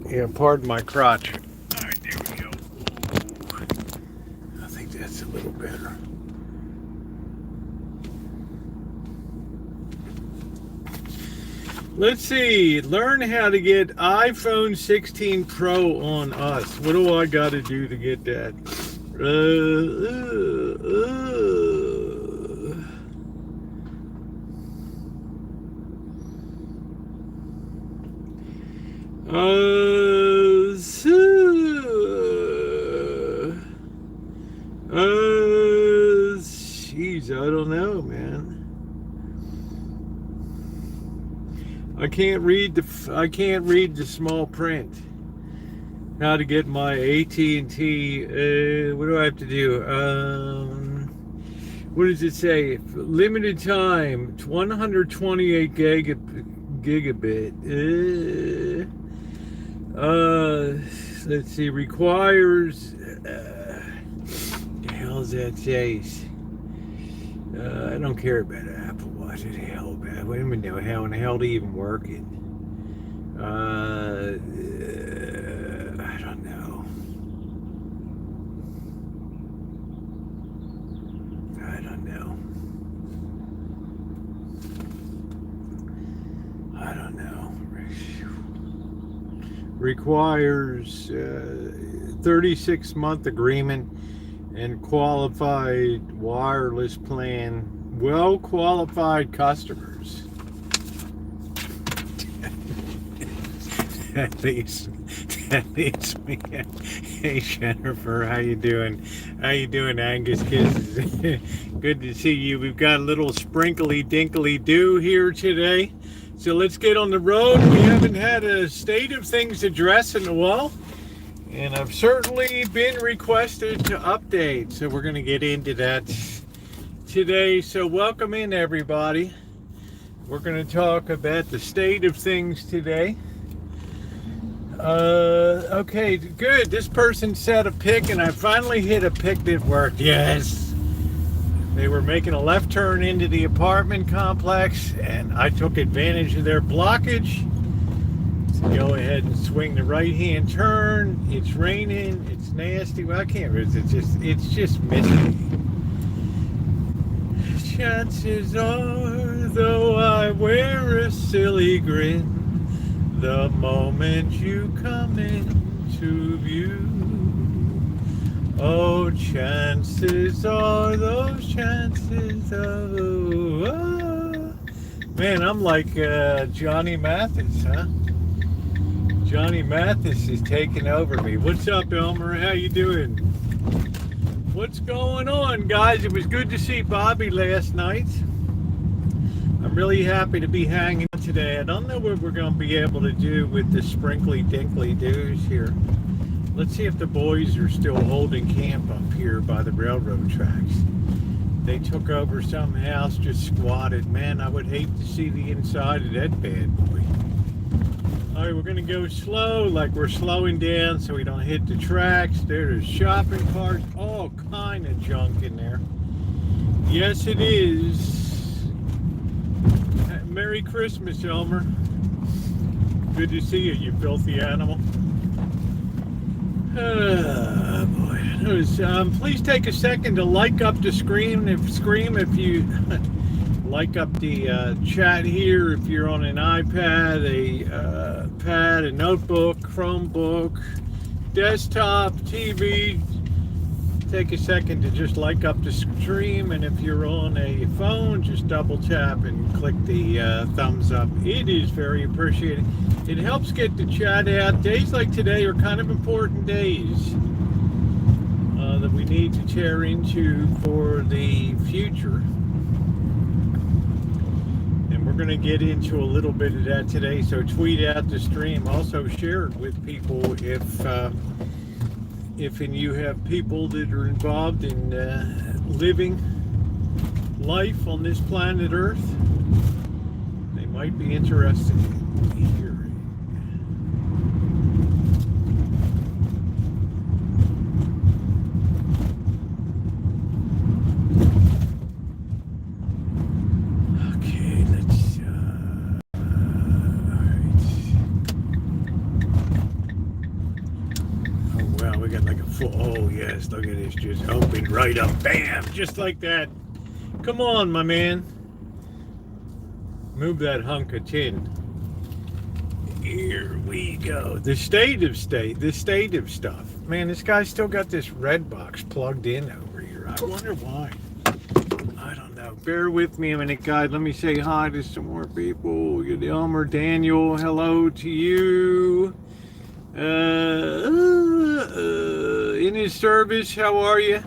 Yeah, pardon my crotch. All right, there we go. I think that's a little better. Let's see. Learn how to get iPhone 16 Pro on us. What do I got to do to get that? Jeez, I don't know, man. I can't read the small print. How to get my AT&T? What do I have to do? What does it say? Limited time, 128 gigabit. Let's see. Requires. The hell is that say? I don't care about Apple Watch. What the hell about? Wait a minute. How in the hell do you even work it? I don't know. I don't know. I don't know. Requires 36-month agreement and qualified wireless plan. Well qualified customers. That leaves me. Hey Jennifer, how you doing? How you doing, Angus? Kisses. Good to see you. We've got a little sprinkly dinkly dew here today. So let's get on the road. We haven't had a state of things address in a while. And I've certainly been requested to update. So we're going to get into that today. So welcome in, everybody. We're going to talk about the state of things today. Okay, good. This person set a pick, and I finally hit a pick that worked. Yes. They were making a left turn into the apartment complex, and I took advantage of their blockage. So go ahead and swing the right-hand turn. It's raining. It's nasty. Well, I can't resist. It's just misty. Chances are, though I wear a silly grin, the moment you come into view, oh, chances are, those chances man, I'm like Johnny Mathis, huh? Johnny Mathis is taking over me. What's up, Elmer? How you doing? What's going on, guys? It was good to see Bobby last night. I'm really happy to be hanging out today. I don't know what we're going to be able to do with the sprinkly dinkly dews here. Let's see if the boys are still holding camp up here by the railroad tracks. They took over some house, just squatted. Man, I would hate to see the inside of that bad boy. All right, we're going to go slow, like we're slowing down so we don't hit the tracks. There's shopping carts, all kind of junk in there. Yes, it is. Merry Christmas, Elmer. Good to see you, you filthy animal. Oh, boy. Please take a second to like up the screen if you like up the chat here. If you're on an iPad, a pad, a notebook, Chromebook, desktop, TV, take a second to just like up the stream. And if you're on a phone, just double tap and click the thumbs up. It is very appreciated. It helps get the chat out. Days like today are kind of important days that we need to tear into for the future. And we're going to get into a little bit of that today. So tweet out the stream. Also share it with people if you have people that are involved in living life on this planet Earth, they might be interested in hearing. Okay, let's all right. full. Oh, yes, look at this. Just opened right up. Bam! Just like that. Come on, my man. Move that hunk of tin. Here we go. The state of stuff. Man, this guy's still got this red box plugged in over here. I wonder why. I don't know. Bear with me a minute, guys. Let me say hi to some more people. Elmer, Daniel, hello to you. In his service, how are you?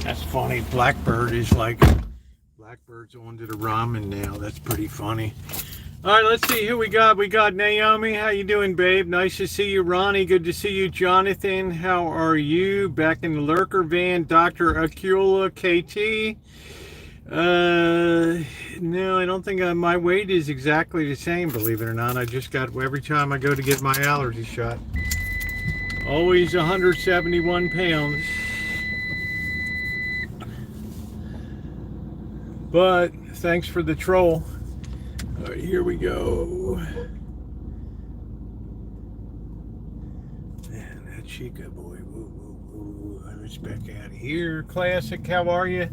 That's funny. Blackbird's on to the ramen now. That's pretty funny. All right, let's see who we got. We got Naomi. How you doing, babe? Nice to see you. Ronnie, good to see you. Jonathan, how are you? Back in the lurker van. Dr. Acula, KT. No, I don't think my weight is exactly the same, believe it or not. I just got, every time I go to get my allergy shot, always 171 pounds. But thanks for the troll. All right, here we go. Man, that Chica boy. Woo, woo, woo. Let's back out of here. Classic, how are you?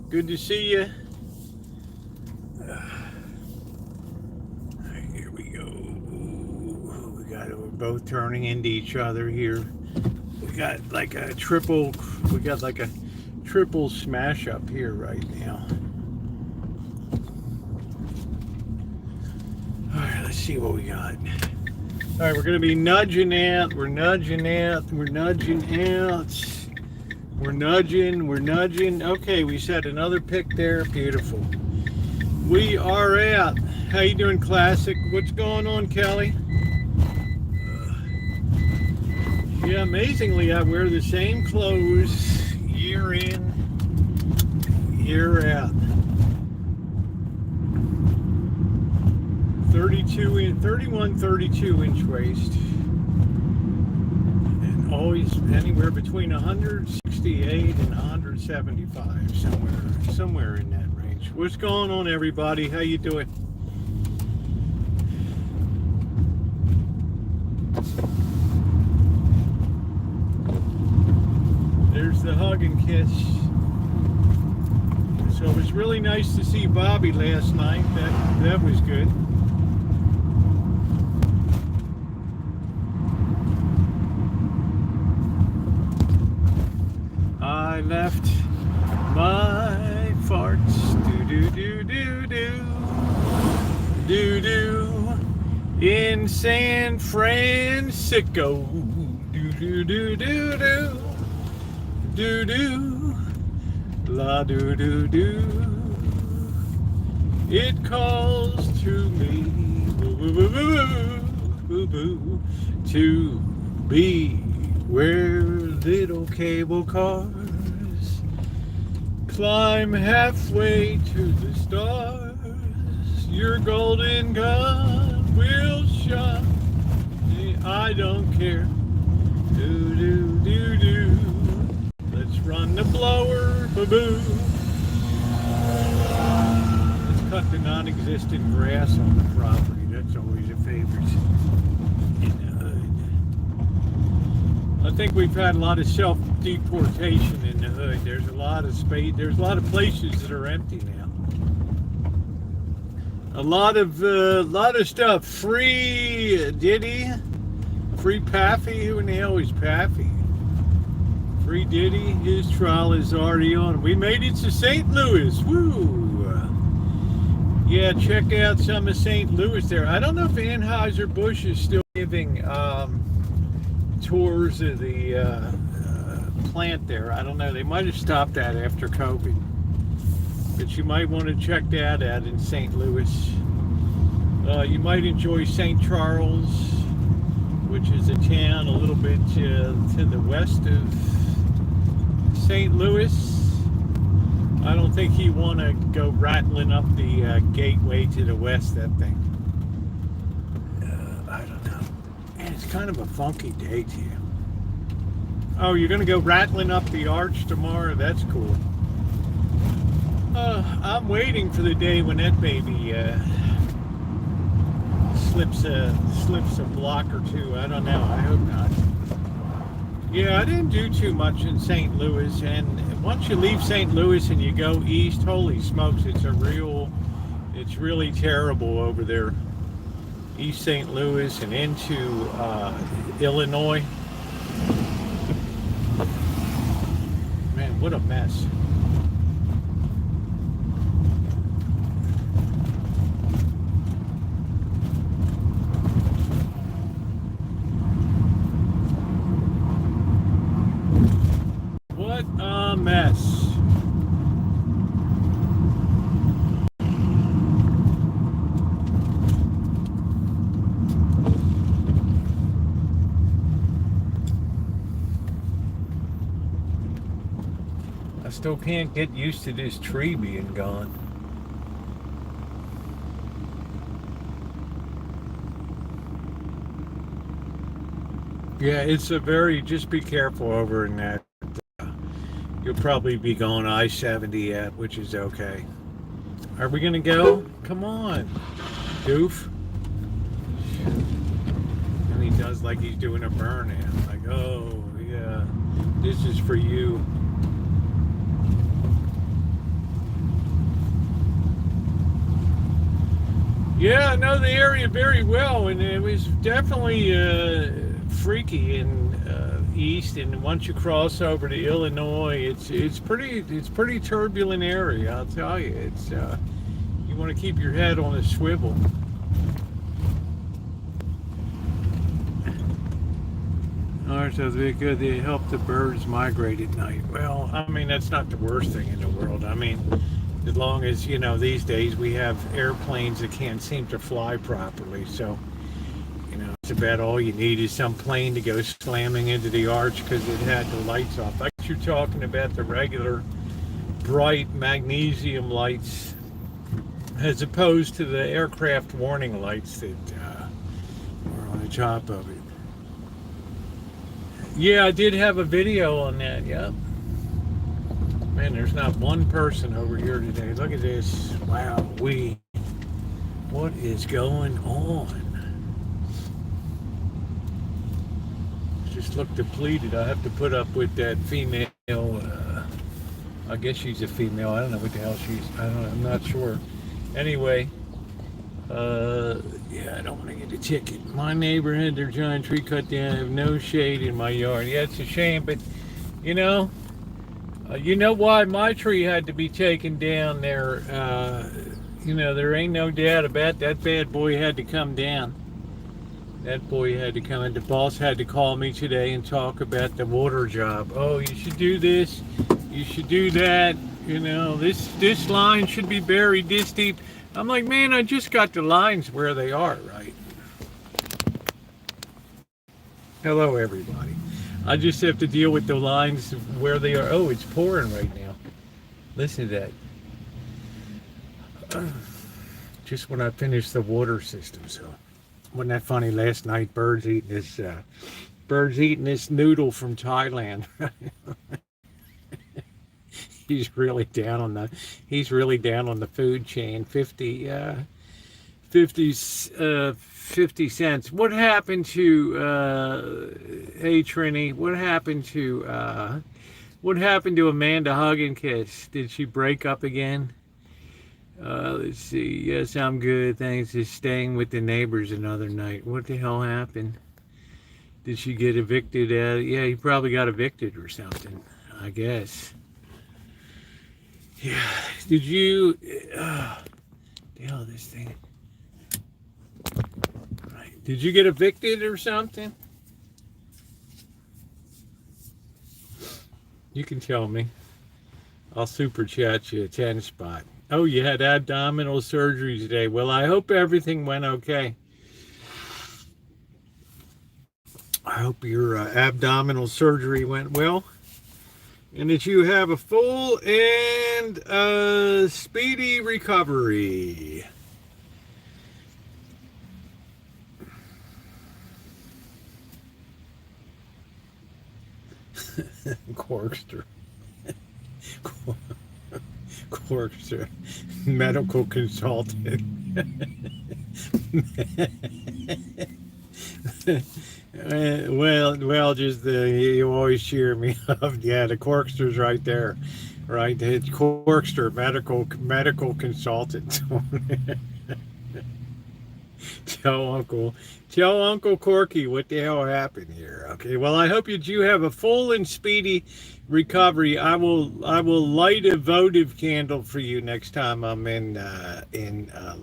Good to see you. All right, here we go. We're both turning into each other here. We got like a triple smash up here right now. Alright, let's see what we got. Alright, we're going to be nudging out. We're nudging out. We're nudging. Okay, we set another pick there. Beautiful. We are out. How you doing, Classic? What's going on, Kelly? Yeah, amazingly, I wear the same clothes year in, year out. 31, 32-inch waist. And always anywhere between 168 and 175, somewhere in that range. What's going on, everybody? How you doing? There's the hug and kiss. So it was really nice to see Bobby last night. That was good. I left my farts do in San Francisco do la do. It calls to me boo to be where little cable cars climb halfway to the stars. Your golden gun will shine. I don't care. Do. Let's run the blower, boo. Let's cut the non-existent grass on the property. That's always a favorite. I think we've had a lot of self-deportation in the hood. There's a lot of space. There's a lot of places that are empty now. A lot of stuff. Free Diddy, free Paffy. Who in the hell is Paffy? Free Diddy. His trial is already on. We made it to St. Louis. Woo! Yeah, check out some of St. Louis there. I don't know if Anheuser-Busch is still giving tours of the plant there. I don't know. They might have stopped that after COVID. But you might want to check that out in St. Louis. You might enjoy St. Charles, which is a town a little bit to the west of St. Louis. I don't think you want to go rattling up the gateway to the west, that thing. I don't know. And it's kind of a funky day too. Oh, you're going to go rattling up the arch tomorrow? That's cool. I'm waiting for the day when that baby slips a block or two. I don't know. I hope not. Yeah, I didn't do too much in St. Louis, and once you leave St. Louis and you go east, holy smokes, it's really terrible over there. East St. Louis and into Illinois. Man, what a mess. What a mess. I still can't get used to this tree being gone. Yeah, it's a very, just be careful over in that. You'll probably be going I-70 at, which is okay. Are we gonna go? Come on, goof. And he does like he's doing a burnout. Like, oh, yeah, this is for you. Yeah, I know the area very well, and it was definitely freaky in east. And once you cross over to Illinois, it's pretty turbulent area. I'll tell you, it's you want to keep your head on a swivel. All Fires are good. They help the birds migrate at night. Well, I mean, that's not the worst thing in the world. I mean, as long as, these days we have airplanes that can't seem to fly properly. So, it's about all you need is some plane to go slamming into the arch because it had the lights off. Like you're talking about the regular bright magnesium lights as opposed to the aircraft warning lights that were on the top of it. Yeah, I did have a video on that, yep. Man, there's not one person over here today. Look at this. Wow, what is going on? Just look depleted. I have to put up with that female, I guess she's a female. I don't know what the hell I'm not sure. Anyway, yeah, I don't want to get a ticket. My neighbor had their giant tree cut down. I have no shade in my yard. Yeah, it's a shame, but you know why my tree had to be taken down there. There ain't no doubt about that. Bad boy had to come down. That boy had to come in. The boss had to call me today and talk about the water job. Oh, you should do this. You should do that. This line should be buried this deep. I'm like, man, I just got the lines where they are, right? Hello, everybody. I just have to deal with the lines where they are. Oh, it's pouring right now. Listen to that. Just when I finished the water system, so. Wasn't that funny? Last night, birds eating this noodle from Thailand. He's really down on the food chain. 50 cents. What happened to hey Trini? What happened to Amanda Hug and Kiss? Did she break up again? Let's see. Yes, I'm good. Thanks. Just staying with the neighbors another night. What the hell happened? Did she get evicted? Yeah, he probably got evicted or something, I guess. Yeah. Did you? Hell, this thing. Right. Did you get evicted or something? You can tell me. I'll super chat you a 10 spot. Oh, you had abdominal surgery today. Well, I hope everything went okay. I hope your abdominal surgery went well. And that you have a full and speedy recovery. Corkster. Corkster. Medical consultant. Well, just you always cheer me up. Yeah, the Corkster's right there, right? It's Corkster, medical consultant. Tell Uncle Corky what the hell happened here. Okay, well, I hope you have a full and speedy recovery. I will light a votive candle for you next time I'm in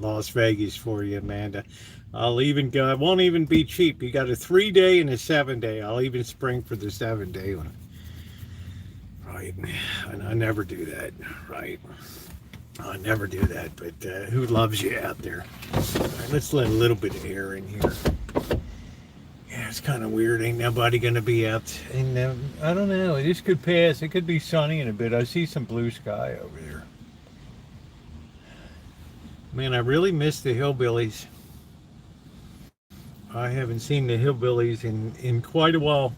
Las Vegas for you, Amanda. I'll even go. It won't even be cheap. You got a 3-day and a 7-day. I'll even spring for the 7-day one. Right, and I never do that. Right. I never do that, but who loves you out there? All right, let's let a little bit of air in here. Yeah, it's kind of weird. Ain't nobody going to be out. And I don't know. This could pass. It could be sunny in a bit. I see some blue sky over there. Man, I really miss the hillbillies. I haven't seen the hillbillies in quite a while.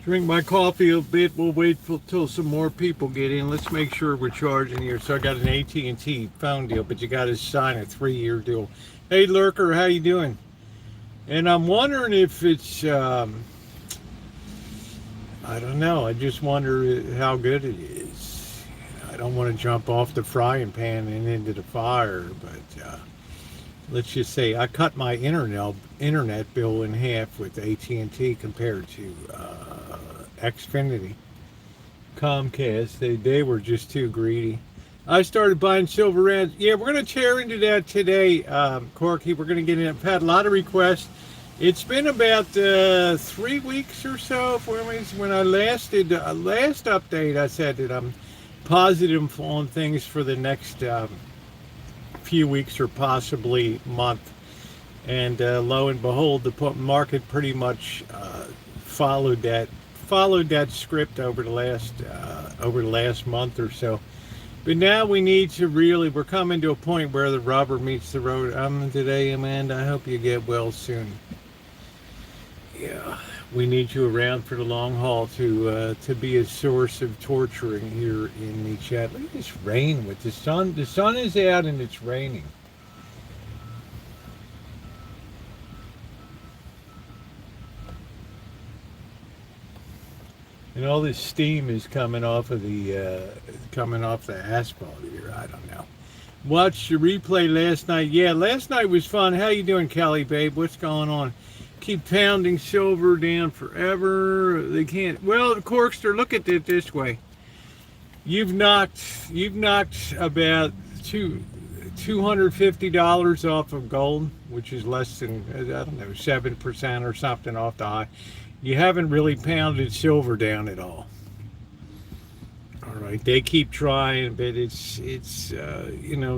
Drink my coffee a bit. We'll wait till some more people get in. Let's make sure we're charging here. So I got an AT&T phone deal, but you got to sign a 3-year deal. Hey, Lurker, how you doing? And I'm wondering if it's, I don't know. I just wonder how good it is. I don't want to jump off the frying pan and into the fire, but let's just say I cut my internet bill in half with AT&T compared to Xfinity. Comcast, they were just too greedy. I started buying silver rounds. Yeah, we're going to tear into that today, Corky. We're going to get in. I've had a lot of requests. It's been about 3 weeks or so when I last did last update. I said that I'm positive on things for the next few weeks or possibly month. And lo and behold, the market pretty much followed that script over the last month or so. But now we need to we're coming to a point where the rubber meets the road. Today, Amanda, I hope you get well soon. Yeah, we need you around for the long haul to be a source of torturing here in the chat. Look at this rain with the sun. The sun is out and it's raining. And all this steam is coming off the asphalt here. I don't know. Watched the replay last night. Yeah, last night was fun. How you doing, Kelly, babe? What's going on? Keep pounding silver down forever. They can't. Well, Corkster, look at it this way. You've knocked about $250 off of gold, which is less than, I don't know, 7% or something off the high. You haven't really pounded silver down at all. All right, they keep trying, but it's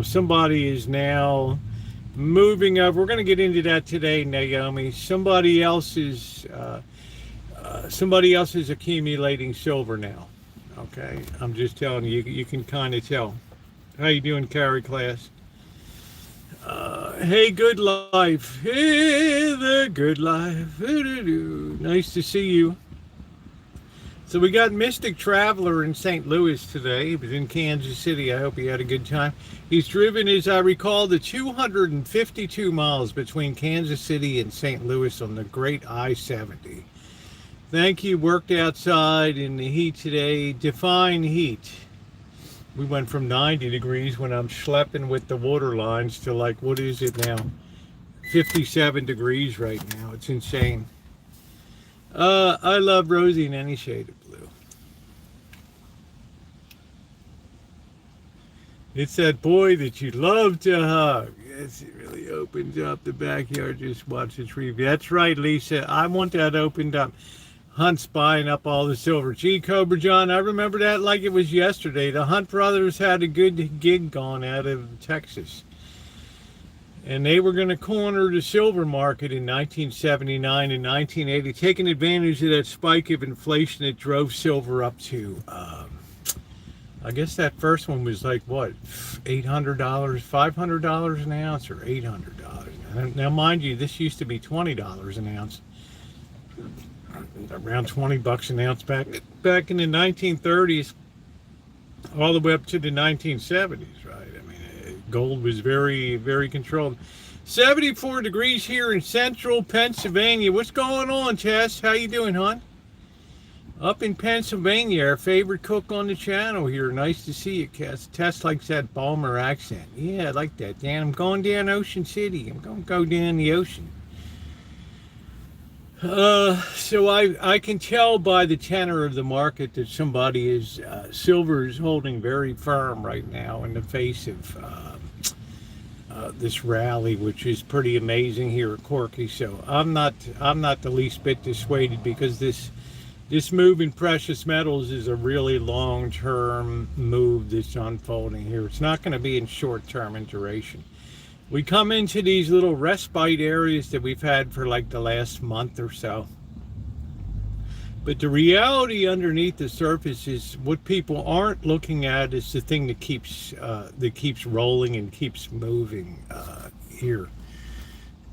somebody is now moving over. We're going to get into that today, Naomi. Somebody else is accumulating silver now. Okay, I'm just telling you. You can kind of tell. How you doing, Carrie class? Hey, good life. Hey, the good life. Nice to see you. So we got Mystic Traveler in St. Louis today. He was in Kansas City. I hope he had a good time. He's driven, as I recall, the 252 miles between Kansas City and St. Louis on the great I-70. Thank you. Worked outside in the heat today. Define heat. We went from 90 degrees when I'm schlepping with the water lines to like, what is it now? 57 degrees right now. It's insane. I love Rosie in any shade of blue. It's that boy that you love to hug. Yes, it really opens up the backyard. Just watch the tree. That's right, Lisa. I want that opened up. Hunt's buying up all the silver. Gee, Cobra John, I remember that like it was yesterday. The Hunt brothers had a good gig going out of Texas. And they were going to corner the silver market in 1979 and 1980, taking advantage of that spike of inflation that drove silver up to, I guess that first one was like, what, $800, $500 an ounce, or $800? Now, mind you, this used to be $20 an ounce. Around 20 bucks an ounce back in the 1930s, all the way up to the 1970s, right? I mean, gold was very, very controlled. 74 degrees here in central Pennsylvania. What's going on, Tess? How you doing, hon? Up in Pennsylvania, our favorite cook on the channel here. Nice to see you, Cass. Tess likes that Balmer accent. Yeah, I like that. Dan, I'm going down Ocean City. I'm going to go down the ocean. So I can tell by the tenor of the market that somebody is, silver is holding very firm right now in the face of this rally, which is pretty amazing here at Corky. So I'm not the least bit dissuaded, because this move in precious metals is a really long-term move that's unfolding here. It's not going to be in short-term in duration. We come into these little respite areas that we've had for like the last month or so. But the reality underneath the surface is what people aren't looking at is the thing that keeps rolling and keeps moving here.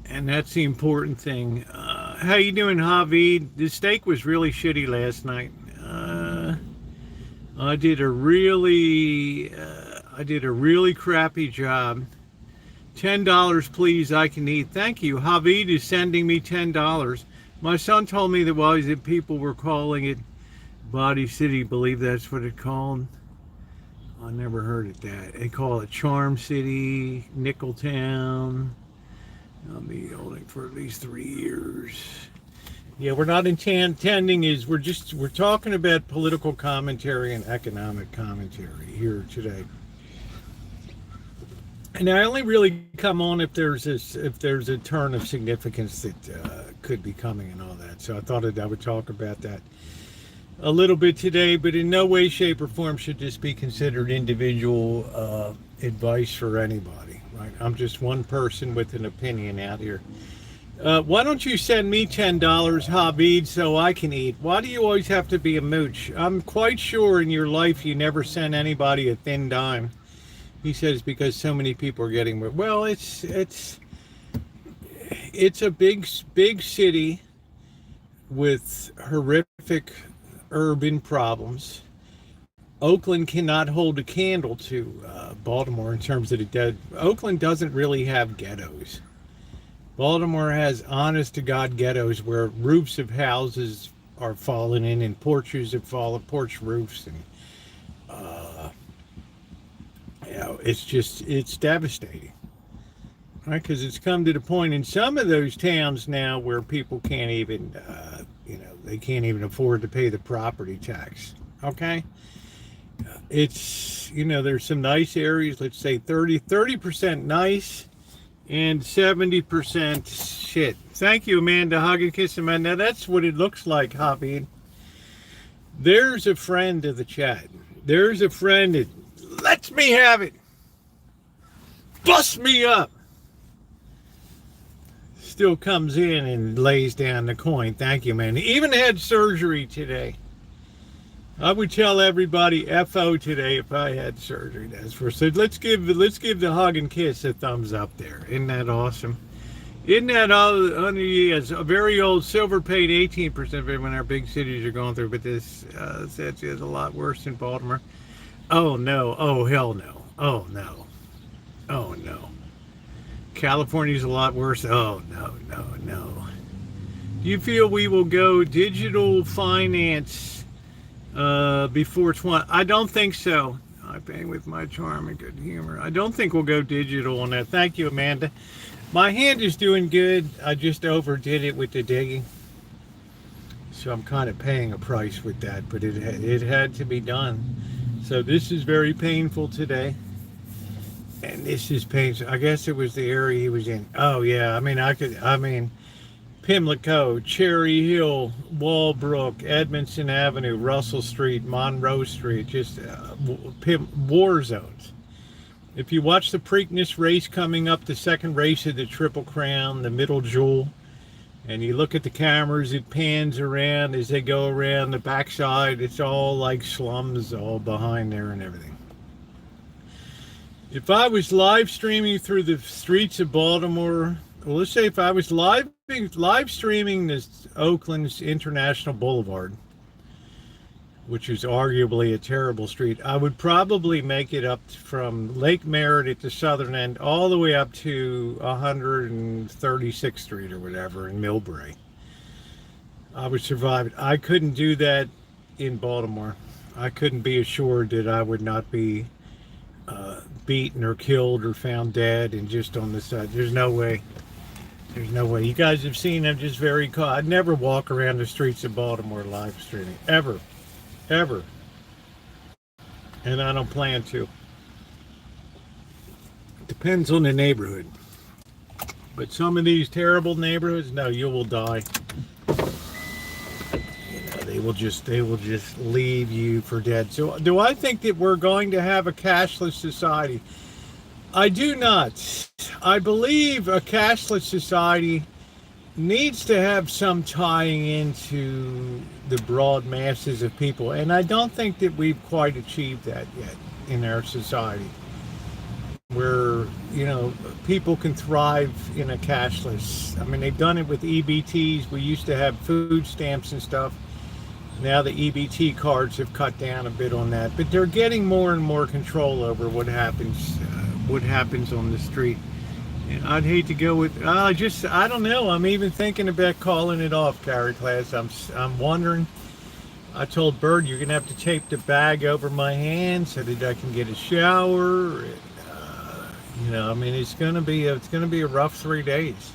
And that's the important thing. How you doing, Javi? The steak was really shitty last night. I did a really crappy job. $10, please, I can eat. Thank you. Javid is sending me $10. My son told me that while he's at, people were calling it Body City. Believe that's what it's called. I never heard it that. They call it Charm City, Nickeltown. I'll be holding for at least 3 years. Yeah, we're not intending is we're talking about political commentary and economic commentary here today. And I only really come on if there's a turn of significance that could be coming and all that. So I thought I would talk about that a little bit today, but in no way, shape, or form should this be considered individual advice for anybody. Right? I'm just one person with an opinion out here. Why don't you send me $10, Habib, so I can eat? Why do you always have to be a mooch? I'm quite sure in your life you never sent anybody a thin dime. He says because so many people are getting well. It's a big city with horrific urban problems. Oakland cannot hold a candle to Baltimore in terms of the dead. Oakland doesn't really have ghettos. Baltimore has honest to God ghettos where roofs of houses are falling in and porches have fallen, porch roofs, and it's devastating, right? Because it's come to the point in some of those towns now where people can't even, they can't even afford to pay the property tax. Okay, it's there's some nice areas. Let's say 30% nice and 70% shit. Thank you, Amanda. Hug and kiss, Amanda. Now that's what it looks like, Habib. There's a friend of the chat. There's a friend that lets me have it. Bust me up. Still comes in and lays down the coin. Thank you, man. He even had surgery today. I would tell everybody FO today if I had surgery. That's for so. Let's give the hug and kiss a thumbs up there. Isn't that awesome? Isn't that all? Yes, a very old silver paid 18% of everyone in our big cities are going through, but this is a lot worse than Baltimore. Oh no! Oh hell no! Oh no! Oh no! California's a lot worse. Oh no! No! No! Do you feel we will go digital finance before 20? I don't think so. I pay with my charm and good humor. I don't think we'll go digital on that. Thank you, Amanda. My hand is doing good. I just overdid it with the digging, so I'm kind of paying a price with that. But it had to be done. So this is very painful today, and this is painful. I guess it was the area he was in. Oh yeah, I mean, Pimlico, Cherry Hill, Walbrook, Edmondson Avenue, Russell Street, Monroe Street, just war zones. If you watch the Preakness race coming up, the second race of the Triple Crown, the Middle Jewel, and you look at the cameras, it pans around as they go around the backside. It's all like slums all behind there and everything. If I was live streaming through the streets of Baltimore, well, let's say if I was live streaming this Oakland's International Boulevard, which is arguably a terrible street, I would probably make it up from Lake Merritt at the southern end all the way up to 136th Street or whatever in Millbrae. I would survive it. I couldn't do that in Baltimore. I couldn't be assured that I would not be beaten or killed or found dead and just on the side. There's no way. There's no way. You guys have seen I'm just very calm. I'd never walk around the streets of Baltimore live streaming. Ever. And I don't plan to. Depends on the neighborhood. But some of these terrible neighborhoods, no, you will die. They will just leave you for dead. So do I think that we're going to have a cashless society? I do not. I believe a cashless society needs to have some tying into the broad masses of people, and I don't think that we've quite achieved that yet in our society, where people can thrive in a cashless. I mean, they've done it with EBTs. We used to have food stamps and stuff. Now the EBT cards have cut down a bit on that, but they're getting more and more control over what happens on the street. And I'd hate to go with, I don't know. I'm even thinking about calling it off, Carry Class. I'm wondering. I told Bird, you're gonna have to tape the bag over my hand so that I can get a shower. And, it's gonna be a rough 3 days.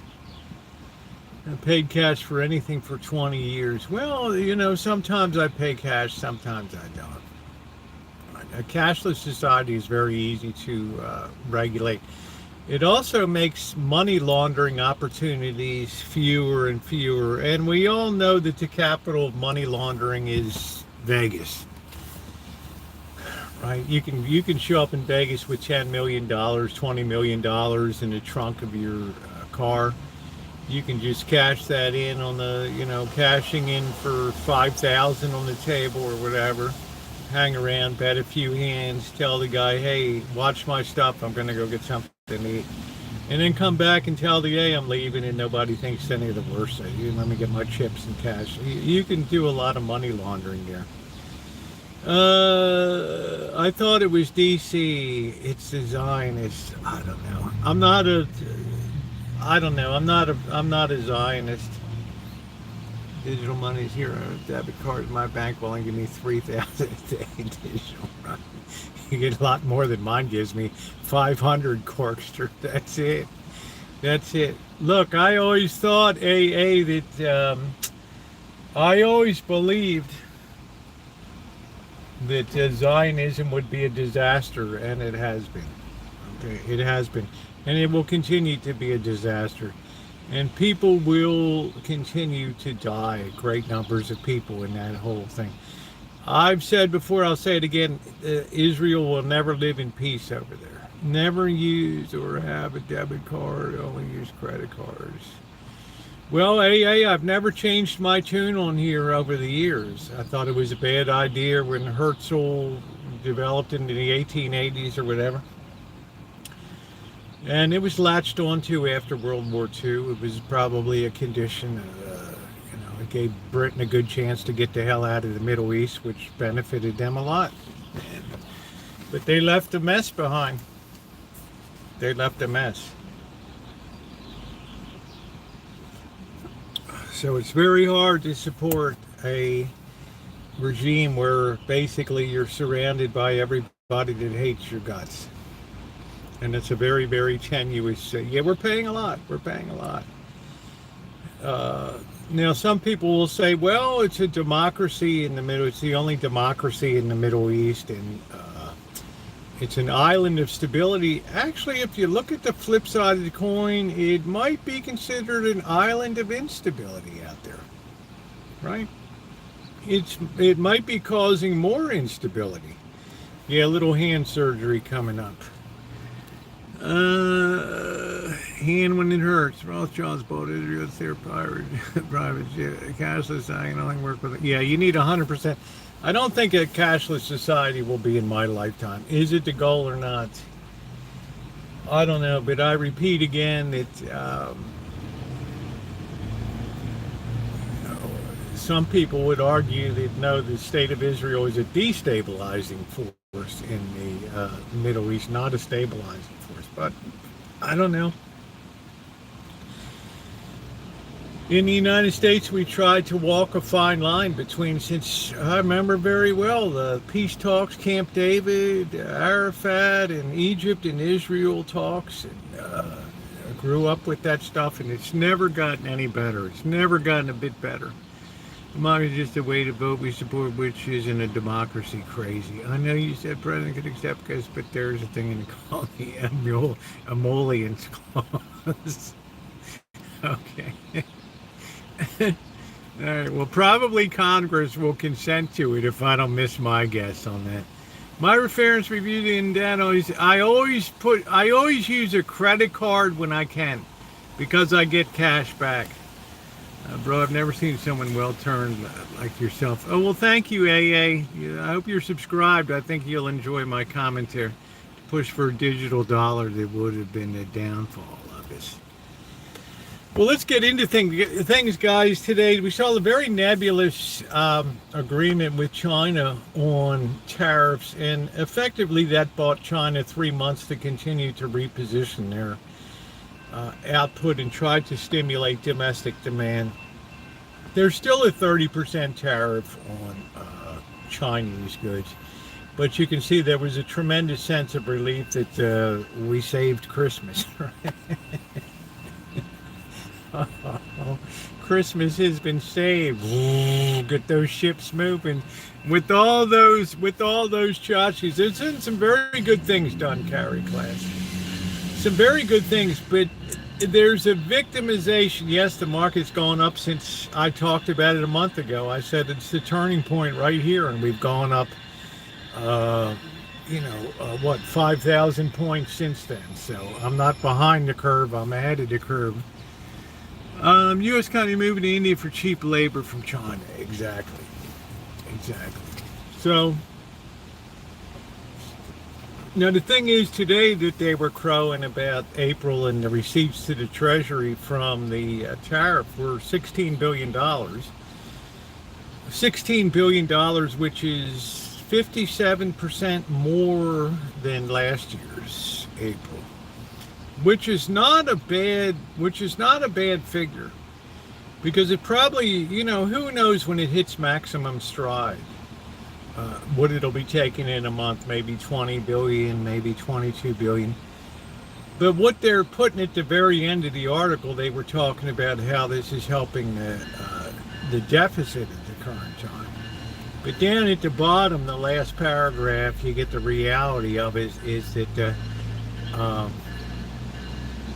I paid cash for anything for 20 years. Well, sometimes I pay cash, sometimes I don't. A cashless society is very easy to regulate. It also makes money laundering opportunities fewer and fewer. And we all know that the capital of money laundering is Vegas. Right? You can show up in Vegas with $10 million, $20 million in the trunk of your car. You can just cash that in on the, cashing in for 5,000 on the table or whatever. Hang around, bet a few hands, tell the guy, hey, watch my stuff, I'm going to go get something to eat. And then come back and tell the guy I'm leaving, and nobody thinks any of the worst of you. Let me get my chips and cash. You can do a lot of money laundering there. I thought it was DC. It's the Zionists. I don't know. I'm not a Zionist. Digital money's here. A debit card in my bank will only give me 3,000 a day digital money. You get a lot more than mine gives me. 500 Corkster. That's it. That's it. Look, I always thought that I always believed that Zionism would be a disaster, and it has been. Okay, it has been, and it will continue to be a disaster. And people will continue to die, great numbers of people in that whole thing. I've said before, I'll say it again, Israel will never live in peace over there. Never use or have a debit card, only use credit cards. Well, I've never changed my tune on here over the years. I thought it was a bad idea when Herzl developed into the 1880s or whatever. And it was latched onto after World War II. It was probably a condition, it gave Britain a good chance to get the hell out of the Middle East, which benefited them a lot. But they left a mess behind. They left a mess. So it's very hard to support a regime where basically you're surrounded by everybody that hates your guts. And it's a very, very tenuous, yeah, we're paying a lot. We're paying a lot. Now, some people will say, well, it's a democracy in the middle. It's the only democracy in the Middle East, and it's an island of stability. Actually, if you look at the flip side of the coin, it might be considered an island of instability out there, right? It might be causing more instability. Yeah, a little hand surgery coming up. Hand when it hurts. Rothschild's bought Israel. It's their private cashless. I can only work with it. Yeah, you need 100%. I don't think a cashless society will be in my lifetime. Is it the goal or not? I don't know, but I repeat again that some people would argue that no, the state of Israel is a destabilizing force in the Middle East, not a stabilizing force. But I don't know. In the United States, we tried to walk a fine line between, since I remember very well, the peace talks, Camp David, Arafat, and Egypt and Israel talks. And I grew up with that stuff, and it's never gotten any better. It's never gotten a bit better. Democracy is just a way to vote we support, which isn't a democracy. Crazy. I know you said president could accept this, but there's a thing in the colony, emollients clause. Okay. All right. Well, probably Congress will consent to it if I don't miss my guess on that. My reference review in that I always use a credit card when I can, because I get cash back. Bro, I've never seen someone well-turned like yourself. Oh, well, thank you, AA. I hope you're subscribed. I think you'll enjoy my commentary. To push for a digital dollar that would have been the downfall of this. Well, let's get into things, guys. Today, we saw a very nebulous agreement with China on tariffs, and effectively that bought China 3 months to continue to reposition their output and tried to stimulate domestic demand. There's still a 30% tariff on Chinese goods, but you can see there was a tremendous sense of relief that we saved Christmas. Oh Christmas has been saved. Ooh, get those ships moving. With all those tchotchkes, there's been some very good things done, Carrie class. Some very good things, but there's a victimization. Yes, the market's gone up since I talked about it a month ago. I said it's the turning point right here, and we've gone up, 5,000 points since then. So I'm not behind the curve. I'm ahead of the curve. U.S. economy moving to India for cheap labor from China. Exactly. So, now the thing is today that they were crowing about April and the receipts to the Treasury from the tariff were $16 billion. $16 billion, which is 57% more than last year's April. Which is not a bad figure, because it probably, who knows when it hits maximum stride, what it'll be taking in a month, maybe 20 billion, maybe 22 billion. But what they're putting at the very end of the article, they were talking about how this is helping the deficit at the current time. But down at the bottom, the last paragraph, you get the reality of it is that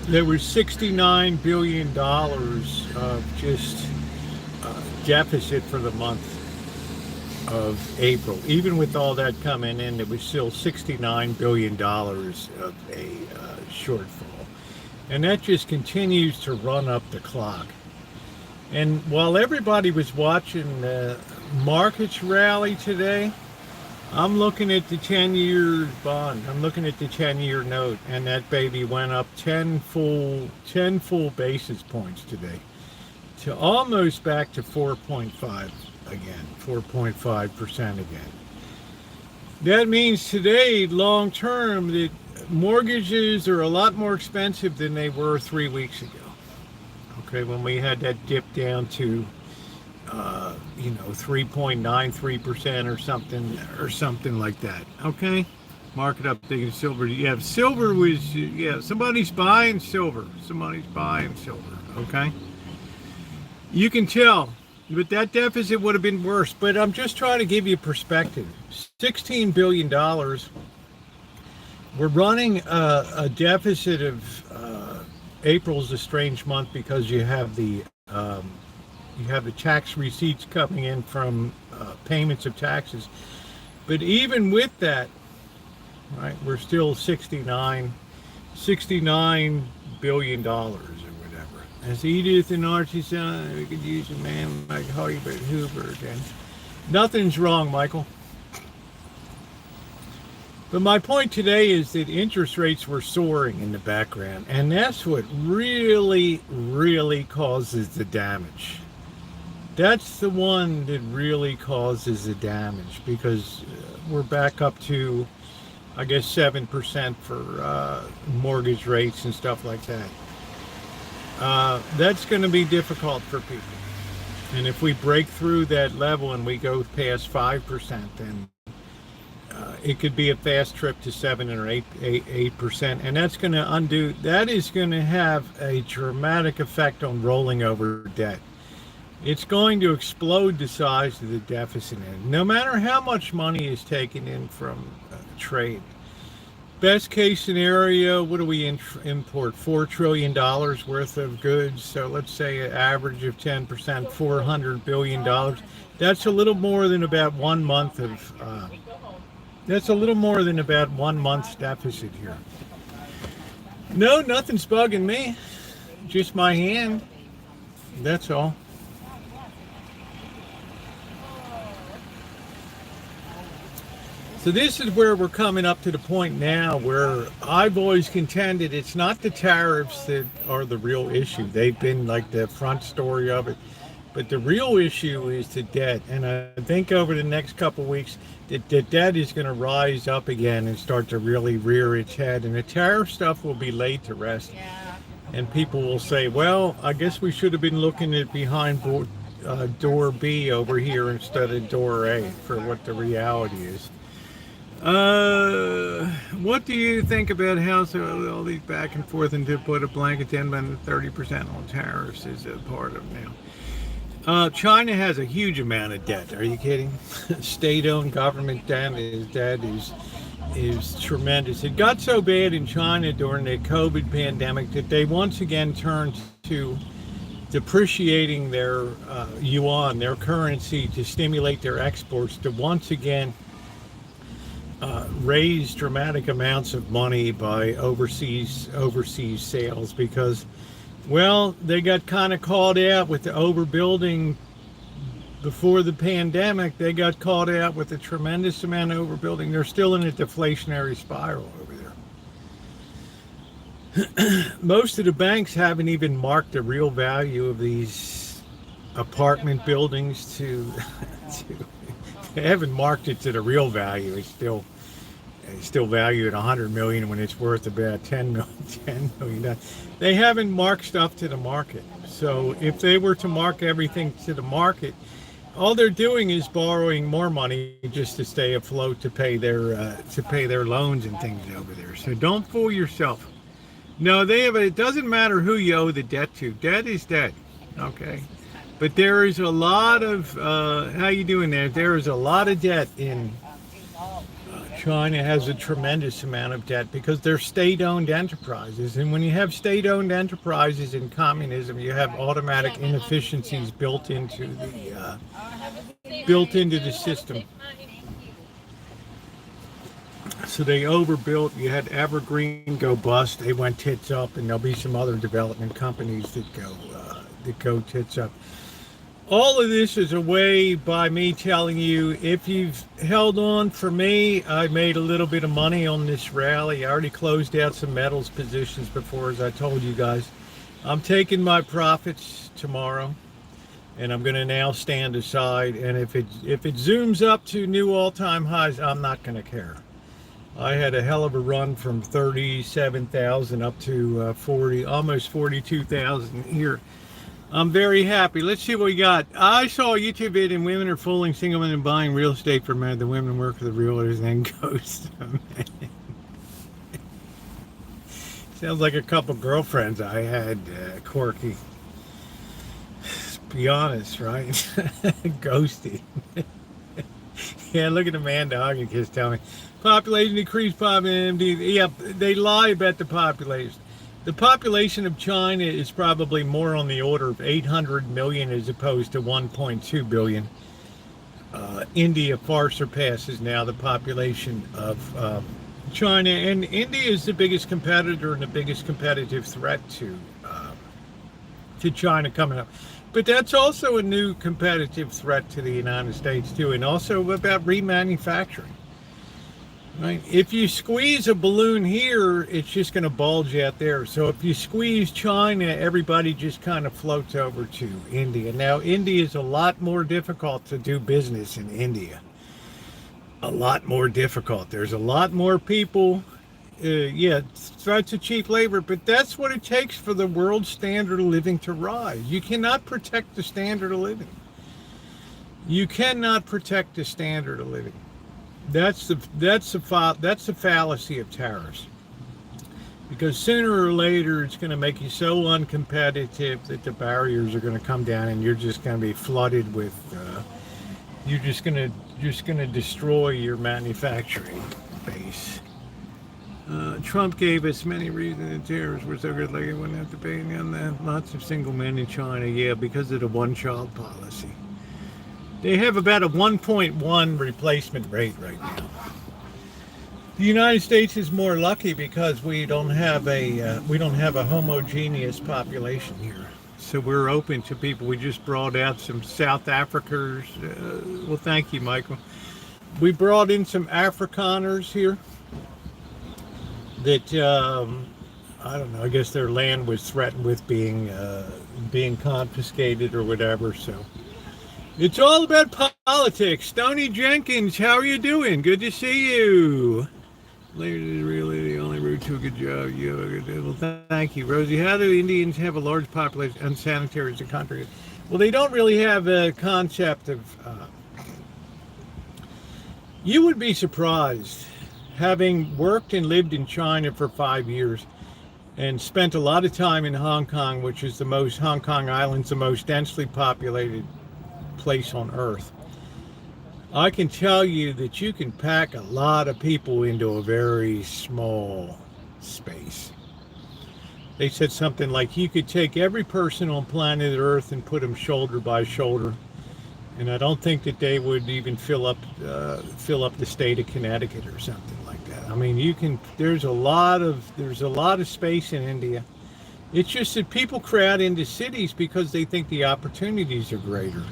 there was $69 billion of just deficit for the month of April. Even with all that coming in, there was still $69 billion of a shortfall. And that just continues to run up the clock. And while everybody was watching the markets rally today, I'm looking at the 10-year bond. I'm looking at the 10-year note, and that baby went up 10 full basis points today, to almost back to 4.5 again, 4.5% again. That means today, long term, that mortgages are a lot more expensive than they were 3 weeks ago. Okay, when we had that dip down to 3.93% or something like that. Okay, market up thinking silver. Yeah, silver was, somebody's buying silver. Okay, you can tell, but that deficit would have been worse. But I'm just trying to give you perspective. $16 billion. We're running a deficit of April's a strange month because you have the tax receipts coming in from payments of taxes. But even with that, right, we're still $69 billion or whatever. As Edith and Archie said, we could use a man like Hollywood Hoover again. Nothing's wrong, Michael. But my point today is that interest rates were soaring in the background, and that's what really, really causes the damage. That's the one that really causes the damage, because we're back up to, I guess, 7% for mortgage rates and stuff like that. That's going to be difficult for people. And if we break through that level and we go past 5%, then it could be a fast trip to 7 or 8%, and that's going to undo. That is going to have a dramatic effect on rolling over debt. It's going to explode the size of the deficit, no matter how much money is taken in from trade. Best case scenario, what do we import? $4 trillion worth of goods. So let's say an average of 10%, $400 billion. That's a little more than about 1 month of. That's a little more than about 1 month's deficit here. No, nothing's bugging me. Just my hand. That's all. So this is where we're coming up to the point now where I've always contended it's not the tariffs that are the real issue. They've been like the front story of it. But the real issue is the debt. And I think over the next couple of weeks, the debt is going to rise up again and start to really rear its head. And the tariff stuff will be laid to rest. Yeah. And people will say, well, I guess we should have been looking at behind door B over here instead of door A for what the reality is. What do you think about how all these back and forth and to put a blanket 10 and 30% on tariffs is a part of now? China has a huge amount of debt. Are you kidding? State-owned government debt is tremendous. It got so bad in China during the COVID pandemic that they once again turned to depreciating their yuan, their currency, to stimulate their exports, to once again raise dramatic amounts of money by overseas sales, because, well, they got kind of caught out with the overbuilding before the pandemic. They got caught out with a tremendous amount of overbuilding. They're still in a deflationary spiral over there. Most of the banks haven't even marked the real value of these apartment buildings to they haven't marked it to the real value. It's still valued at 100 million when it's worth about 10 million. They haven't marked stuff to the market. So if they were to mark everything to the market, all they're doing is borrowing more money just to stay afloat, to pay their loans and things over there. So don't fool yourself. No, it doesn't matter who you owe the debt to. Debt is debt. Okay. But there is a lot of, how you doing there? There is a lot of debt in China. Has a tremendous amount of debt because they're state-owned enterprises. And when you have state-owned enterprises in communism, you have automatic inefficiencies built into the system. So they overbuilt. You had Evergreen go bust. They went tits up, and there'll be some other development companies that go tits up. All of this is a way by me telling you, if you've held on for me, I made a little bit of money on this rally. I already closed out some metals positions before, as I told you guys. I'm taking my profits tomorrow, and I'm going to now stand aside. And if it zooms up to new all-time highs, I'm not going to care. I had a hell of a run from 37,000 up to almost 42,000 here. I'm very happy. Let's see what we got. I saw a YouTube video, and women are fooling single men and buying real estate for men. The women work for the realtors and then ghost them. Sounds like a couple girlfriends I had, quirky. Let's be honest, right? Ghosty. Yeah, look at Amanda Hogginkis telling me. Population decreased, yeah, they lie about the population. The population of China is probably more on the order of 800 million as opposed to 1.2 billion. India far surpasses now the population of China, and India is the biggest competitor and the biggest competitive threat to China coming up. But that's also a new competitive threat to the United States too, and also about remanufacturing. Right? If you squeeze a balloon here, it's just going to bulge out there. So if you squeeze China, everybody just kind of floats over to India. Now, India is a lot more difficult to do business in India. A lot more difficult. There's a lot more people. Yeah, threats of cheap labor, but that's what it takes for the world standard of living to rise. You cannot protect the standard of living. You cannot protect the standard of living. That's the fallacy of tariffs, because sooner or later it's going to make you so uncompetitive that the barriers are going to come down, and you're just going to be flooded with. You're just going to destroy your manufacturing base. Trump gave us many reasons that tariffs were so good, like he wouldn't have to pay on that. Lots of single men in China, yeah, because of the one-child policy. They have about a 1.1 replacement rate right now. The United States is more lucky because we don't have a homogeneous population here. So we're open to people. We just brought out some South Africans. Well, thank you, Michael. We brought in some Afrikaners here that I don't know. I guess their land was threatened with being confiscated or whatever. So. It's all about politics. Stoney Jenkins, how are you doing? Good to see you. Labor is really the only route to a good job. You have a good day. Well, thank you, Rosie. How do Indians have a large population, unsanitary as a country? Well, they don't really have a concept of You would be surprised, having worked and lived in China for 5 years and spent a lot of time in Hong Kong, which is Hong Kong Island's the most densely populated place on earth. I can tell you that you can pack a lot of people into a very small space. They said something like you could take every person on planet Earth and put them shoulder by shoulder, and I don't think that they would even fill up the state of Connecticut or something like that. I mean, you can. There's a lot of space in India. It's just that people crowd into cities because they think the opportunities are greater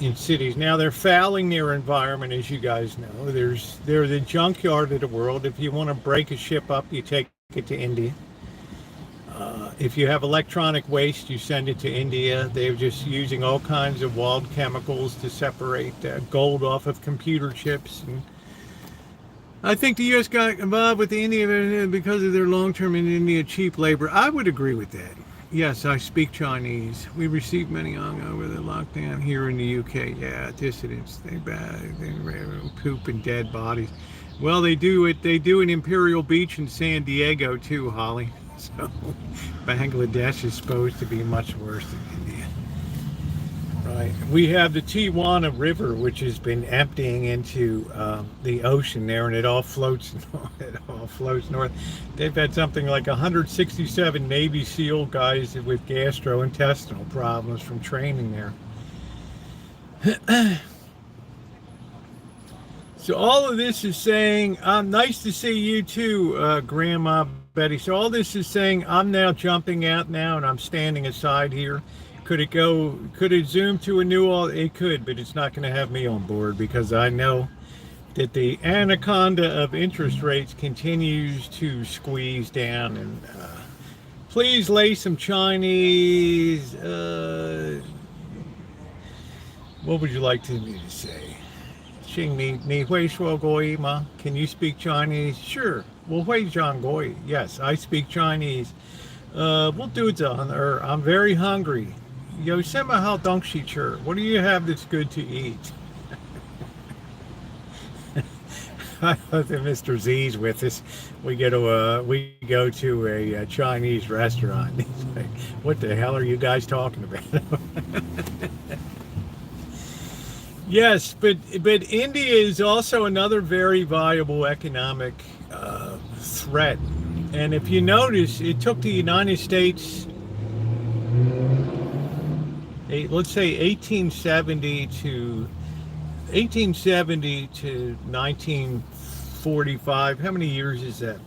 in cities. Now they're fouling their environment, as you guys know. They're the junkyard of the world. If you want to break a ship up, you take it to India. If you have electronic waste, you send it to India. They're just using all kinds of wild chemicals to separate gold off of computer chips. And I think the U.S. got involved with India because of their long-term in India cheap labor. I would agree with that. Yes, I speak Chinese. We received many over the lockdown here in the UK. Yeah, dissidents. They poop and dead bodies. Well, they do it. They do in Imperial Beach in San Diego too, Holly. So Bangladesh is supposed to be much worse than India. Right. We have the Tijuana River, which has been emptying into the ocean there, and it all floats north. They've had something like 167 Navy SEAL guys with gastrointestinal problems from training there. So all of this is saying, nice to see you too, Grandma Betty. So all this is saying, I'm now jumping out now, and I'm standing aside here. Could it zoom to a new, it could, but it's not going to have me on board because I know that the anaconda of interest rates continues to squeeze down. And please lay some Chinese, what would you like me to say? Can you speak Chinese? Sure. 我会讲国语. Yes, I speak Chinese. 我肚子饿. I'm very hungry. 有什么好东西吃? What do you have that's good to eat? I love that Mr. Z's with us. We go to a Chinese restaurant. He's like, what the hell are you guys talking about? Yes, but India is also another very viable economic threat. And if you notice, it took the United States, let's say 1870 to 1945. How many years is that?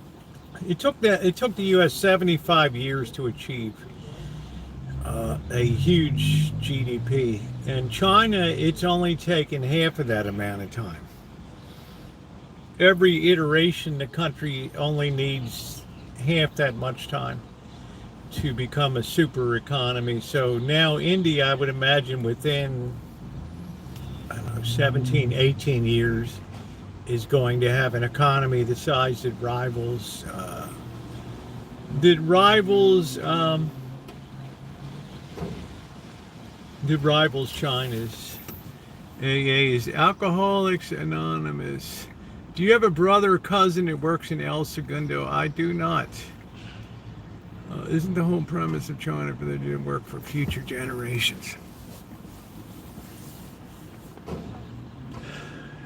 It took the U.S. 75 years to achieve a huge GDP. And China, it's only taken half of that amount of time. Every iteration, the country only needs half that much time to become a super economy. So now India, I would imagine within, I don't know, 17, 18 years, is going to have an economy the size that rivals China's. AA is Alcoholics Anonymous. Do you have a brother or cousin that works in El Segundo? I do not. Isn't the whole premise of China for them to work for future generations?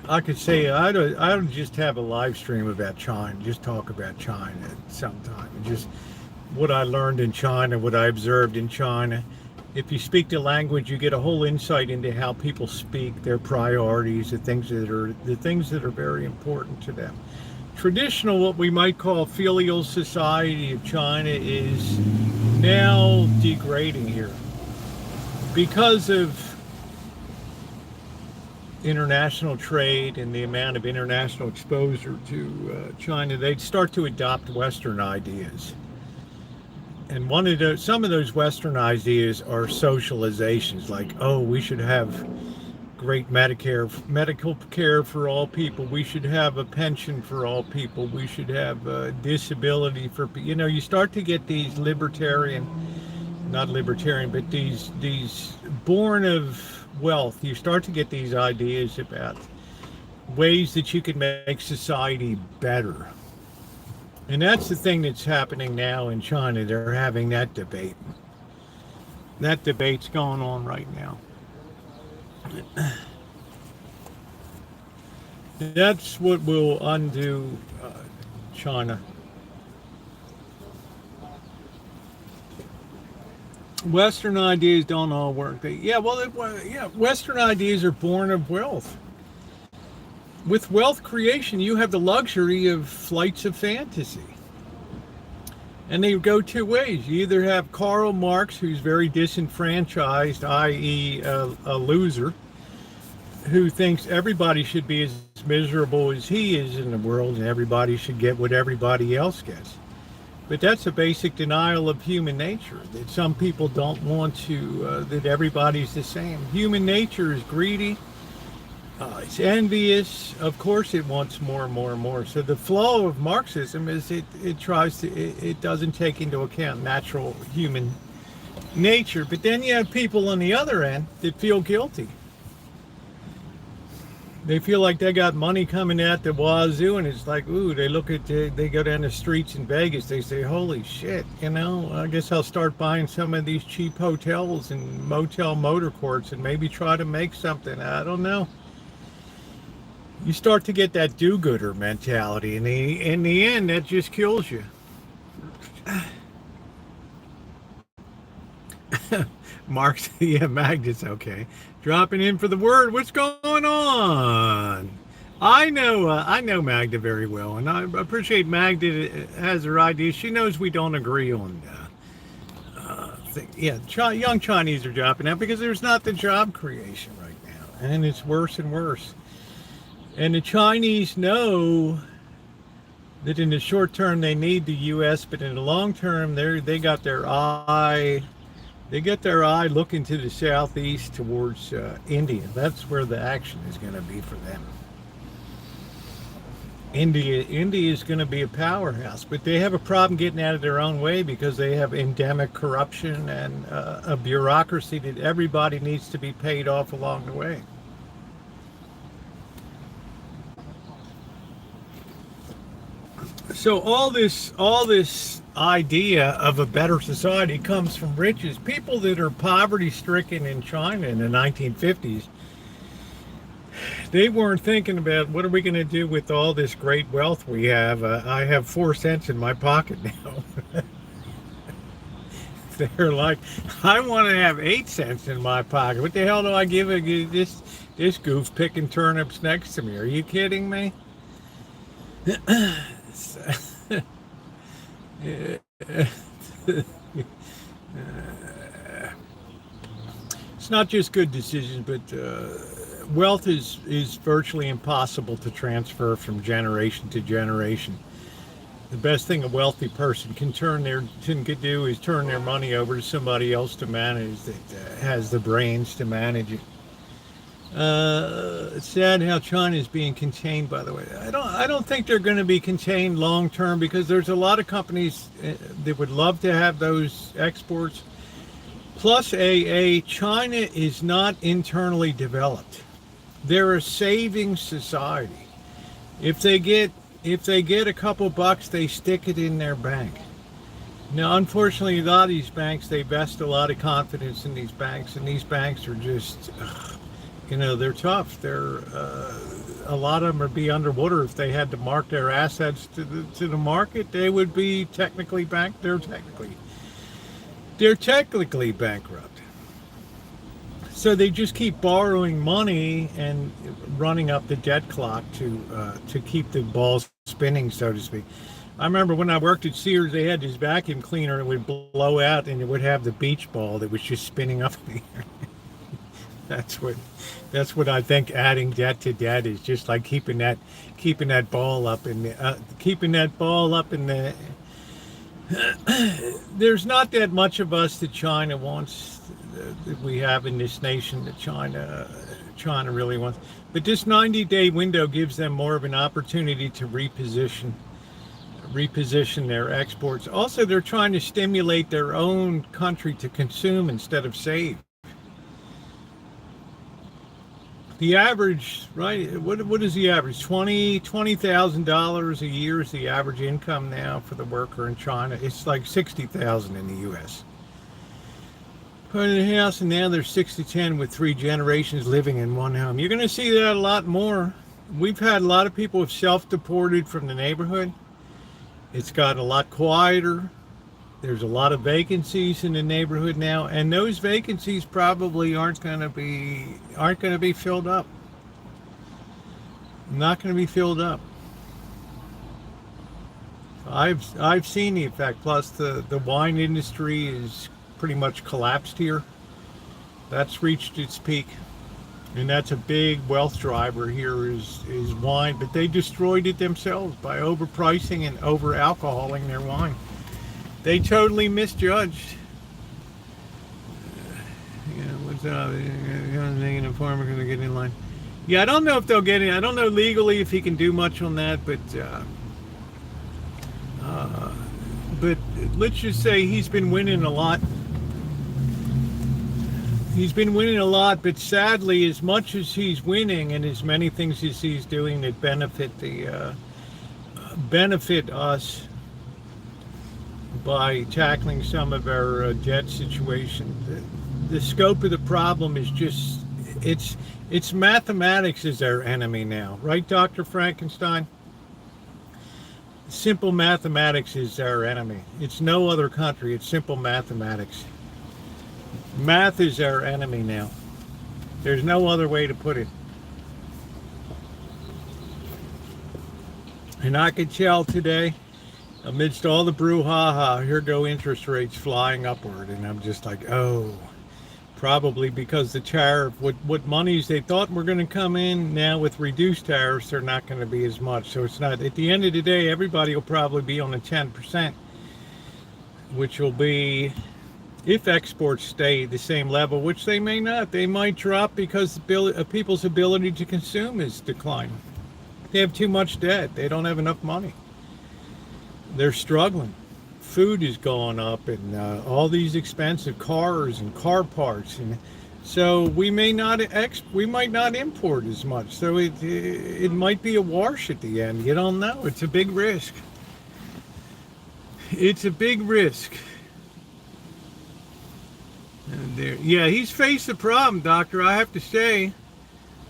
I could say I don't just have a live stream about China, just talk about China sometime. Just what I learned in China, what I observed in China. If you speak the language, you get a whole insight into how people speak, their priorities, the things that are very important to them. Traditional, what we might call filial society of China, is now degrading here because of international trade and the amount of international exposure to China. They'd start to adopt Western ideas. And some of those Western ideas are socializations, like, oh, we should have great medical care for all people. We should have a pension for all people. We should have disability for, you start to get these not libertarian, but these born of wealth. You start to get these ideas about ways that you can make society better. And that's the thing that's happening now in China. They're having that debate. That debate's going on right now. That's what will undo China. Western ideas don't all work. Western ideas are born of wealth. With wealth creation, you have the luxury of flights of fantasy. And they go two ways. You either have Karl Marx, who's very disenfranchised, i.e., a loser, who thinks everybody should be as miserable as he is in the world and everybody should get what everybody else gets. But that's a basic denial of human nature, that some people don't want to, that everybody's the same. Human nature is greedy. It's envious. Of course, it wants more and more and more. So the flaw of Marxism is it doesn't take into account natural human nature. But then you have people on the other end that feel guilty. They feel like they got money coming at the wazoo, and it's like, ooh, they go down the streets in Vegas, they say, holy shit, I guess I'll start buying some of these cheap hotels and motel motor courts and maybe try to make something. I don't know. You start to get that do-gooder mentality, and in the end, that just kills you. Mark's, yeah, Magda's okay. Dropping in for the word. What's going on? I know Magda very well, and I appreciate Magda has her ideas. She knows we don't agree on things. Yeah, young Chinese are dropping out because there's not the job creation right now, and it's worse and worse. And the Chinese know that in the short term they need the U.S., but in the long term they got their eye. They get their eye looking to the southeast towards India. That's where the action is going to be for them. India is going to be a powerhouse, but they have a problem getting out of their own way because they have endemic corruption and a bureaucracy that everybody needs to be paid off along the way. So all this idea of a better society comes from riches. People that are poverty-stricken in China in the 1950s, they weren't thinking about what are we going to do with all this great wealth we have. I have 4 cents in my pocket now. They're like, I want to have 8 cents in my pocket. What the hell do I give this goof picking turnips next to me? Are you kidding me? It's not just good decisions, but wealth is virtually impossible to transfer from generation to generation. The best thing a wealthy person can do is turn their money over to somebody else to manage that has the brains to manage it. It's sad how China is being contained, by the way. I don't think they're going to be contained long term because there's a lot of companies that would love to have those exports. Plus, China is not internally developed. They're a saving society. If they get a couple bucks, they stick it in their bank. Now, unfortunately, a lot of these banks, they vest a lot of confidence in these banks, and these banks are just, they're tough. They're a lot of them would be underwater if they had to mark their assets to the market. They would be technically banked. They're technically bankrupt. So they just keep borrowing money and running up the debt clock to keep the balls spinning, so to speak. I remember when I worked at Sears, they had this vacuum cleaner and it would blow out and it would have the beach ball that was just spinning up in the air. That's what I think adding debt to debt is, just like keeping that ball up in the there's not that much of us that China wants, that we have in this nation that China really wants. But this 90-day window gives them more of an opportunity to reposition their exports. Also, they're trying to stimulate their own country to consume instead of save. The average, right? What is the average? $20,000 a year is the average income now for the worker in China. It's like 60,000 in the U.S. Put in a house, and now there's 6 to 10 with 3 generations living in one home. You're going to see that a lot more. We've had a lot of people have self-deported from the neighborhood. It's gotten a lot quieter. There's a lot of vacancies in the neighborhood now, and those vacancies probably aren't going to be filled up. Not going to be filled up. I've seen the effect. Plus, the wine industry is pretty much collapsed here. That's reached its peak, and that's a big wealth driver here is wine. But they destroyed it themselves by overpricing and over alcoholing their wine. They totally misjudged. What's up? A farmer going to get in line. Yeah, I don't know if they'll get in. I don't know legally if he can do much on that, but let's just say he's been winning a lot. He's been winning a lot, but sadly, as much as he's winning and as many things as he's doing that benefit us by tackling some of our debt situation, the scope of the problem is just it's mathematics is our enemy now, right, Dr. Frankenstein? Simple mathematics is our enemy. It's no other country. It's simple mathematics. Math is our enemy now. There's no other way to put it. And I could tell today, amidst all the brouhaha, here go interest rates flying upward. And I'm just like, oh, probably because the tariff, what monies they thought were going to come in, now with reduced tariffs, they're not going to be as much. So it's not, at the end of the day, everybody will probably be on a 10%, which will be, if exports stay the same level, which they may not. They might drop because people's ability to consume is declining. They have too much debt. They don't have enough money. They're struggling. Food is going up, and all these expensive cars and car parts, and so we might not import as much. So it might be a wash at the end. You don't know. It's a big risk. It's a big risk. Yeah, he's faced the problem, Doctor. I have to say,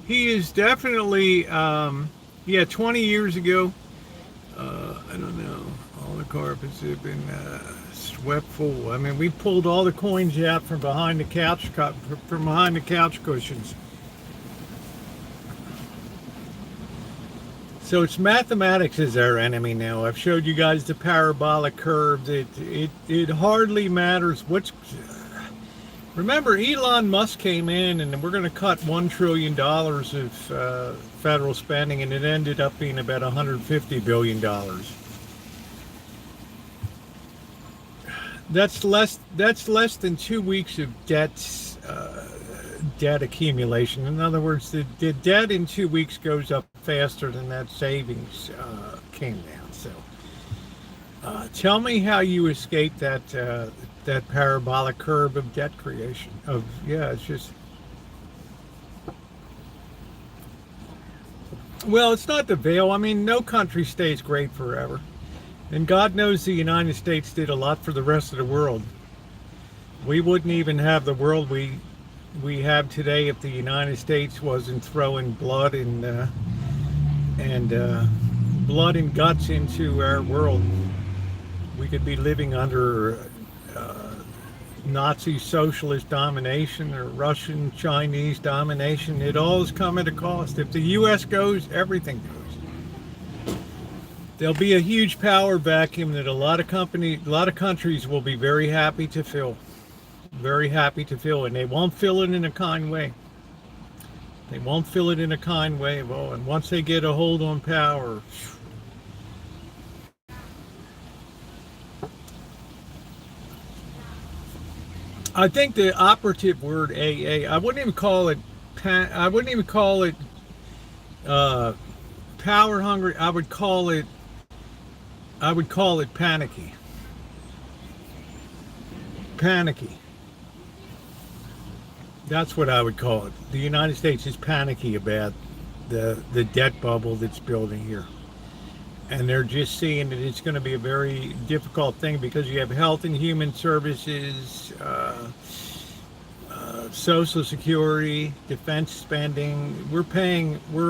he is definitely, 20 years ago, I don't know, all the carpets have been swept full. I mean, we pulled all the coins out from behind the couch cushions. So it's mathematics is our enemy now. I've showed you guys the parabolic curves. It hardly matters what's. Remember, Elon Musk came in and we're going to cut $1 trillion of federal spending, and it ended up being about $150 billion. That's less than 2 weeks of debt accumulation. In other words, the debt in 2 weeks goes up faster than that savings came down. So tell me how you escape that parabolic curve of debt creation. It's just, well, it's not the veil. I mean, no country stays great forever, and God knows the United States did a lot for the rest of the world. We wouldn't even have the world we have today if the United States wasn't throwing blood and blood and guts into our world. We could be living under Nazi socialist domination or Russian, Chinese domination. It all has come at a cost. If the U.S. goes, everything goes. There'll be a huge power vacuum that a lot of countries will be very happy to fill. Very happy to fill, and they won't fill it in a kind way. They won't fill it in a kind way. Well, and once they get a hold on power, I think the operative word AA, I wouldn't even call it power hungry. I would call it panicky. That's what I would call it. The United States is panicky about the debt bubble that's building here. And they're just seeing that it's going to be a very difficult thing because you have health and human services, Social Security, defense spending. We're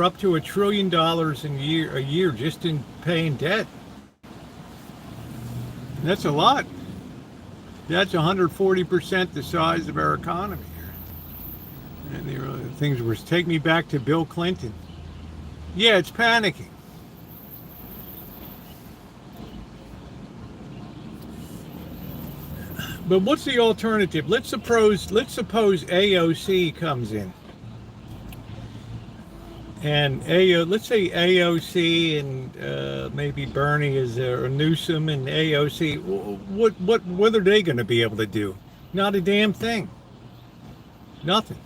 up to $1 trillion a year just in paying debt. That's a lot. That's 140% the size of our economy here. And the things were take me back to Bill Clinton. Yeah, it's panicking. But what's the alternative? Let's suppose AOC comes in. And let's say AOC and maybe Bernie is or Newsom and AOC. What are they going to be able to do? Not a damn thing. Nothing.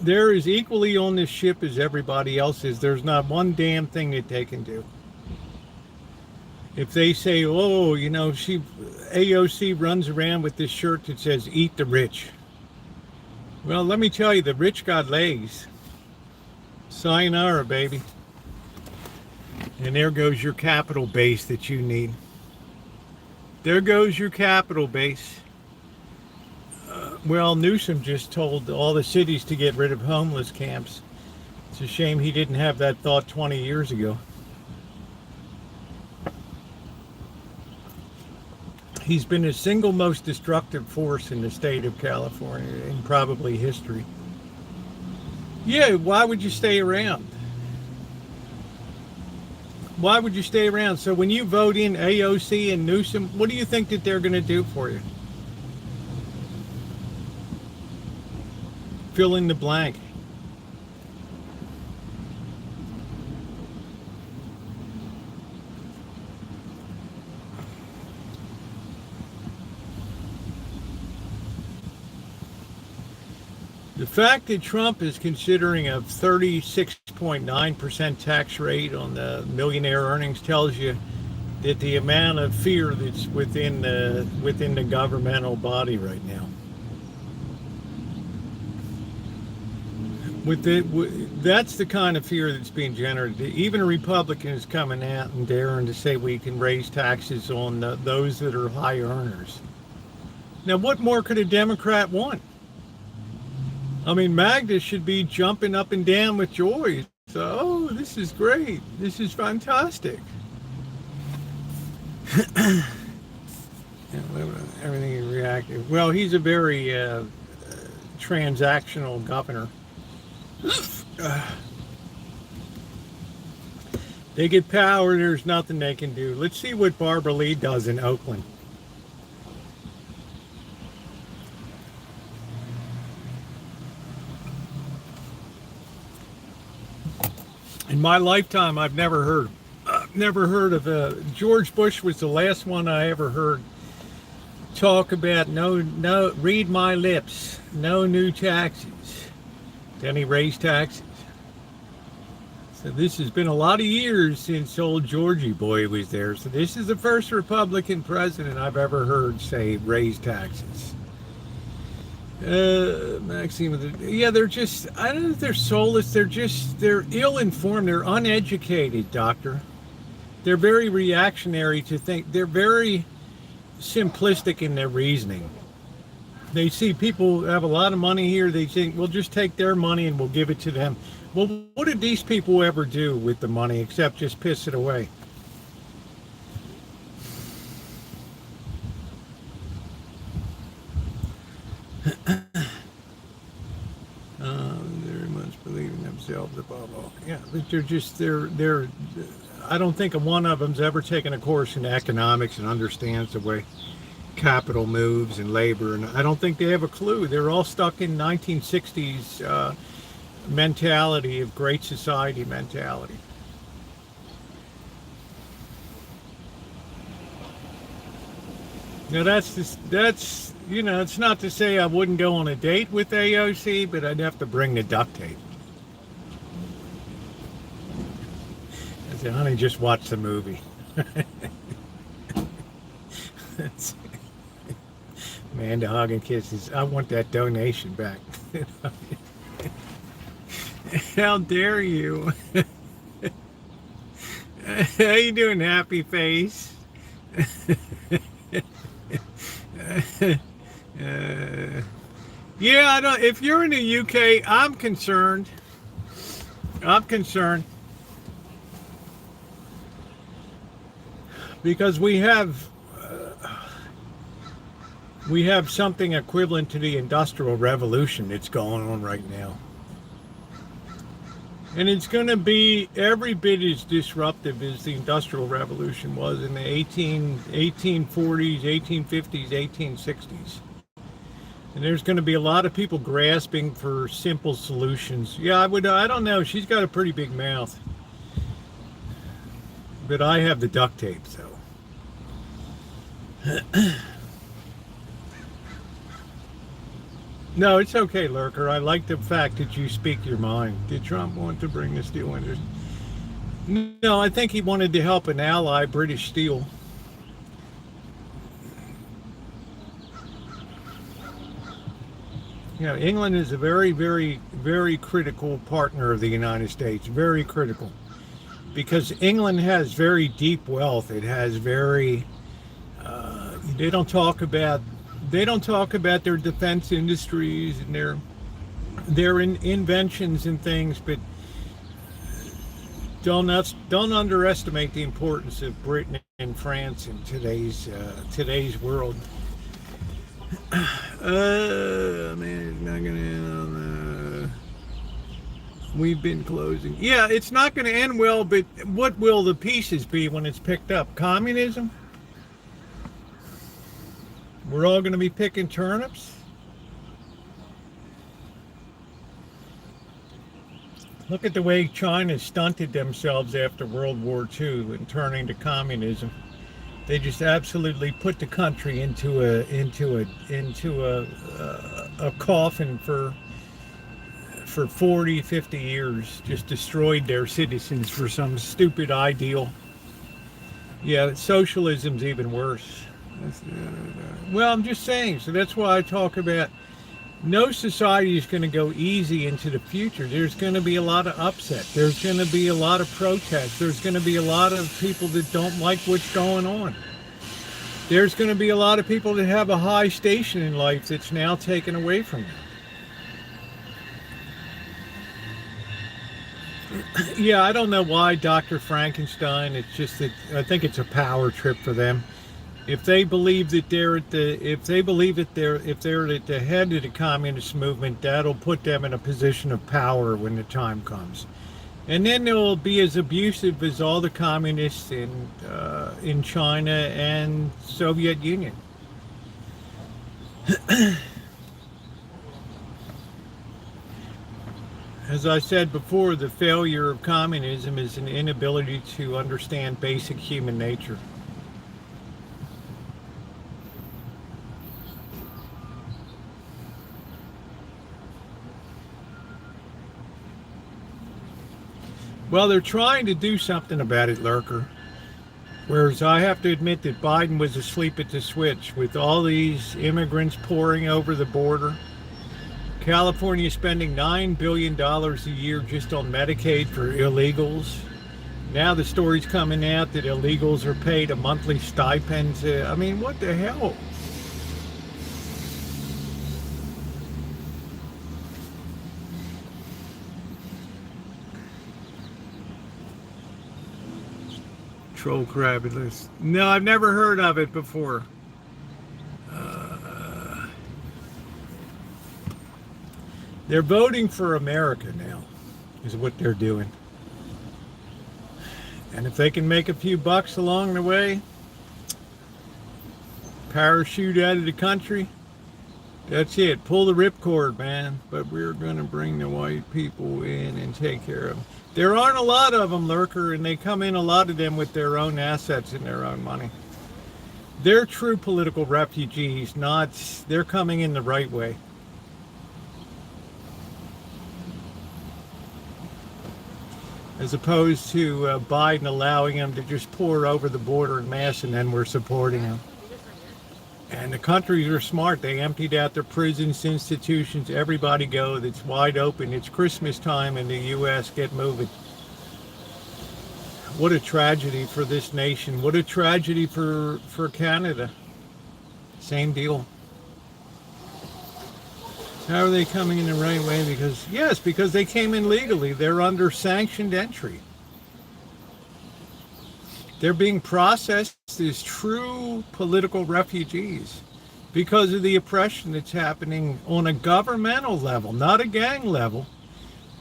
They're as equally on this ship as everybody else is. There's not one damn thing that they can do. If they say, oh, AOC runs around with this shirt that says, eat the rich. Well, let me tell you, the rich got legs. Sayonara, baby. And there goes your capital base that you need. There goes your capital base. Well, Newsom just told all the cities to get rid of homeless camps. It's a shame he didn't have that thought 20 years ago. He's been the single most destructive force in the state of California in probably history. Yeah, why would you stay around? Why would you stay around? So when you vote in AOC and Newsom, what do you think that they're going to do for you? Fill in the blank. The fact that Trump is considering a 36.9% tax rate on the millionaire earnings tells you that the amount of fear that's within the governmental body right now. That's the kind of fear that's being generated. Even a Republican is coming out and daring to say we can raise taxes on those that are high earners. Now, what more could a Democrat want? I mean, Magda should be jumping up and down with joy. So, oh, this is great. This is fantastic. Everything is reactive. Well, he's a very transactional governor. They get power, there's nothing they can do. Let's see what Barbara Lee does in Oakland. In my lifetime, I've never heard of George Bush was the last one I ever heard talk about no, read my lips, no new taxes. Then he raised taxes. So this has been a lot of years since old Georgie boy was there. So this is the first Republican president I've ever heard say raise taxes. Maxime, yeah, they're just, I don't know if they're soulless, they're ill-informed, they're uneducated, doctor. They're very reactionary to think, they're very simplistic in their reasoning. They see people have a lot of money here, they think, we'll just take their money and we'll give it to them. Well, what did these people ever do with the money except just piss it away? Very much believe in themselves above all. Yeah, but they're I don't think one of them's ever taken a course in economics and understands the way capital moves and labor, and I don't think they have a clue. They're all stuck in 1960s mentality of great society mentality. Now that's it's not to say I wouldn't go on a date with AOC, but I'd have to bring the duct tape. I said, honey, just watch the movie. Man, the hug and kisses. I want that donation back. How dare you? How you doing, happy face? Yeah, I don't. If you're in the UK, I'm concerned. I'm concerned because we have something equivalent to the Industrial Revolution that's going on right now. And it's going to be every bit as disruptive as the Industrial Revolution was in the 1840s, 1850s, 1860s. And there's going to be a lot of people grasping for simple solutions. Yeah, I don't know. She's got a pretty big mouth. But I have the duct tape, so. No, it's okay, Lurker. I like the fact that you speak your mind. Did Trump want to bring the steel industry? No, I think he wanted to help an ally, British Steel. You know, England is a very, very, very critical partner of the United States. Very critical. Because England has very deep wealth. It has very... They don't talk about their defense industries and their inventions and things, but don't underestimate the importance of Britain and France in today's world. Man, it's not gonna end. We've been closing. Yeah, it's not going to end well, but what will the pieces be when it's picked up? Communism? We're all going to be picking turnips? Look at the way China stunted themselves after World War II and turning to communism. They just absolutely put the country into a coffin for 40, 50 years. Just destroyed their citizens for some stupid ideal. Yeah, socialism's even worse. Well, I'm just saying, so that's why I talk about no society is going to go easy into the future. There's going to be a lot of upset. There's going to be a lot of protest. There's going to be a lot of people that don't like what's going on. There's going to be a lot of people that have a high station in life that's now taken away from them. Yeah, I don't know why Dr. Frankenstein. It's just that I think it's a power trip for them. If they believe that they're at the head of the communist movement, that'll put them in a position of power when the time comes. And then they'll be as abusive as all the communists in China and Soviet Union. As I said before, the failure of communism is an inability to understand basic human nature. Well, they're trying to do something about it, Lurker. Whereas I have to admit that Biden was asleep at the switch with all these immigrants pouring over the border. California spending $9 billion a year just on Medicaid for illegals. Now the story's coming out that illegals are paid a monthly stipend. I mean, what the hell? Troll Crabulous. No, I've never heard of it before. They're voting for America now, is what they're doing. And if they can make a few bucks along the way, parachute out of the country, that's it. Pull the ripcord, man. But we're going to bring the white people in and take care of them. There aren't a lot of them, Lurker, and they come in, a lot of them, with their own assets and their own money. They're true political refugees, they're coming in the right way. As opposed to Biden allowing them to just pour over the border en masse, and then we're supporting them. And the countries are smart. They emptied out their prisons, institutions. Everybody go. It's wide open. It's Christmas time in the U.S. Get moving. What a tragedy for this nation. What a tragedy for Canada. Same deal. How are they coming in the right way? Because they came in legally. They're under sanctioned entry. They're being processed as true political refugees because of the oppression that's happening on a governmental level, not a gang level.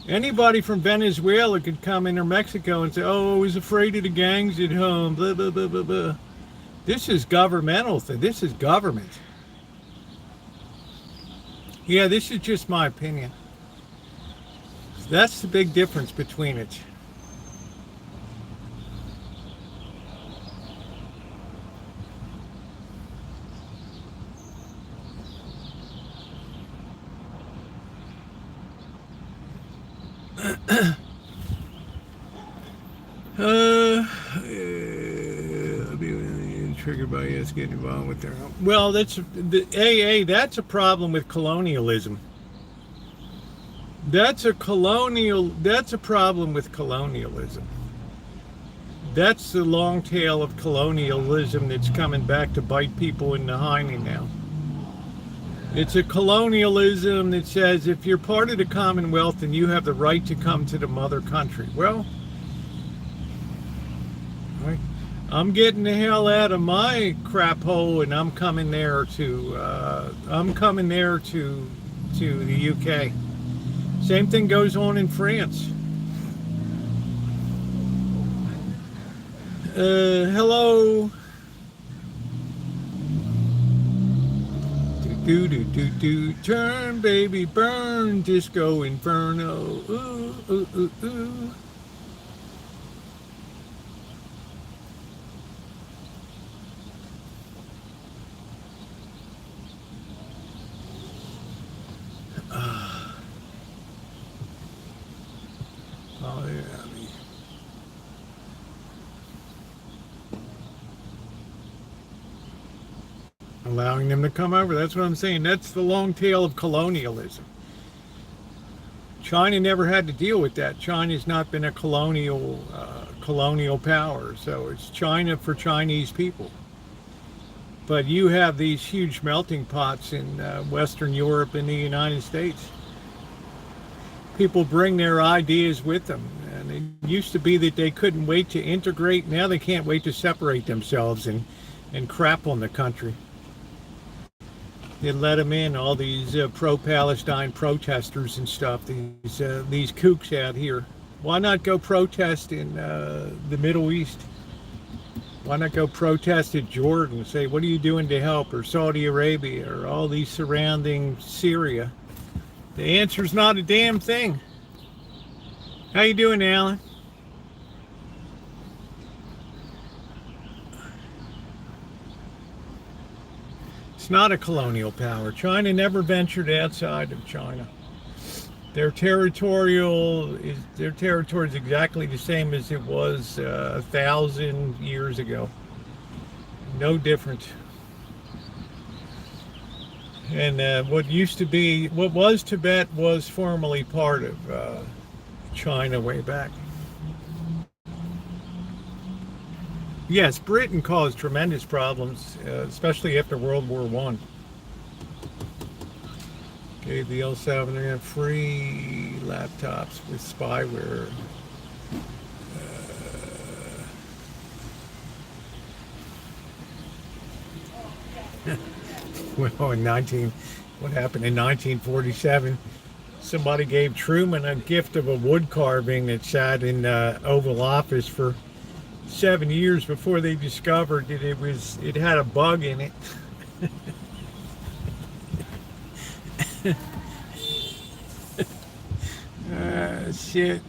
Anybody from Venezuela could come in or Mexico and say, oh, I was afraid of the gangs at home, blah, blah, blah, blah, blah. This is governmental thing. This is government. Yeah, this is just my opinion. That's the big difference between it. Triggered by us getting involved with their own. Well, that's the AA. That's a problem with colonialism. That's a problem with colonialism. That's the long tail of colonialism that's coming back to bite people in the hiney now. It's a colonialism that says if you're part of the Commonwealth, then you have the right to come to the mother country. Well, I'm getting the hell out of my crap hole, and I'm coming there to the UK. Same thing goes on in France. Hello. Do turn, baby, burn, disco inferno. Ooh, ooh, ooh, ooh. Oh, yeah. Allowing them to come over. That's what I'm saying. That's the long tail of colonialism. China never had to deal with that. China's not been a colonial power, so it's China for Chinese people. But you have these huge melting pots in Western Europe and the United States. People bring their ideas with them. And it used to be that they couldn't wait to integrate. Now they can't wait to separate themselves and crap on the country. They let them in, all these pro-Palestine protesters and stuff, these kooks out here. Why not go protest in the Middle East? Why not go protest at Jordan, say, what are you doing to help? Or Saudi Arabia, or all these surrounding Syria? The answer's not a damn thing. How you doing, Alan? It's not a colonial power. China never ventured outside of China. Their territory is exactly the same as it was 1,000 years ago. No different. And what was Tibet was formerly part of China way back. Yes, Britain caused tremendous problems, especially after World War I. Okay, the El Salvador free laptops with spyware. Well, what happened in 1947? Somebody gave Truman a gift of a wood carving that sat in the Oval Office for 7 years before they discovered that it had a bug in it. Shit.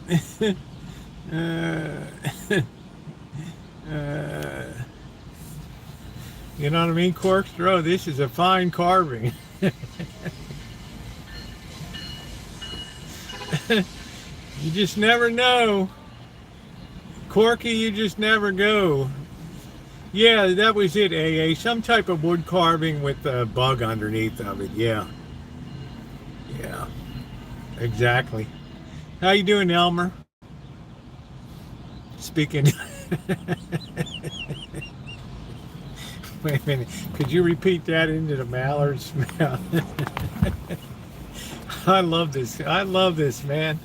You know what I mean? Corkscrew, this is a fine carving. You just never know. Corky, you just never go. Yeah, that was it, AA. Some type of wood carving with a bug underneath of it. Yeah, yeah, exactly. How you doing, Elmer? Speaking. Wait a minute. Could you repeat that into the mallard's mouth? I love this. I love this, man.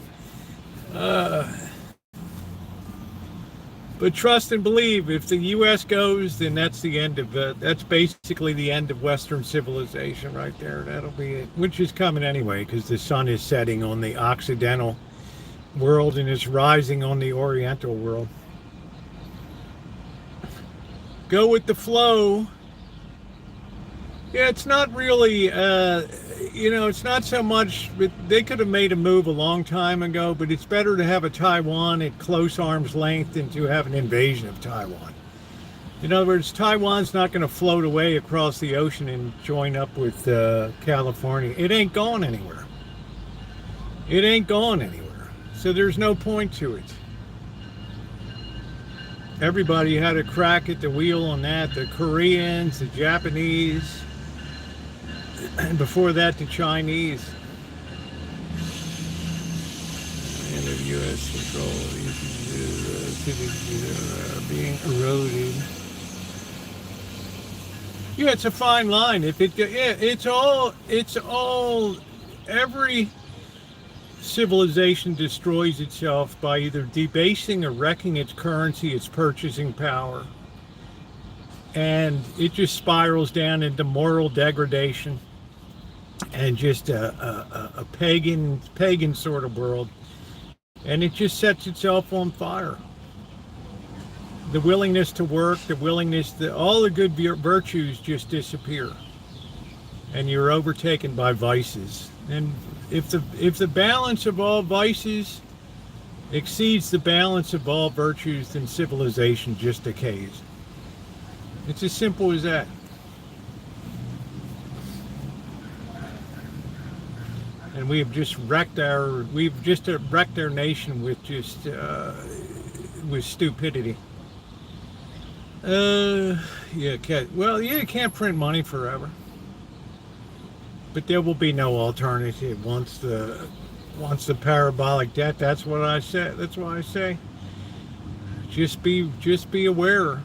Uh, but trust and believe. If the U.S. goes, then that's the end of that's basically the end of Western civilization right there. That'll be it. Which is coming anyway, because the sun is setting on the Occidental world and is rising on the Oriental world. Go with the flow. Yeah, it's not really, it's not so much, they could have made a move a long time ago, but it's better to have a Taiwan at close arm's length than to have an invasion of Taiwan. In other words, Taiwan's not going to float away across the ocean and join up with California. It ain't going anywhere. It ain't going anywhere. So there's no point to it. Everybody had a crack at the wheel on that. The Koreans, the Japanese, and before that, the Chinese. And the U.S. control being eroded. Yeah, it's a fine line. If it, yeah, it's all. Every civilization destroys itself by either debasing or wrecking its currency, its purchasing power, and it just spirals down into moral degradation and just a pagan sort of world, and it just sets itself on fire. The willingness to work, all the good virtues just disappear, and you're overtaken by vices. And if the balance of all vices exceeds the balance of all virtues, then civilization just decays. It's as simple as that. And we've just wrecked our nation with with stupidity. You can't print money forever, but there will be no alternative once the parabolic debt. That's what I said. That's why I say, just be aware.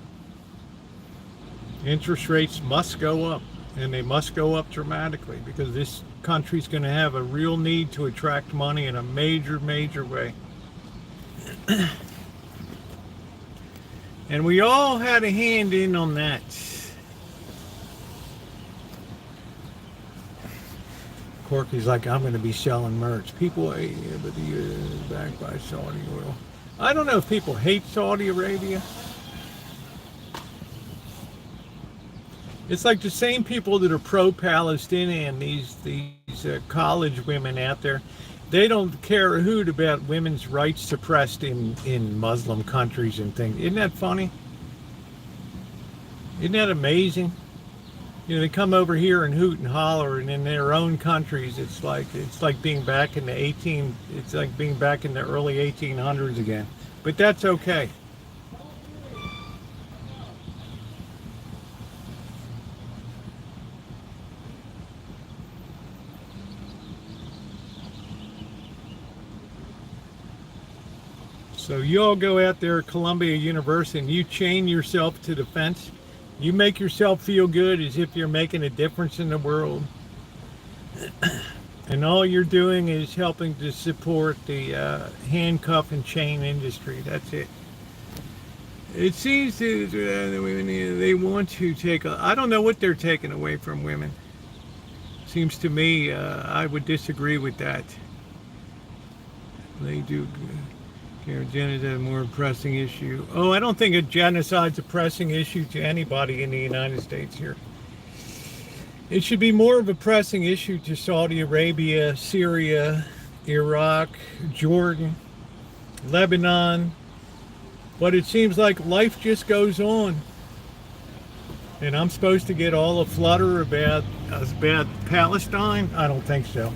Interest rates must go up, and they must go up dramatically, because this country's going to have a real need to attract money in a major way. And we all had a hand in on that. Corky's like, I'm going to be selling merch. People, but the U.S. is backed by Saudi oil. I don't know if people hate Saudi Arabia. It's like the same people that are pro-Palestinian, these college women out there. They don't care a hoot about women's rights suppressed in Muslim countries and things. Isn't that funny? Isn't that amazing? You know, they come over here and hoot and holler, and in their own countries, it's like being back in the early 1800s again. But that's okay. So you all go out there at Columbia University and you chain yourself to the fence. You make yourself feel good as if you're making a difference in the world. And all you're doing is helping to support the handcuff and chain industry. That's it. It seems that they want to take, I don't know what they're taking away from women. Seems to me, I would disagree with that. They do. Genocide is a more pressing issue. Oh, I don't think a genocide's a pressing issue to anybody in the United States here. It should be more of a pressing issue to Saudi Arabia, Syria, Iraq, Jordan, Lebanon. But it seems like life just goes on. And I'm supposed to get all a flutter about Palestine? I don't think so.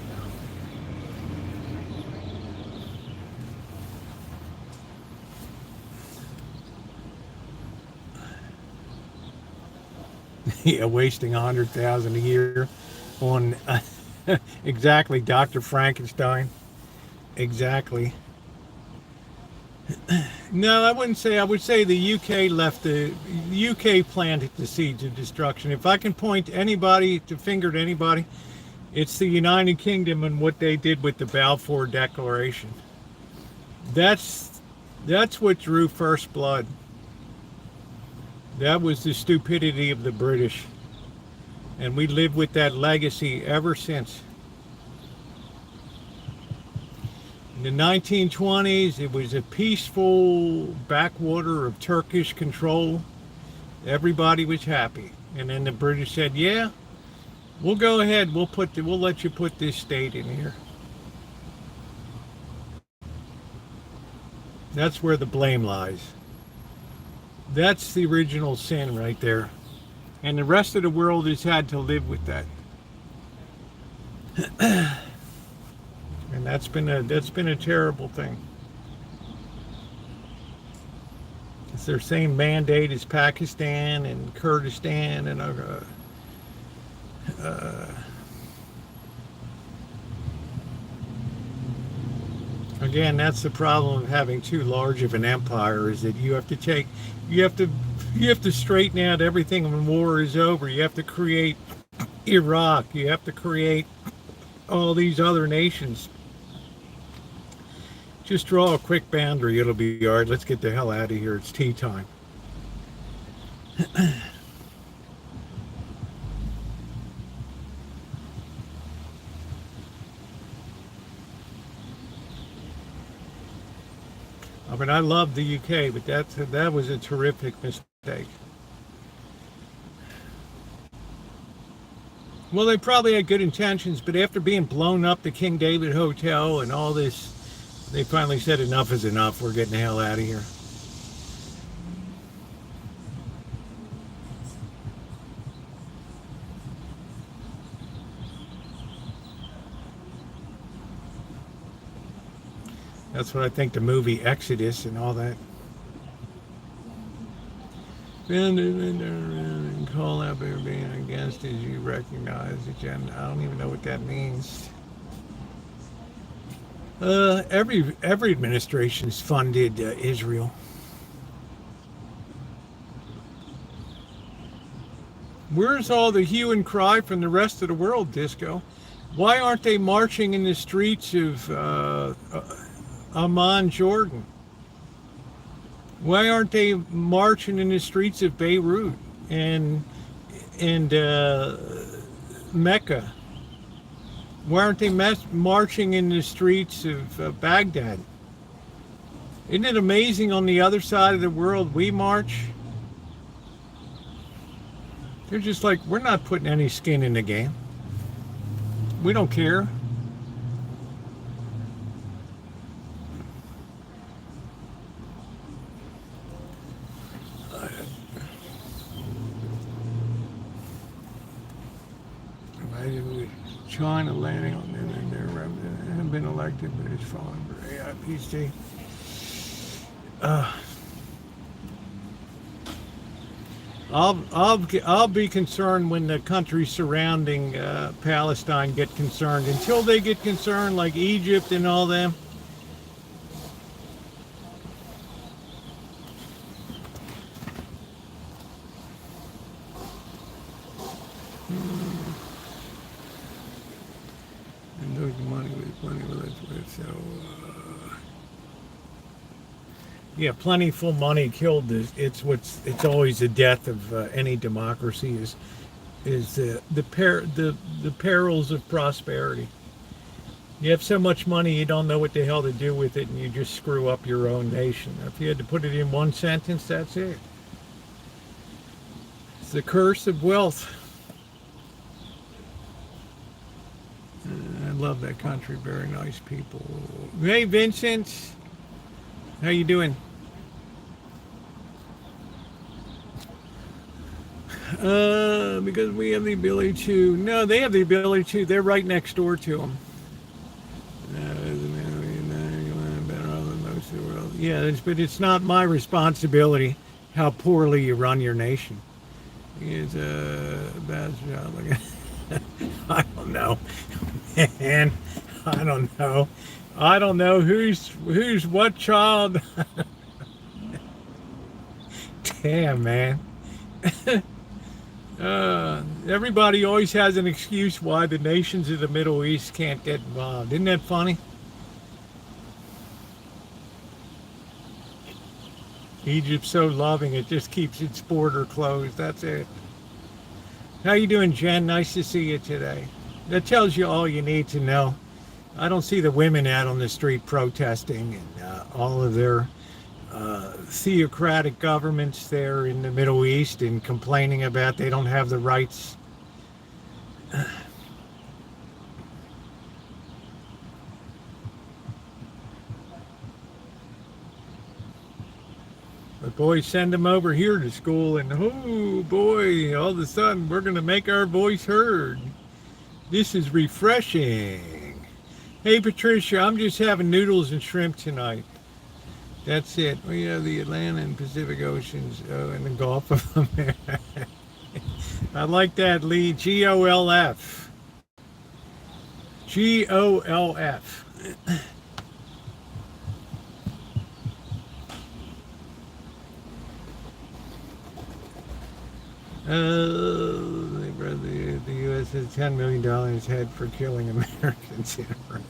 Yeah, wasting 100,000 a year on exactly Dr. Frankenstein. Exactly. No, I wouldn't say. I would say the UK left the UK planted the seeds of destruction. If I can point anybody to finger to anybody, it's the United Kingdom and what they did with the Balfour Declaration. That's that's what drew first blood. That was the stupidity of the British, and we live with that legacy ever since. In the 1920s, it was a peaceful backwater of Turkish control. Everybody was happy, and then the British said, "Yeah, we'll go ahead. We'll let you put this state in here." That's where the blame lies. That's the original sin right there, and the rest of the world has had to live with that. And that's been a terrible thing. It's their same mandate as Pakistan and Kurdistan and uh, again, that's the problem of having too large of an empire, is that you have to you have to straighten out everything when war is over. You have to create Iraq. You have to create all these other nations. Just draw a quick boundary. It'll be all right. Let's get the hell out of here. It's tea time. I mean, I love the UK, but that was a terrific mistake. Well, they probably had good intentions, but after being blown up, the King David Hotel and all this, they finally said enough is enough. We're getting the hell out of here. That's what I think the movie Exodus and all that. And call out being against as you recognize agenda. I don't even know what that means. Every administration's funded Israel. Where's all the hue and cry from the rest of the world, Disco? Why aren't they marching in the streets of Amman, Jordan? Why aren't they marching in the streets of Beirut and Mecca? Why aren't they marching in the streets of Baghdad? Isn't it amazing on the other side of the world we march? They're just like, we're not putting any skin in the game. We don't care. China landing on their haven't been elected, but it's fallen for AIPC. I'll be concerned when the countries surrounding Palestine get concerned. Until they get concerned, like Egypt and all them. And lose money with plenty with so. Yeah, plentiful money killed this. It's always the death of any democracy is the perils of prosperity. You have so much money you don't know what the hell to do with it, and you just screw up your own nation. If you had to put it in one sentence, that's it. It's the curse of wealth. I love that country. Very nice people. Hey, Vincent. How you doing? Because we have the ability to. No, they have the ability to. They're right next door to them. Yeah, but it's not my responsibility how poorly you run your nation. He is a bad job. I don't know, man. I don't know. I don't know who's what child. Damn, man. Everybody always has an excuse why the nations of the Middle East can't get involved. Isn't that funny? Egypt's so loving, it just keeps its border closed. That's it. How you doing, Jen? Nice to see you today. That tells you all you need to know. I don't see the women out on the street protesting and all of their theocratic governments there in the Middle East and complaining about they don't have the rights. But boy, send them over here to school and oh boy, all of a sudden we're going to make our voice heard. This is refreshing. Hey Patricia, I'm just having noodles and shrimp tonight. That's it. We have the Atlantic and Pacific Oceans and the Gulf of America. I like that, Lee. GOLF. GOLF. The U.S. has $10 million head for killing Americans in Iran.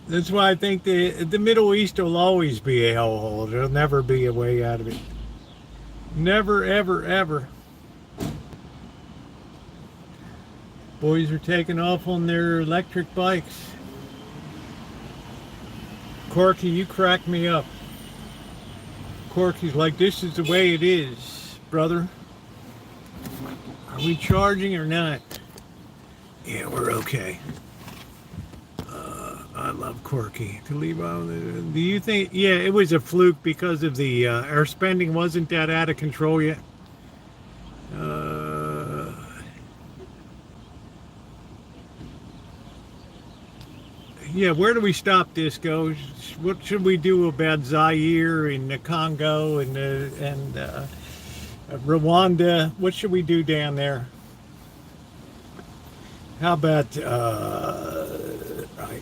That's why I think the Middle East will always be a hellhole. There'll never be a way out of it. Never, ever, ever. Boys are taking off on their electric bikes. Corky, you crack me up. Corky's like, this is the way it is, brother. Are we charging or not? Yeah, we're okay. I love Corky. To leave on. Do you think? Yeah, it was a fluke because of the our spending wasn't that out of control yet. Yeah, where do we stop this, Go? What should we do about Zaire and the Congo and Rwanda? What should we do down there? How about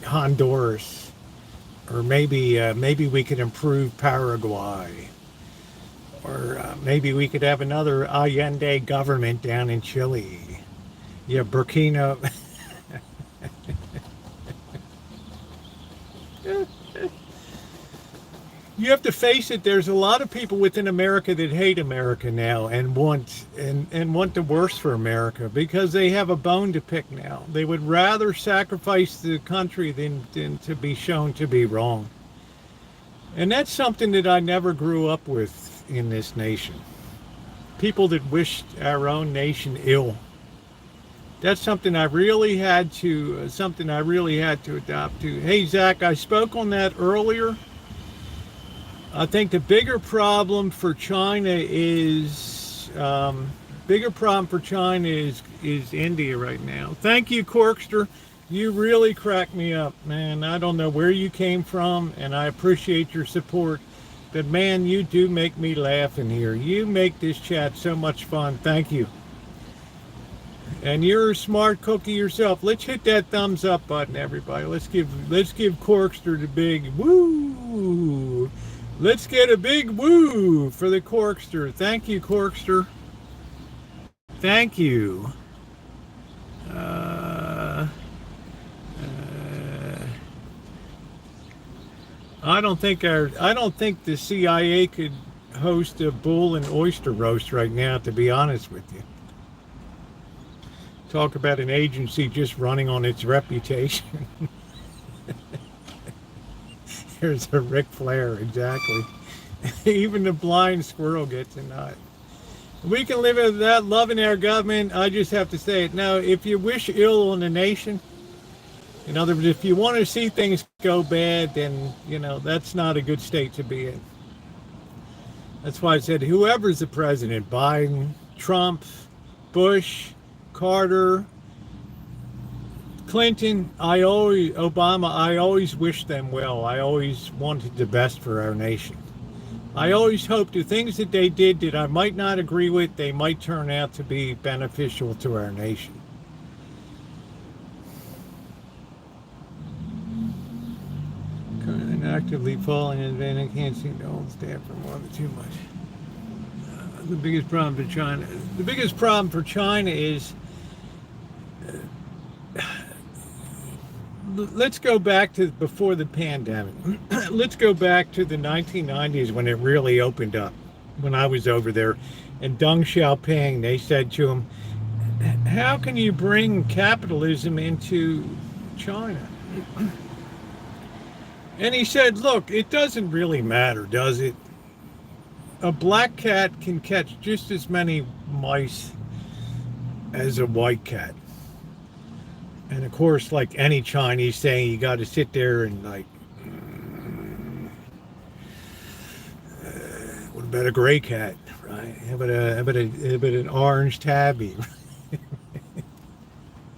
Honduras, or maybe we could improve Paraguay, or maybe we could have another Allende government down in Chile. Yeah, Burkina. You have to face it. There's a lot of people within America that hate America now and want the worst for America because they have a bone to pick now. They would rather sacrifice the country than to be shown to be wrong. And that's something that I never grew up with in this nation. People that wished our own nation ill. That's something I really had to adopt to. Hey Zach, I spoke on that earlier. I think the bigger problem for China is India right now. Thank you, Corkster. You really crack me up, man. I don't know where you came from, and I appreciate your support. But man, you do make me laugh in here. You make this chat so much fun. Thank you. And you're a smart cookie yourself. Let's hit that thumbs up button, everybody. Let's give Corkster the big woo. Let's get a big woo for the Corkster. Thank you, Corkster. Thank you. I don't think the CIA could host a bull and oyster roast right now, to be honest with you. Talk about an agency just running on its reputation. Here's a Ric Flair, exactly. Even the blind squirrel gets a nut. We can live with that, loving our government. I just have to say it. Now, if you wish ill on the nation, in other words, if you want to see things go bad, then, that's not a good state to be in. That's why I said whoever's the president, Biden, Trump, Bush, Carter, Clinton, Obama, I always wished them well. I always wanted the best for our nation. I always hoped the things that they did that I might not agree with, they might turn out to be beneficial to our nation. Currently actively falling in vain, I can't seem to hold staff for more than too much. The biggest problem for China. The biggest problem for China is, let's go back to before the pandemic. Let's go back to the 1990s when it really opened up. When I was over there, and Deng Xiaoping, they said to him, "How can you bring capitalism into China?" And he said, "Look, it doesn't really matter, does it? A black cat can catch just as many mice as a white cat." And of course, like any Chinese saying, you got to sit there and like, what about a gray cat, right? How about an orange tabby?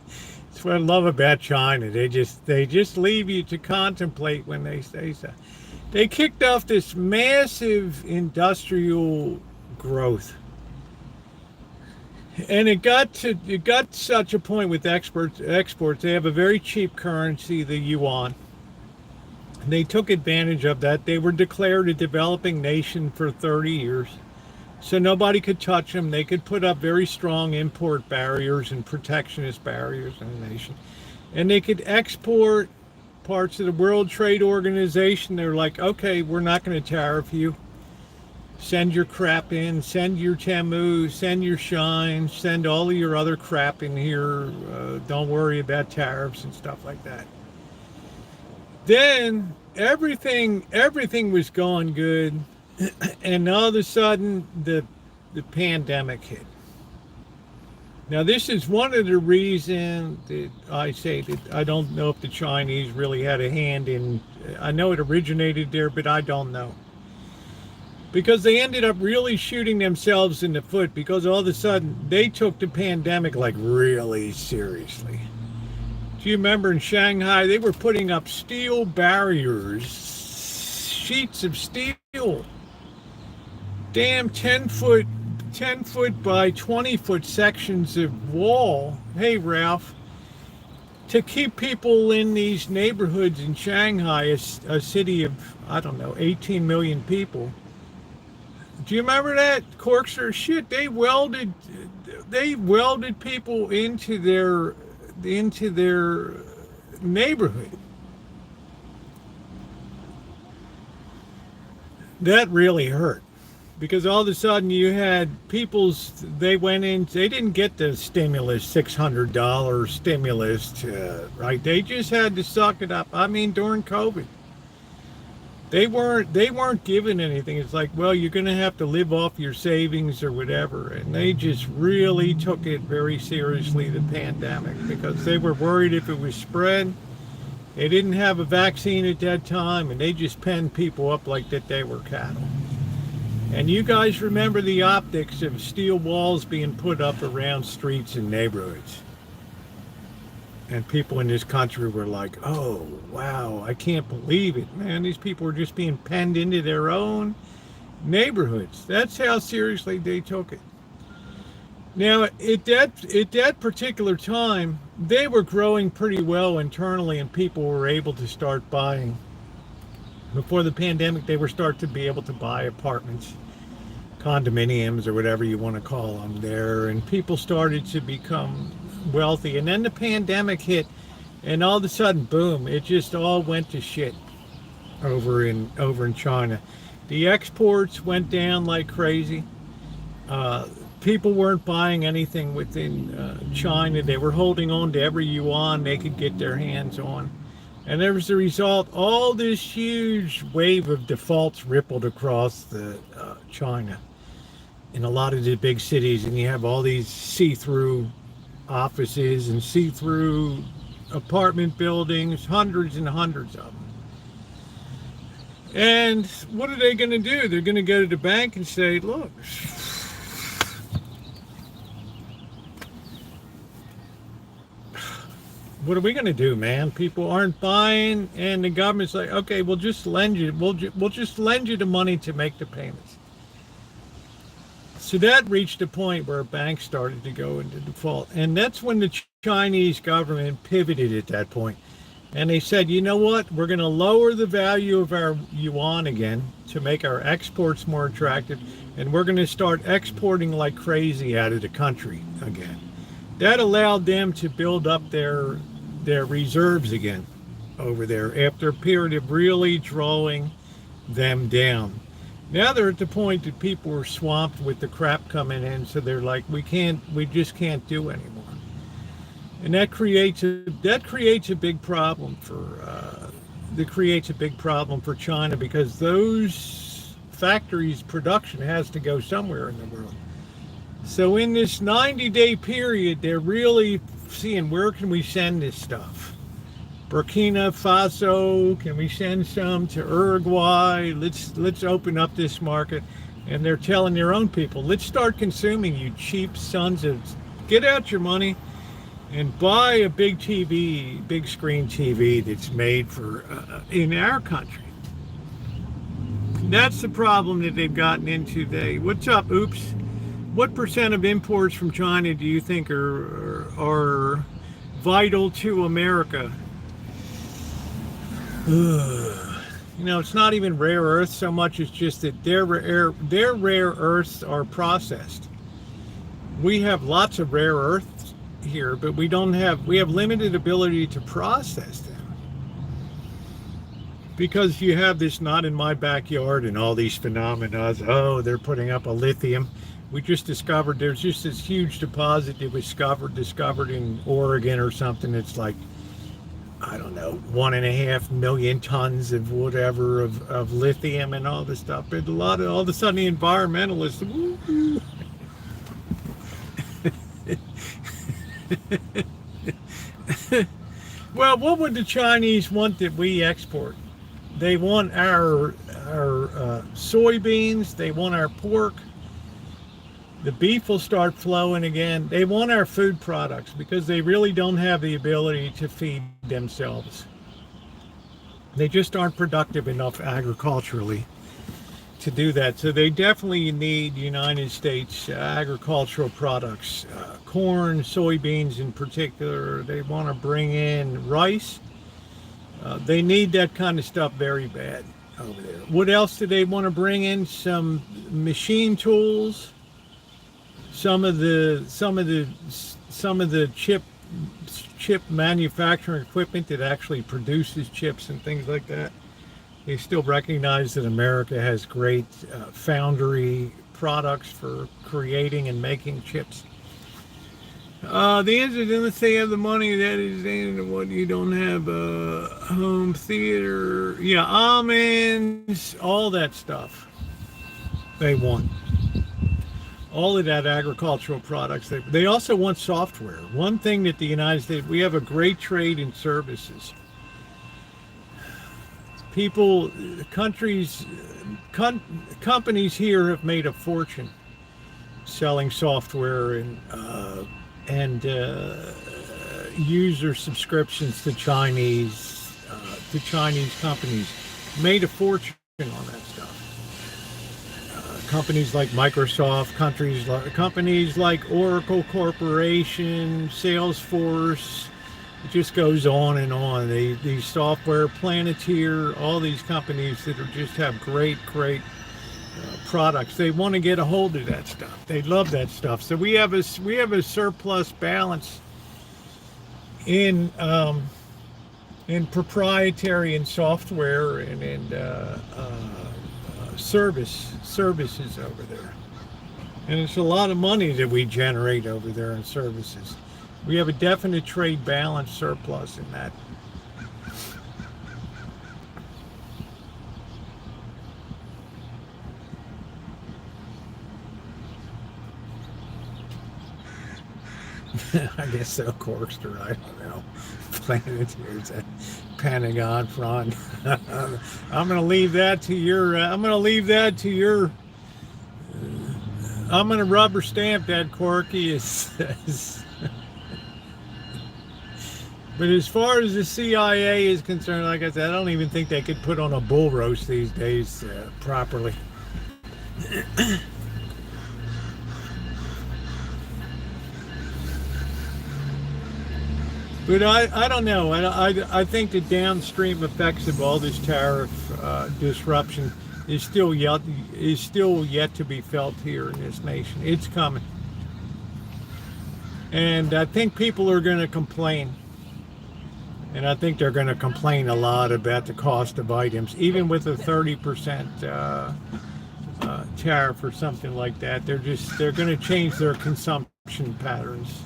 That's what I love about China. They just leave you to contemplate when they say so. They kicked off this massive industrial growth. And it got such a point with exports. They have a very cheap currency, the yuan. And they took advantage of that. They were declared a developing nation for 30 years. So nobody could touch them. They could put up very strong import barriers and protectionist barriers in the nation. And they could export parts of the World Trade Organization. They're like, okay, we're not going to tariff you. Send your crap in, send your Temu, send your Shine, send all of your other crap in here. Don't worry about tariffs and stuff like that. Then everything was going good, and all of a sudden the pandemic hit. Now this is one of the reasons that I say that I don't know if the Chinese really had a hand in. I know it originated there, but I don't know. Because they ended up really shooting themselves in the foot, because all of a sudden they took the pandemic like really seriously. Do you remember in Shanghai, they were putting up steel barriers, sheets of steel, damn 10 foot by 20 foot sections of wall. Hey, Ralph, to keep people in these neighborhoods in Shanghai, a city of, I don't know, 18 million people. Do you remember that, Corkster? Shit, they welded people into their neighborhood. That really hurt, because all of a sudden you had they didn't get the stimulus, $600 stimulus, right? They just had to suck it up. I mean, during COVID. They weren't given anything. It's like, well, you're going to have to live off your savings or whatever. And they just really took it very seriously, the pandemic, because they were worried if it was spread. They didn't have a vaccine at that time, and they just penned people up like that they were cattle. And you guys remember the optics of steel walls being put up around streets and neighborhoods. And people in this country were like, oh, wow, I can't believe it, man. These people were just being penned into their own neighborhoods. That's how seriously they took it. Now, at that particular time, they were growing pretty well internally, and people were able to start buying. Before the pandemic, they were starting to be able to buy apartments, condominiums, or whatever you want to call them there, and people started to become wealthy. And then the pandemic hit, and all of a sudden, boom, it just all went to shit over in China. The exports went down like crazy. People weren't buying anything within China. They were holding on to every yuan they could get their hands on. And as a result, all this huge wave of defaults rippled across China in a lot of the big cities. And you have all these see-through offices and see-through apartment buildings, hundreds and hundreds of them. And what are they going to do? They're going to go to the bank and say, look, what are we going to do, man? People aren't buying, and the government's like, okay, we'll just lend you. We'll just lend you the money to make the payments. So that reached a point where banks started to go into default, and that's when the Chinese government pivoted at that point, and they said, you know what? We're going to lower the value of our yuan again to make our exports more attractive, and we're going to start exporting like crazy out of the country again. That allowed them to build up their reserves again over there after a period of really drawing them down. Now they're at the point that people are swamped with the crap coming in, so they're like, we just can't do anymore. And that creates a big problem for China, because those factories' production has to go somewhere in the world. So in this 90-day period, they're really seeing, where can we send this stuff? Burkina Faso, can we send some to Uruguay? Let's open up this market. And they're telling their own people, let's start consuming, you cheap sons of, get out your money and buy a big TV, big screen TV that's made for in our country. That's the problem that they've gotten into today. What's up, Oops? What percent of imports from China do you think are vital to America? It's not even rare earths so much. It's just that their rare earths are processed. We have lots of rare earths here, but we have limited ability to process them. Because you have this not in my backyard and all these phenomena. Oh, they're putting up a lithium. We just discovered there's just this huge deposit that was discovered in Oregon or something. It's like, I don't know, 1.5 million tons of whatever of lithium and all this stuff. But all of a sudden the environmentalists, woo, well, what would the Chinese want that we export? They want our soybeans. They want our pork. The beef will start flowing again. They want our food products because they really don't have the ability to feed themselves. They just aren't productive enough agriculturally to do that. So they definitely need United States agricultural products, corn, soybeans in particular. They want to bring in rice. They need that kind of stuff very bad over there. What else do they want to bring in? Some machine tools. Some of the chip manufacturing equipment that actually produces chips and things like that. They still recognize that America has great foundry products for creating and making chips. The answer is, unless they have the money, that is what you don't have, home theater, almonds, all that stuff they want. All of that agricultural products. They also want software. One thing that the United States, we have a great trade in services. Companies here have made a fortune selling software and user subscriptions to Chinese companies. Made a fortune on that stuff. Companies like Microsoft, companies like Oracle Corporation, Salesforce, it just goes on and on. These software, Planeteer, all these companies that just have great products. They want to get a hold of that stuff. They love that stuff. So we have a surplus balance in proprietary and software and services over there. And it's a lot of money that we generate over there in services. We have a definite trade balance surplus in that. I guess so, Corkster, I don't know. Planeteers at Pentagon front. I'm going to leave that to your, I'm going to rubber stamp that, Corky. But as far as the CIA is concerned, like I said, I don't even think they could put on a bull roast these days properly. But I don't know. I think the downstream effects of all this tariff disruption is still yet to be felt here in this nation. It's coming, and I think people are going to complain, and I think they're going to complain a lot about the cost of items, even with a 30% tariff or something like that. They're going to change their consumption patterns.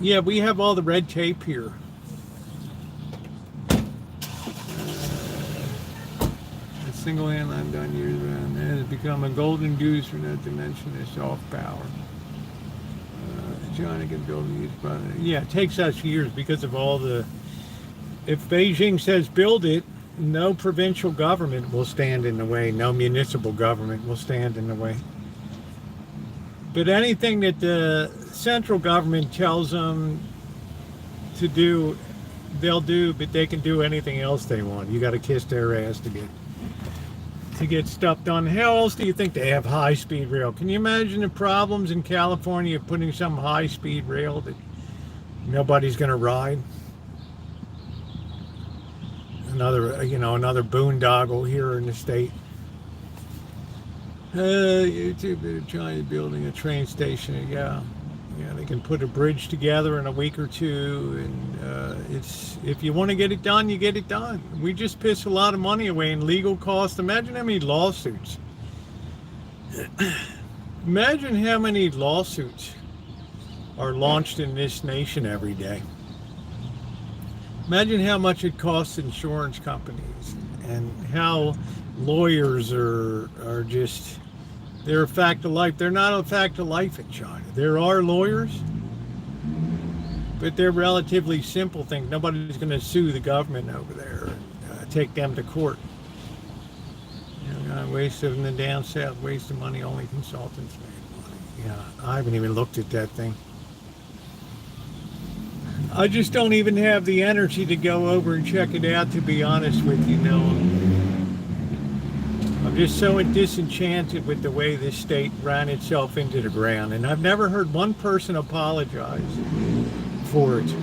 Yeah, we have all the red tape here. A single hand line done years around has become a golden goose, for not to mention the soft power. China can build these products. Yeah, it takes us years because of all the. If Beijing says build it, no provincial government will stand in the way. No municipal government will stand in the way. But anything that the central government tells them to do, they'll do, but they can do anything else they want. You got to kiss their ass to get stuff done. How else do you think they have high-speed rail? Can you imagine the problems in California of putting some high-speed rail that nobody's going to ride? Another boondoggle here in the state. YouTube trying building a train station. Yeah, they can put a bridge together in a week or two, and it's if you want to get it done, you get it done. We just piss a lot of money away in legal costs. Imagine how many lawsuits. Imagine how many lawsuits are launched in this nation every day. Imagine how much it costs insurance companies, and how lawyers are just. They're a fact of life. They're not a fact of life in China. There are lawyers, but they're relatively simple things. Nobody's going to sue the government over there and take them to court. Waste of the down south, waste of money, only consultants make money. Yeah, I haven't even looked at that thing. I just don't even have the energy to go over and check it out, to be honest with you, Noah. I'm just so disenchanted with the way this state ran itself into the ground, and I've never heard one person apologize for it.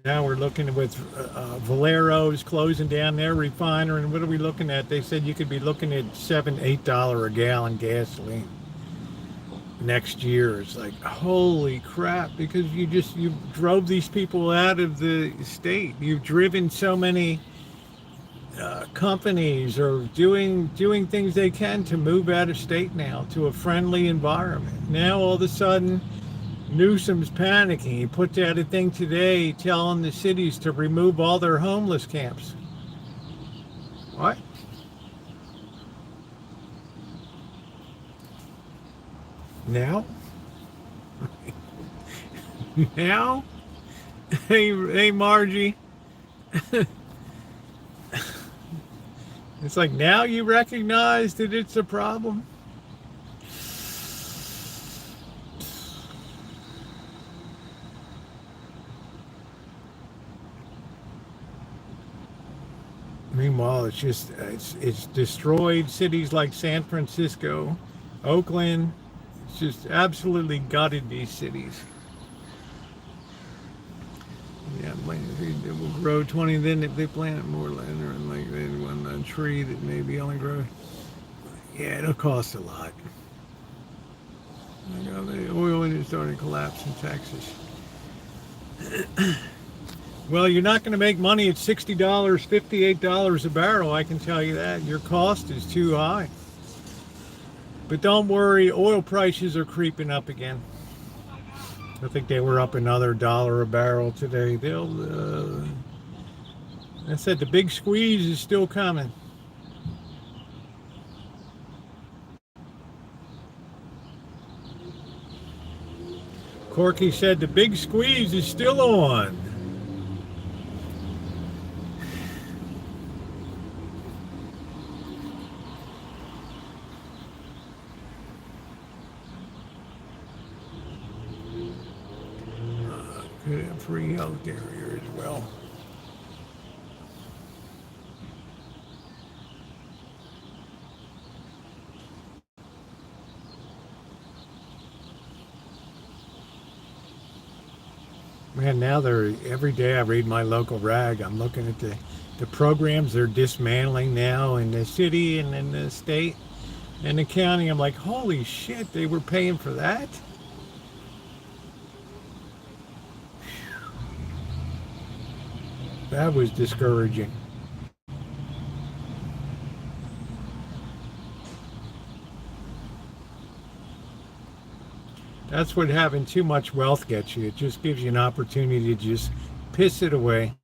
Now we're looking with Valero's closing down their refiner, and what are we looking at? They said you could be looking at $7-8 a gallon gasoline next year. It's like, holy crap, because you drove these people out of the state. You've driven so many companies are doing things they can to move out of state now to a friendly environment. Now all of a sudden Newsom's panicking. He put out a thing today telling the cities to remove all their homeless camps. What? Now? Now? Hey Margie. It's like, now you recognize that it's a problem? Meanwhile, it's destroyed cities like San Francisco, Oakland. It's just absolutely gutted these cities. Yeah, it will grow 20. Then if they plant more land or like they want a tree that maybe only grows. Yeah, it'll cost a lot. The oil industry starting to collapse in Texas. Well, you're not going to make money at $60, $58 a barrel, I can tell you that. Your cost is too high. But don't worry, oil prices are creeping up again. I think they were up another $1 a barrel today. I said the big squeeze is still coming. Corky said the big squeeze is still on. Could have free health care here as well. Man, now they're every day I read my local rag. I'm looking at the programs they're dismantling now in the city and in the state and the county. I'm like, holy shit, they were paying for that? That was discouraging. That's what having too much wealth gets you. It just gives you an opportunity to just piss it away.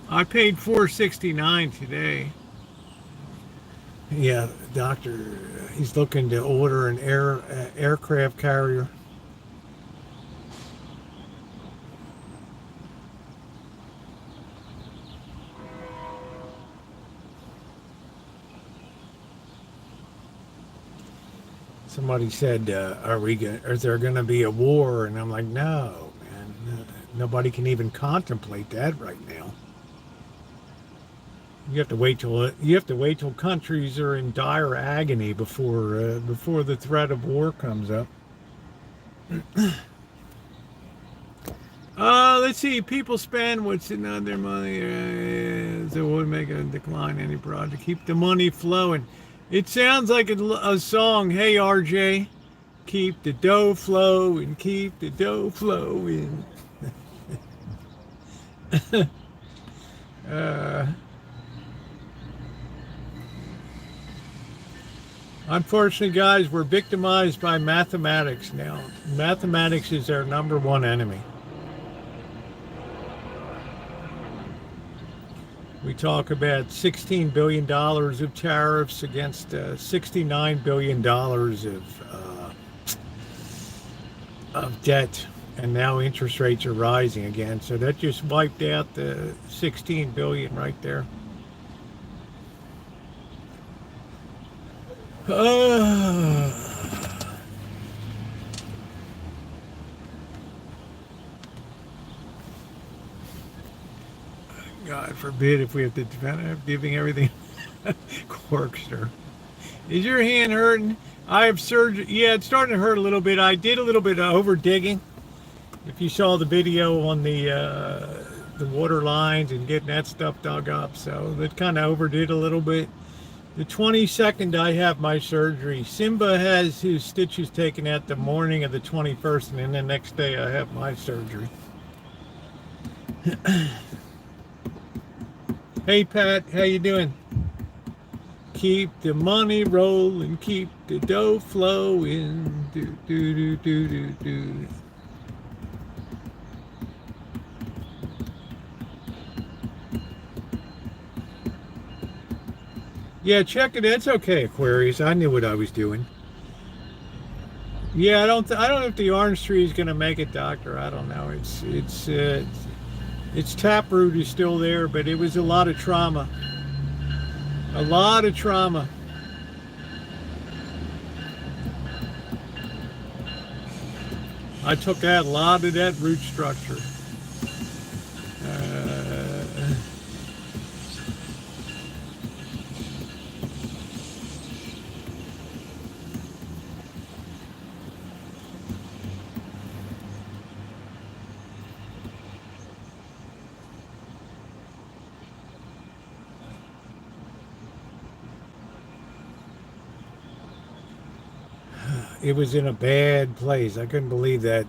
I paid $4.69 today. Yeah, doctor, he's looking to order an aircraft carrier. Somebody said, is there going to be a war? And I'm like, no, man, nobody can even contemplate that right now. You have to wait till countries are in dire agony before the threat of war comes up. Let's see. People spend what's in their money, so it would make a decline in any project. Keep the money flowing. It sounds like a song. Hey, RJ, keep the dough flowing, keep the dough flowing. Unfortunately, guys, we're victimized by mathematics now. Mathematics is our number one enemy. We talk about $16 billion of tariffs against $69 billion of debt, and now interest rates are rising again. So that just wiped out the $16 billion right there. God forbid if we have to defend giving everything corkscrew. Is your hand hurting? I have surgery. Yeah, it's starting to hurt a little bit. I did a little bit of over digging. If you saw the video on the water lines and getting that stuff dug up, so that kind of overdid a little bit. The 22nd, I have my surgery. Simba has his stitches taken out the morning of the 21st, and then the next day I have my surgery. Hey, Pat, how you doing? Keep the money rolling, keep the dough flowing. Do, do, do, do, do, do. Yeah, check it. It's okay, Aquarius. I knew what I was doing. Yeah, I don't know if the orange tree is gonna make it, Doctor. I don't know. Its taproot is still there, but it was a lot of trauma. A lot of trauma. I took out a lot of that root structure. It was in a bad place. I couldn't believe that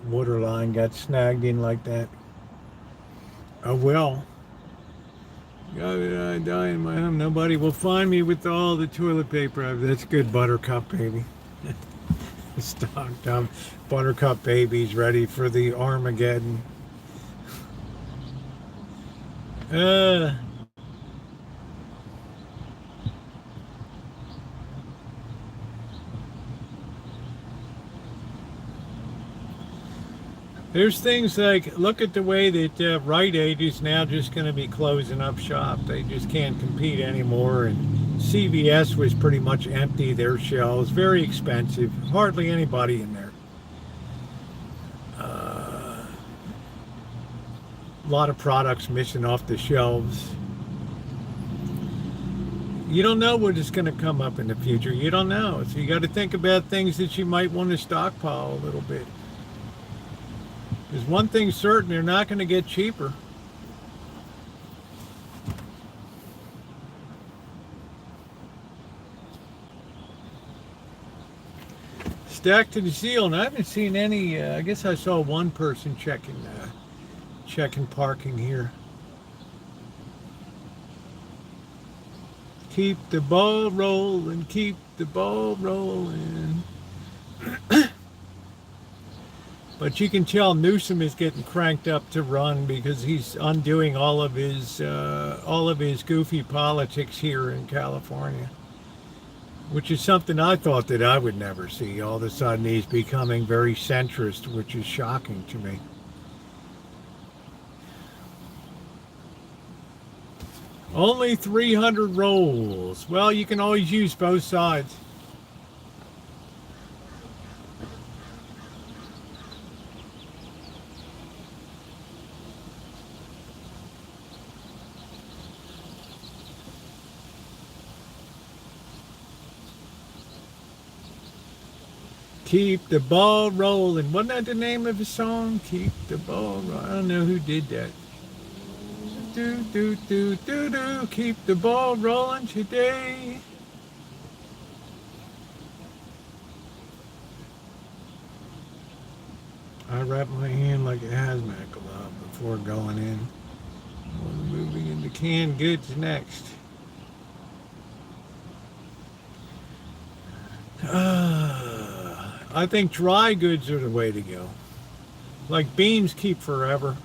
water line got snagged in like that. Oh well. I die in my home. Nobody will find me with all the toilet paper. That's good, Buttercup baby. Stocked up. Buttercup baby's ready for the Armageddon. There's things like, look at the way that Rite Aid is now just going to be closing up shop. They just can't compete anymore. And CVS was pretty much empty, their shelves. Very expensive. Hardly anybody in there. A lot of products missing off the shelves. You don't know what is going to come up in the future. You don't know. So you got to think about things that you might want to stockpile a little bit. Because one thing's certain, they're not going to get cheaper. Stacked to the seal, and I haven't seen any. I guess I saw one person checking parking here. Keep the ball rolling, keep the ball rolling. But you can tell Newsom is getting cranked up to run because he's undoing all of his goofy politics here in California, which is something I thought that I would never see. All of a sudden, he's becoming very centrist, which is shocking to me. Only 300 rolls. Well, you can always use both sides. Keep the ball rolling. Wasn't that the name of the song? Keep the ball rolling. I don't know who did that. Do, do, do, do, do. Keep the ball rolling today. I wrap my hand like a hazmat glove before going in. We're moving into canned goods next. I think dry goods are the way to go. Like beans keep forever.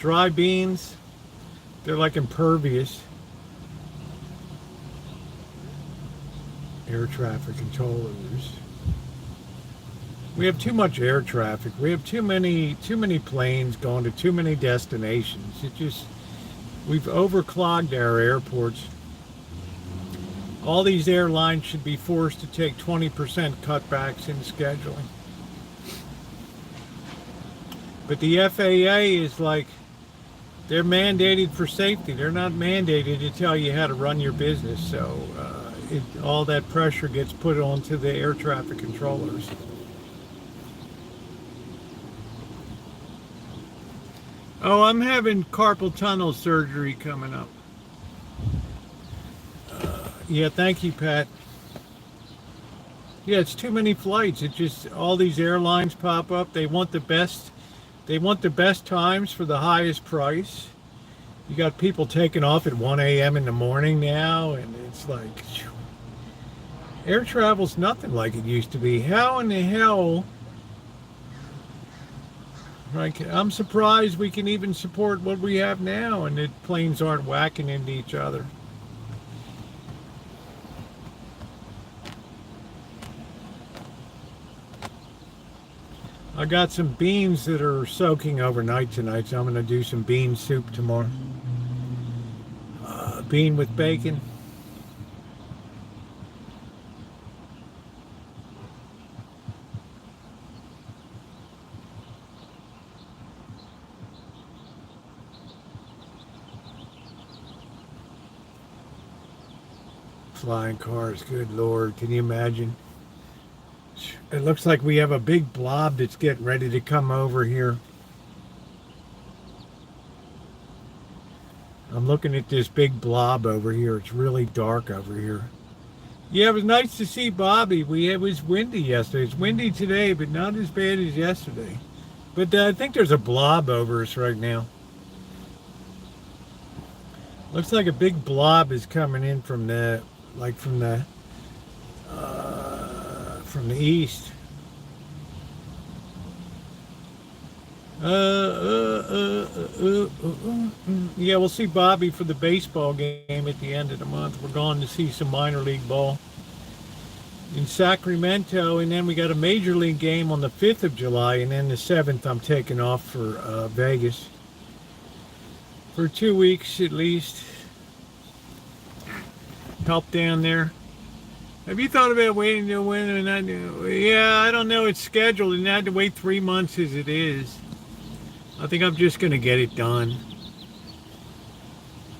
Dry beans, they're like impervious. Air traffic controllers. We have too much air traffic. We have too many planes going to too many destinations. We've overclogged our airports. All these airlines should be forced to take 20% cutbacks in scheduling. But the FAA is like, they're mandated for safety. They're not mandated to tell you how to run your business. So all that pressure gets put onto the air traffic controllers. Oh, I'm having carpal tunnel surgery coming up. Yeah, thank you, Pat. Yeah, it's too many flights. It just, all these airlines pop up. They want the best times for the highest price. You got people taking off at 1 a.m. in the morning now, and it's like, air travel's nothing like it used to be. How in the hell? Like, I'm surprised we can even support what we have now, and that planes aren't whacking into each other. I got some beans that are soaking overnight tonight, so I'm going to do some bean soup tomorrow. Bean with bacon. Flying cars, good Lord, can you imagine? It looks like we have a big blob that's getting ready to come over here. I'm looking at this big blob over here. It's really dark over here. Yeah, it was nice to see Bobby. It was windy yesterday. It's windy today, but not as bad as yesterday. But I think there's a blob over us right now. Looks like a big blob is coming in from the east. Yeah, we'll see Bobby for the baseball game at the end of the month. We're going to see some minor league ball. in Sacramento, and then we got a major league game on the 5th of July, and then the 7th I'm taking off for Vegas for 2 weeks at least. Help down there. Have you thought about waiting to win or not? Yeah, I don't know. It's scheduled, and I had to wait 3 months as it is. I think I'm just going to get it done.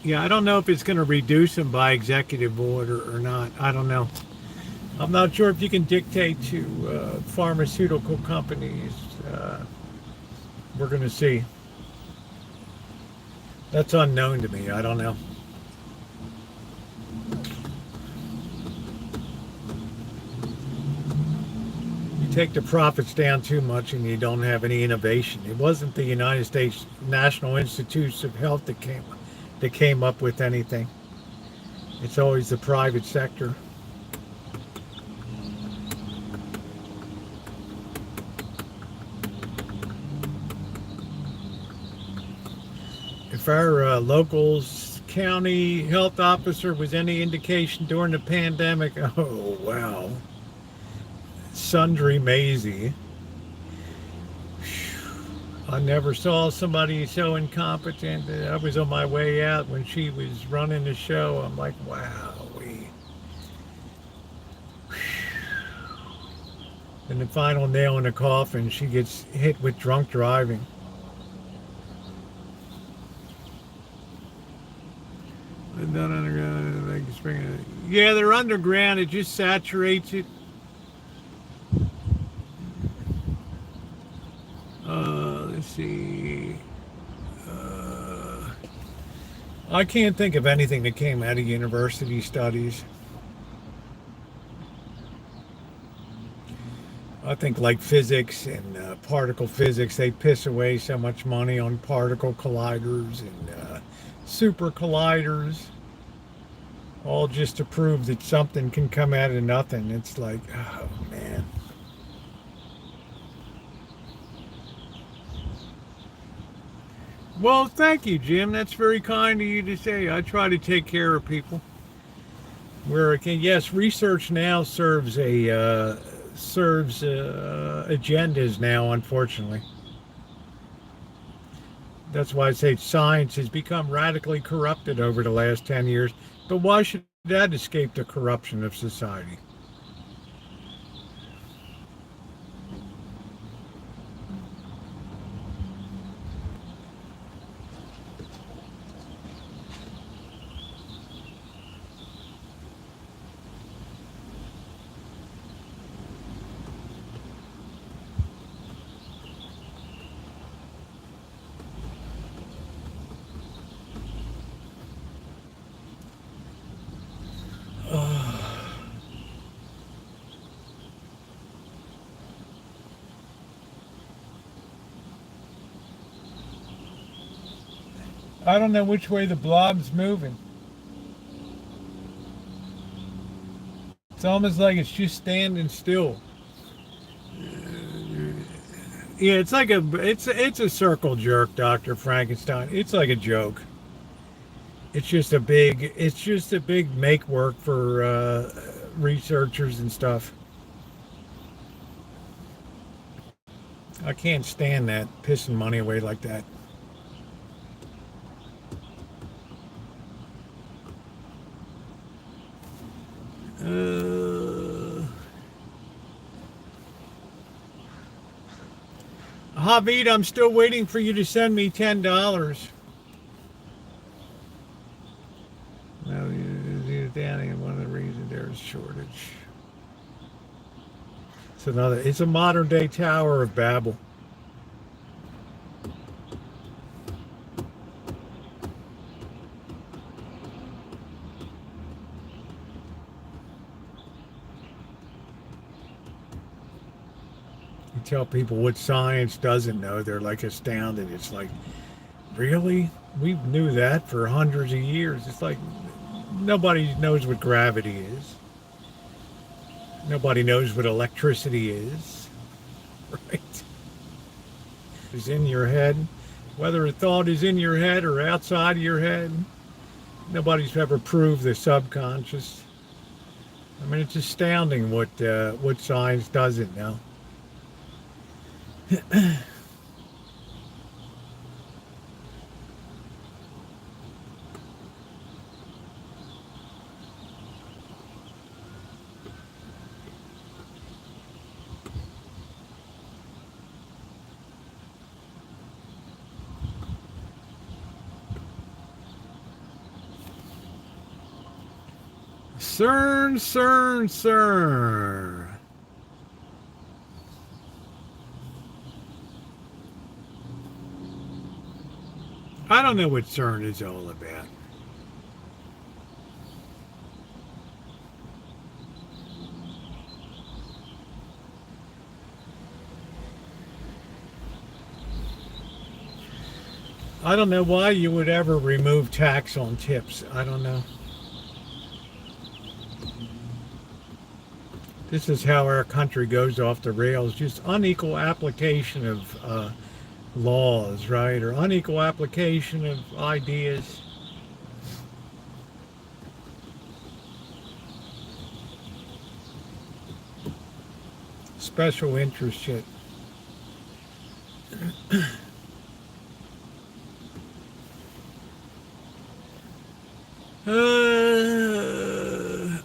Yeah, I don't know if it's going to reduce them by executive order or not. I don't know. I'm not sure if you can dictate to pharmaceutical companies. We're going to see. That's unknown to me. I don't know. You take the profits down too much and you don't have any innovation. It wasn't the United States National Institutes of Health that came up with anything. It's always the private sector. If our local's county health officer was any indication during the pandemic, oh wow, Sundry Maisie. I never saw somebody so incompetent. I was on my way out when she was running the show. I'm like, wow. And the final nail in the coffin, she gets hit with drunk driving. Yeah, they're underground. It just saturates it. Let's see. I can't think of anything that came out of university studies. I think like physics and particle physics, they piss away so much money on particle colliders and super colliders, all just to prove that something can come out of nothing. It's like, oh man. Well, thank you, Jim. That's very kind of you to say. I try to take care of people where I can. Yes, research now serves agendas now, unfortunately. That's why I say science has become radically corrupted over the last 10 years. But why should that escape the corruption of society? I don't know which way the blob's moving. It's almost like it's just standing still. Yeah, it's like it's a circle jerk, Dr. Frankenstein. It's like a joke. It's just a big make work for researchers and stuff. I can't stand that, pissing money away like that. Javid, I'm still waiting for you to send me $10. No, one of the reasons there's shortage. It's a modern day Tower of Babel. Tell people what science doesn't know, they're like astounded. It's like, really? We knew that for hundreds of years. It's like nobody knows what gravity is. Nobody knows what electricity is. Right? It's in your head. Whether a thought is in your head or outside of your head, nobody's ever proved the subconscious. I mean, it's astounding what science doesn't know. CERN. I don't know what CERN is all about. I don't know why you would ever remove tax on tips. I don't know. This is how our country goes off the rails. Just unequal application of laws, right? Or unequal application of ideas. Special interest shit.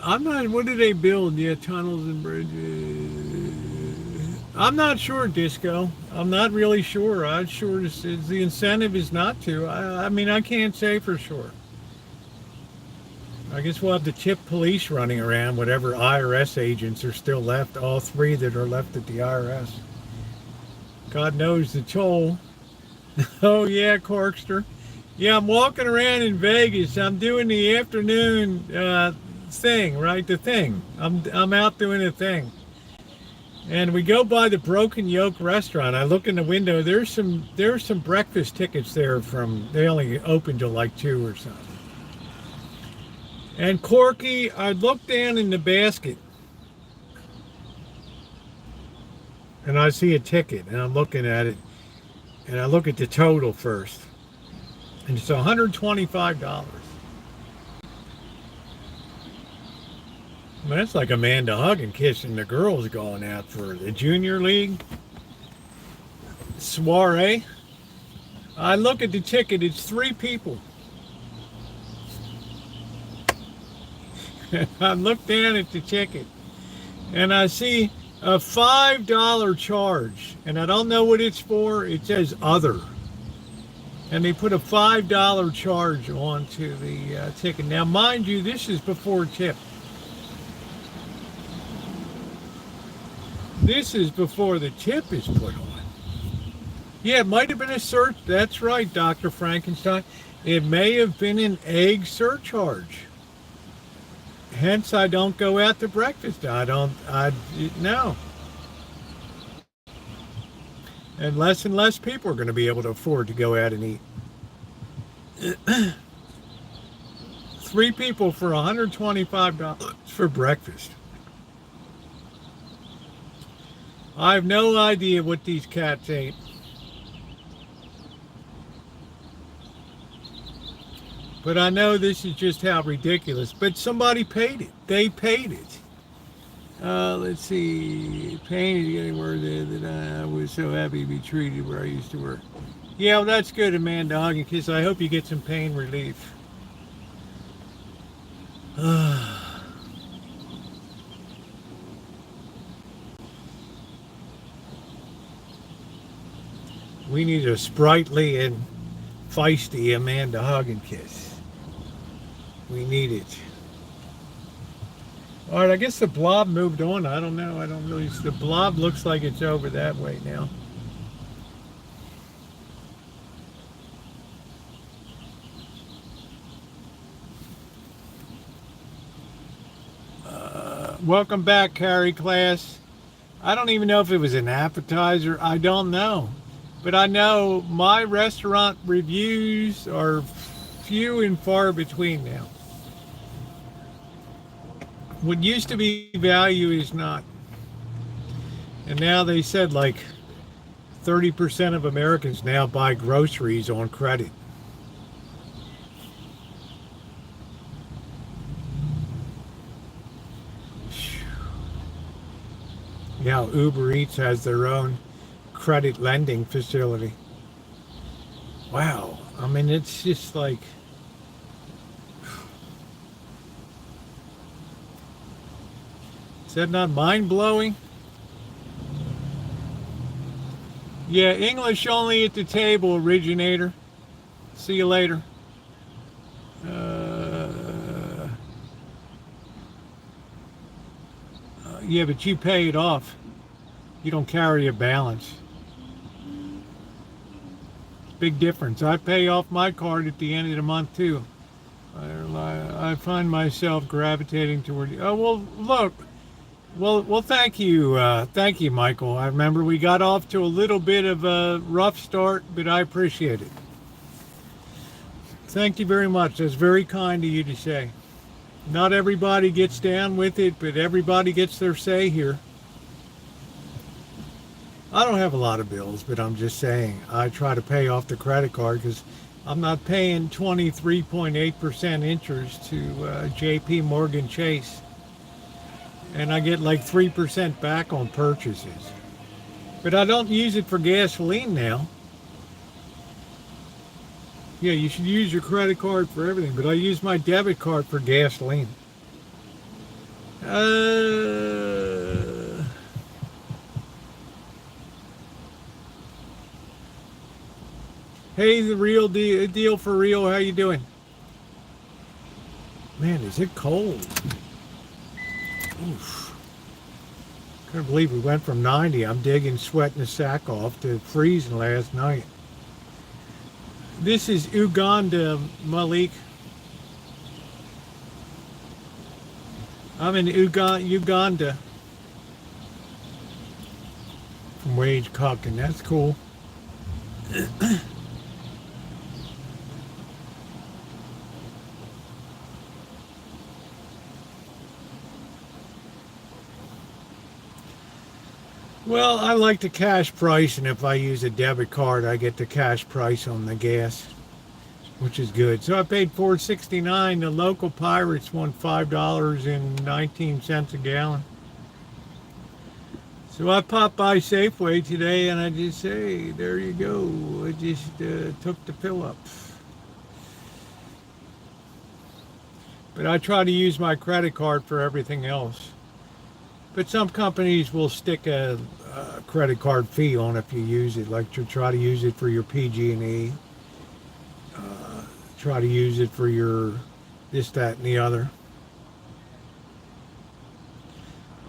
I'm not, what do they build? Yeah, tunnels and bridges. I'm not sure, Disco. I'm not really sure. I'm sure the incentive is not to. I mean, I can't say for sure. I guess we'll have the tip police running around, whatever IRS agents are still left, all three that are left at the IRS. God knows the toll. Oh, yeah, Corkster. Yeah, I'm walking around in Vegas. I'm doing the afternoon thing, right? The thing. I'm out doing a thing. And we go by the Broken Yoke restaurant. I look in the window. There's some breakfast tickets there they only open till like 2 or something. And Corky, I look down in the basket. And I see a ticket, and I'm looking at it. And I look at the total first. And it's $125. I mean, that's like Amanda hug and kissing the girls going out for the junior league soiree. I look at the ticket, it's 3 people. I look down at the ticket and I see a $5 charge, and I don't know what it's for. It says other. And they put a $5 charge onto the ticket. Now, mind you, this is before tip. This is before the tip is put on. Yeah, it might have been a search. That's right, Dr. Frankenstein. It may have been an egg surcharge. Hence, I don't go out to breakfast. No. And less people are going to be able to afford to go out and eat. 3 people for $125 for breakfast. I have no idea what these cats ate. But I know this is just how ridiculous. But somebody paid it. They paid it. Let's see. Pain is getting worse that I was so happy to be treated where I used to work. Yeah, well, that's good, Amanda Hug and Kiss. I hope you get some pain relief. We need a sprightly and feisty Amanda Hug and Kiss. We need it. All right, I guess the blob moved on. I don't know. The blob looks like it's over that way now. Welcome back, Carrie class. I don't even know if it was an appetizer. I don't know. But I know my restaurant reviews are few and far between now. What used to be value is not. And now they said like 30% of Americans now buy groceries on credit. Now Uber Eats has their own credit lending facility. Wow. I mean, it's just like, is that not mind-blowing? Yeah, English only at the table, originator. See you later. Yeah, but you pay it off. You don't carry a balance. Big difference. I pay off my card at the end of the month too. I find myself gravitating toward. Oh well, look. Well. Thank you, Michael. I remember we got off to a little bit of a rough start, but I appreciate it. Thank you very much. That's very kind of you to say. Not everybody gets down with it, but everybody gets their say here. I don't have a lot of bills, but I'm just saying I try to pay off the credit card because I'm not paying 23.8% interest to JP Morgan Chase. And I get like 3% back on purchases. But I don't use it for gasoline now. Yeah, you should use your credit card for everything, but I use my debit card for gasoline. Hey, the real deal for real. How you doing? Man, is it cold? Oof. Couldn't believe we went from 90. I'm digging, sweating the sack off to freezing last night. This is Uganda, Malik. I'm in Uganda. From Wage Cucking. That's cool. Well, I like the cash price, and if I use a debit card, I get the cash price on the gas, which is good. So I paid $4.69. The local Pirates won $5.19 a gallon. So I popped by Safeway today, and I just say, there you go. I just took the fill up. But I try to use my credit card for everything else. But some companies will stick a credit card fee on if you use it, like to try to use it for your PG&E, try to use it for your this, that, and the other.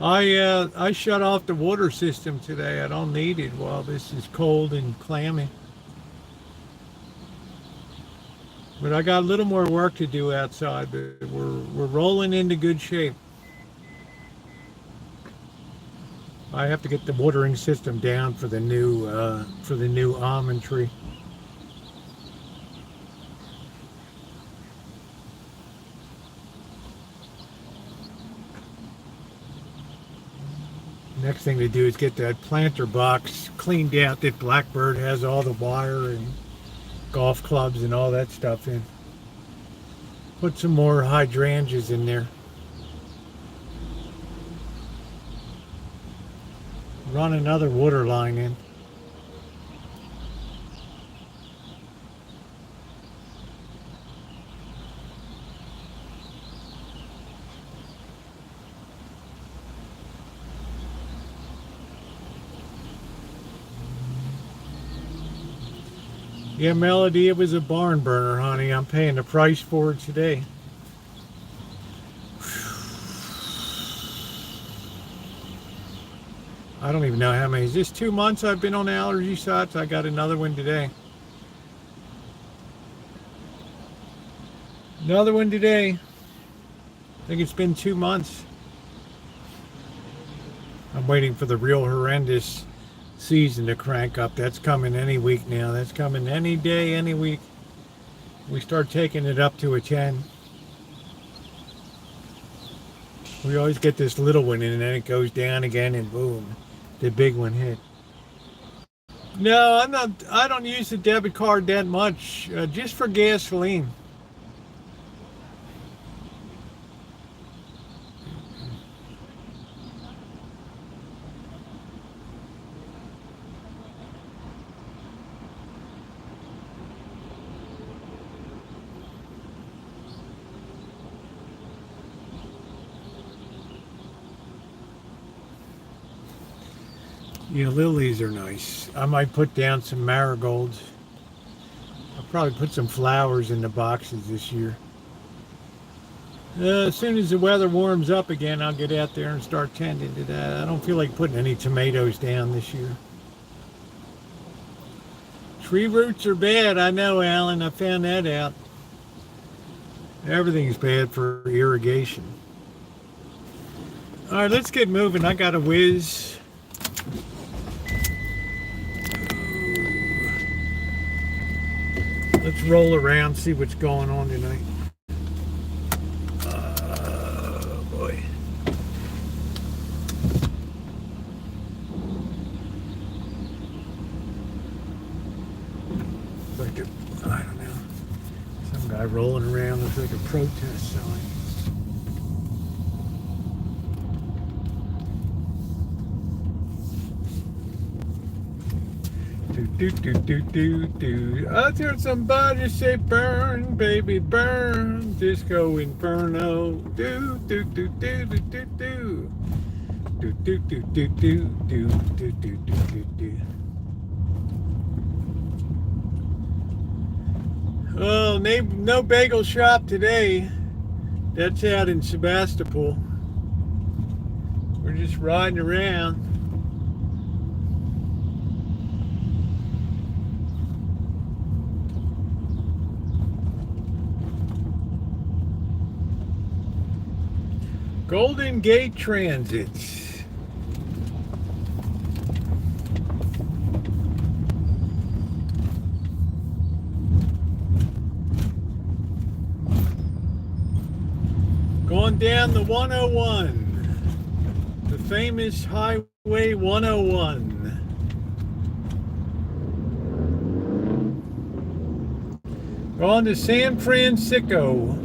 I shut off the water system today. I don't need it while this is cold and clammy. But I got a little more work to do outside, but we're rolling into good shape. I have to get the watering system down for the new almond tree. Next thing to do is get that planter box cleaned out that Blackbird has all the wire and golf clubs and all that stuff in. Put some more hydrangeas in there. Run another water line in. Yeah, Melody, it was a barn burner, honey. I'm paying the price for it today. I don't even know how many. Is this 2 months I've been on allergy shots? I got another one today. Another one today. I think it's been 2 months. I'm waiting for the real horrendous season to crank up. That's coming any week now. That's coming any day, any week. We start taking it up to a 10. We always get this little one in and then it goes down again and boom, the big one hit. No, I don't use the debit card that much, just for gasoline. Yeah, lilies are nice. I might put down some marigolds. I'll probably put some flowers in the boxes this year. As soon as the weather warms up again, I'll get out there and start tending to that. I don't feel like putting any tomatoes down this year. Tree roots are bad. I know, Alan. I found that out. Everything's bad for irrigation. All right, let's get moving. I got a whiz. Let's roll around, see what's going on tonight. Oh, boy. Like I don't know. Some guy rolling around looks like a protest sign. I heard somebody say burn, baby, burn, disco inferno. Do do do do do do do. Do do do do do do do do do do. Oh, no bagel shop today. That's out in Sebastopol. We're just riding around. Golden Gate Transits. Going down the 101, the famous Highway 101. Going to San Francisco.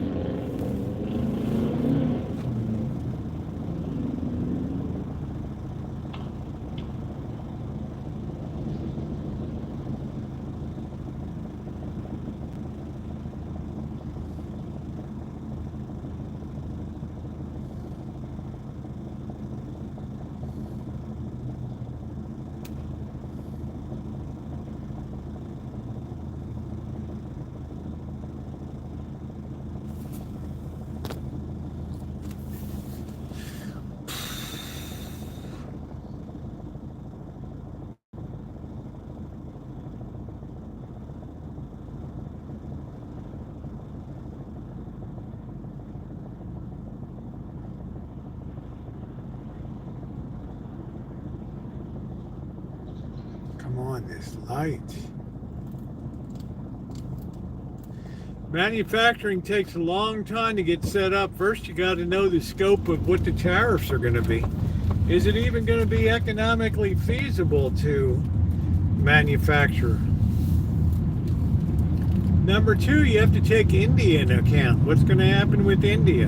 Come on, this light. Manufacturing takes a long time to get set up. First, you got to know the scope of what the tariffs are going to be. Is it even going to be economically feasible to manufacture? Number two, you have to take India into account. What's going to happen with India?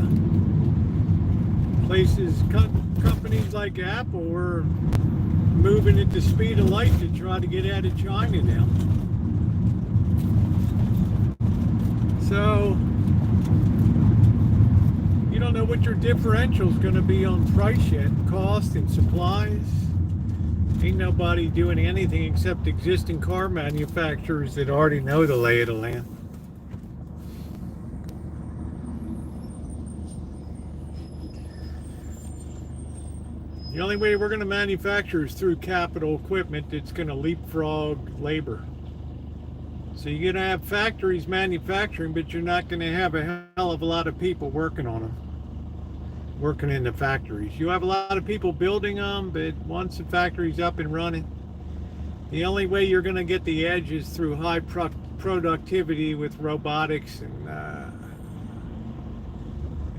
Companies like Apple are moving at the speed of light to try to get out of China now. So, you don't know what your differential is going to be on price yet, cost and supplies. Ain't nobody doing anything except existing car manufacturers that already know the lay of the land. The only way we're going to manufacture is through capital equipment that's going to leapfrog labor. So you're going to have factories manufacturing, but you're not going to have a hell of a lot of people working on them, working in the factories. You have a lot of people building them, but once the factory's up and running, the only way you're going to get the edge is through high productivity with robotics, and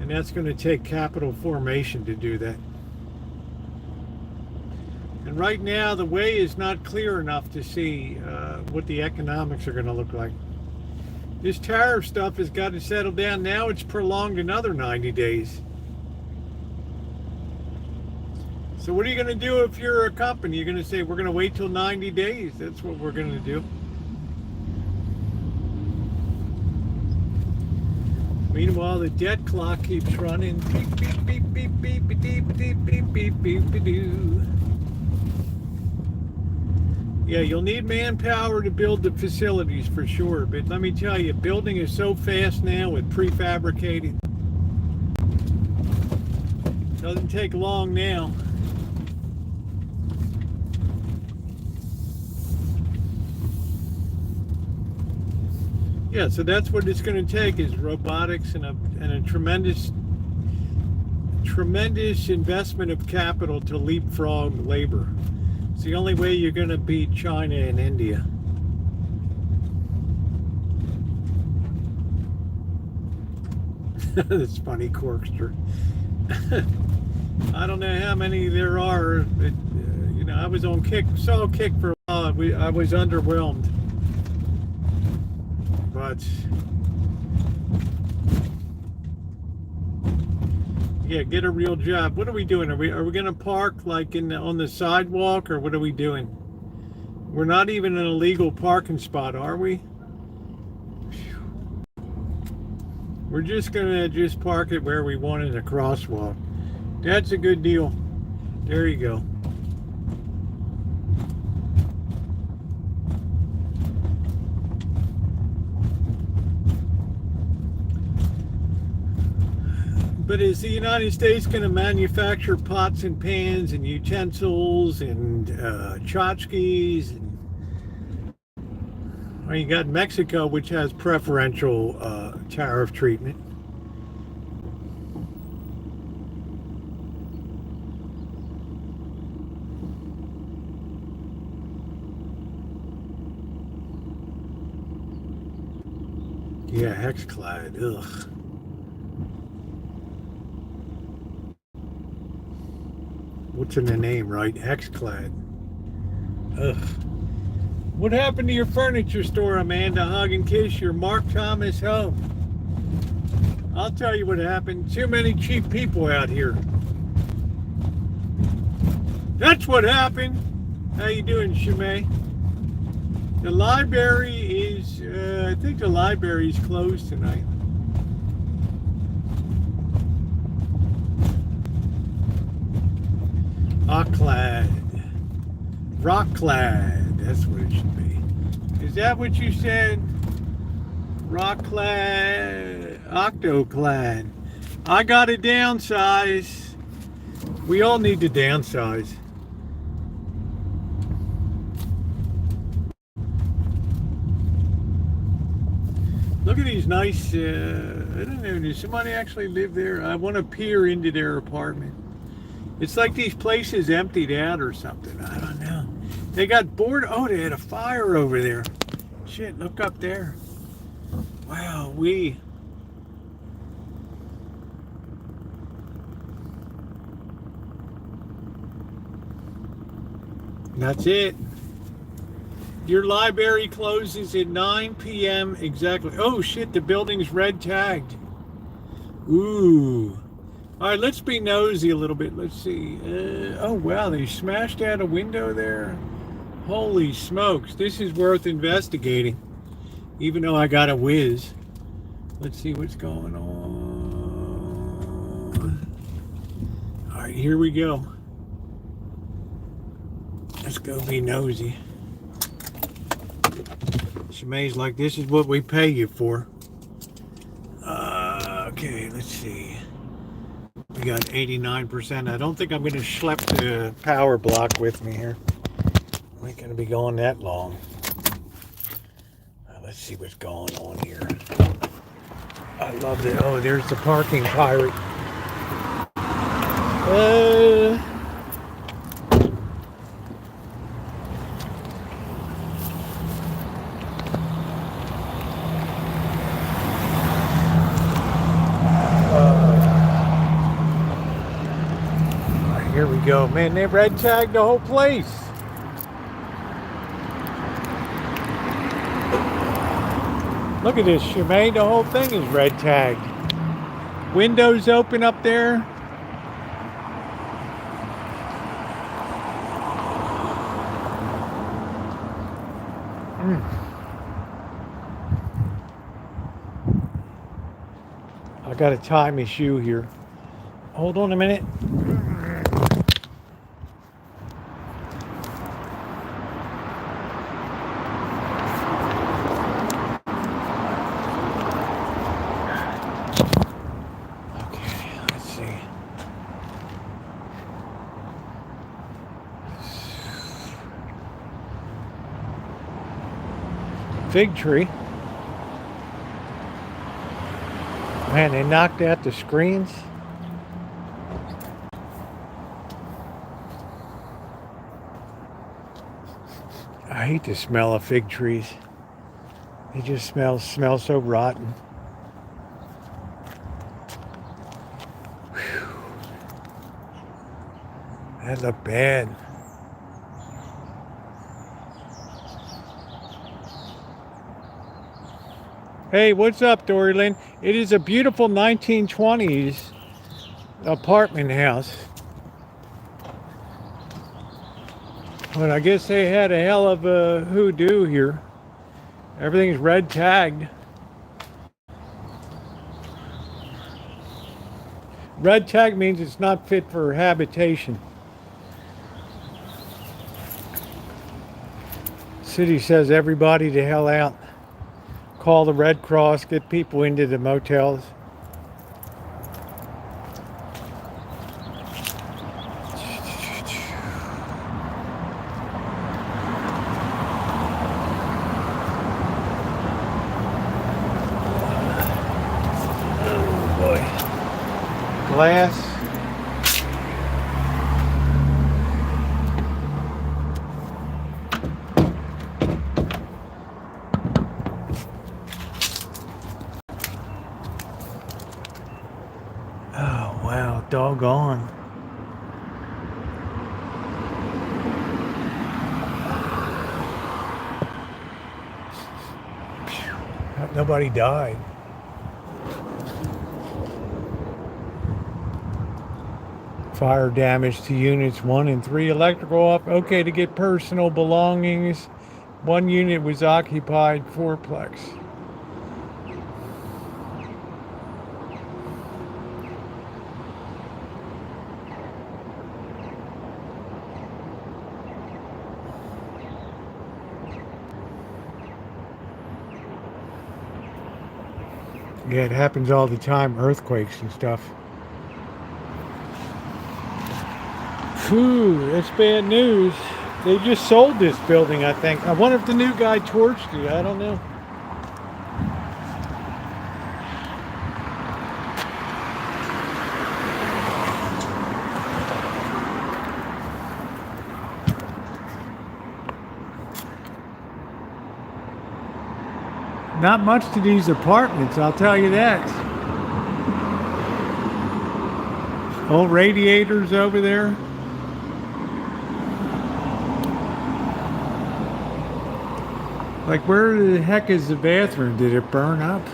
that's going to take capital formation to do that. And right now, the way is not clear enough to see what the economics are going to look like. This tariff stuff has got to settle down. Now it's prolonged another 90 days. So what are you going to do if you're a company? You're going to say, we're going to wait till 90 days. That's what we're going to do. Meanwhile, the debt clock keeps running. Beep, beep, beep, beep, beep, beep, beep, beep, beep, beep, beep, beep, doo. Yeah, you'll need manpower to build the facilities for sure. But let me tell you, building is so fast now with prefabricating. Doesn't take long now. Yeah, so that's what it's going to take is robotics and a tremendous investment of capital to leapfrog labor. It's the only way you're going to beat China and India. That's funny, Corkster. I don't know how many there are, but you know, I was on saw Kick for a while. I was underwhelmed, but yeah, get a real job. What are we doing? Are we going to park like on the sidewalk, or what are we doing? We're not even in a legal parking spot, are we? We're just going to park it where we want in a crosswalk. That's a good deal. There you go. But is the United States going to manufacture pots and pans and utensils and tchotchkes? Well, you got Mexico, which has preferential tariff treatment. Yeah, hexclad. Ugh. What's in the name, right? Hexclad. Ugh. What happened to your furniture store, Amanda? Hug and kiss your Mark Thomas home. I'll tell you what happened. Too many cheap people out here. That's what happened. How you doing, Shimei? The library is, I think the library is closed tonight. Rockclad. That's what it should be. Is that what you said? Rockclad. Octoclad. I got to downsize. We all need to downsize. Look at these nice, I don't know, does somebody actually live there? I want to peer into their apartment. It's like these places emptied out or something. I don't know. They got bored. Oh, they had a fire over there. Shit, look up there. Wow, That's it. Your library closes at 9 p.m. exactly. Oh, shit, the building's red tagged. Ooh. All right, let's be nosy a little bit. Let's see. Oh, wow, they smashed out a window there. Holy smokes, this is worth investigating. Even though I got a whiz. Let's see what's going on. All right, here we go. Let's go be nosy. Shemai's like, this is what we pay you for. Okay, let's see. We got 89%. I don't think I'm going to schlep the power block with me here. I ain't going to be going that long. Let's see what's going on here. I love it. Oh, there's the parking pirate. Here we go. Man, they red tagged the whole place. Look at this, Shemaine. The whole thing is red tagged. Windows open up there. I gotta tie my shoe here. Hold on a minute. fig tree. Man, they knocked out the screens. I hate the smell of fig trees. They just smell so rotten. Whew. That looked bad. Hey, what's up, Dory Lynn? It is a beautiful 1920s apartment house. But I guess they had a hell of a hoodoo here. Everything's red tagged. Red tag means it's not fit for habitation. City says everybody to hell out. Call the Red Cross, get people into the motels. Oh boy. Glass. Oh, wow, doggone. Nobody died. Fire damage to units 1 and 3. Electrical off. Okay to get personal belongings. 1 unit was occupied. 4plex. Yeah, it happens all the time, earthquakes and stuff. Phew, that's bad news. They just sold this building, I think. I wonder if the new guy torched it. I don't know. Not much to these apartments, I'll tell you that. Old radiators over there. Like, where the heck is the bathroom? Did it burn up?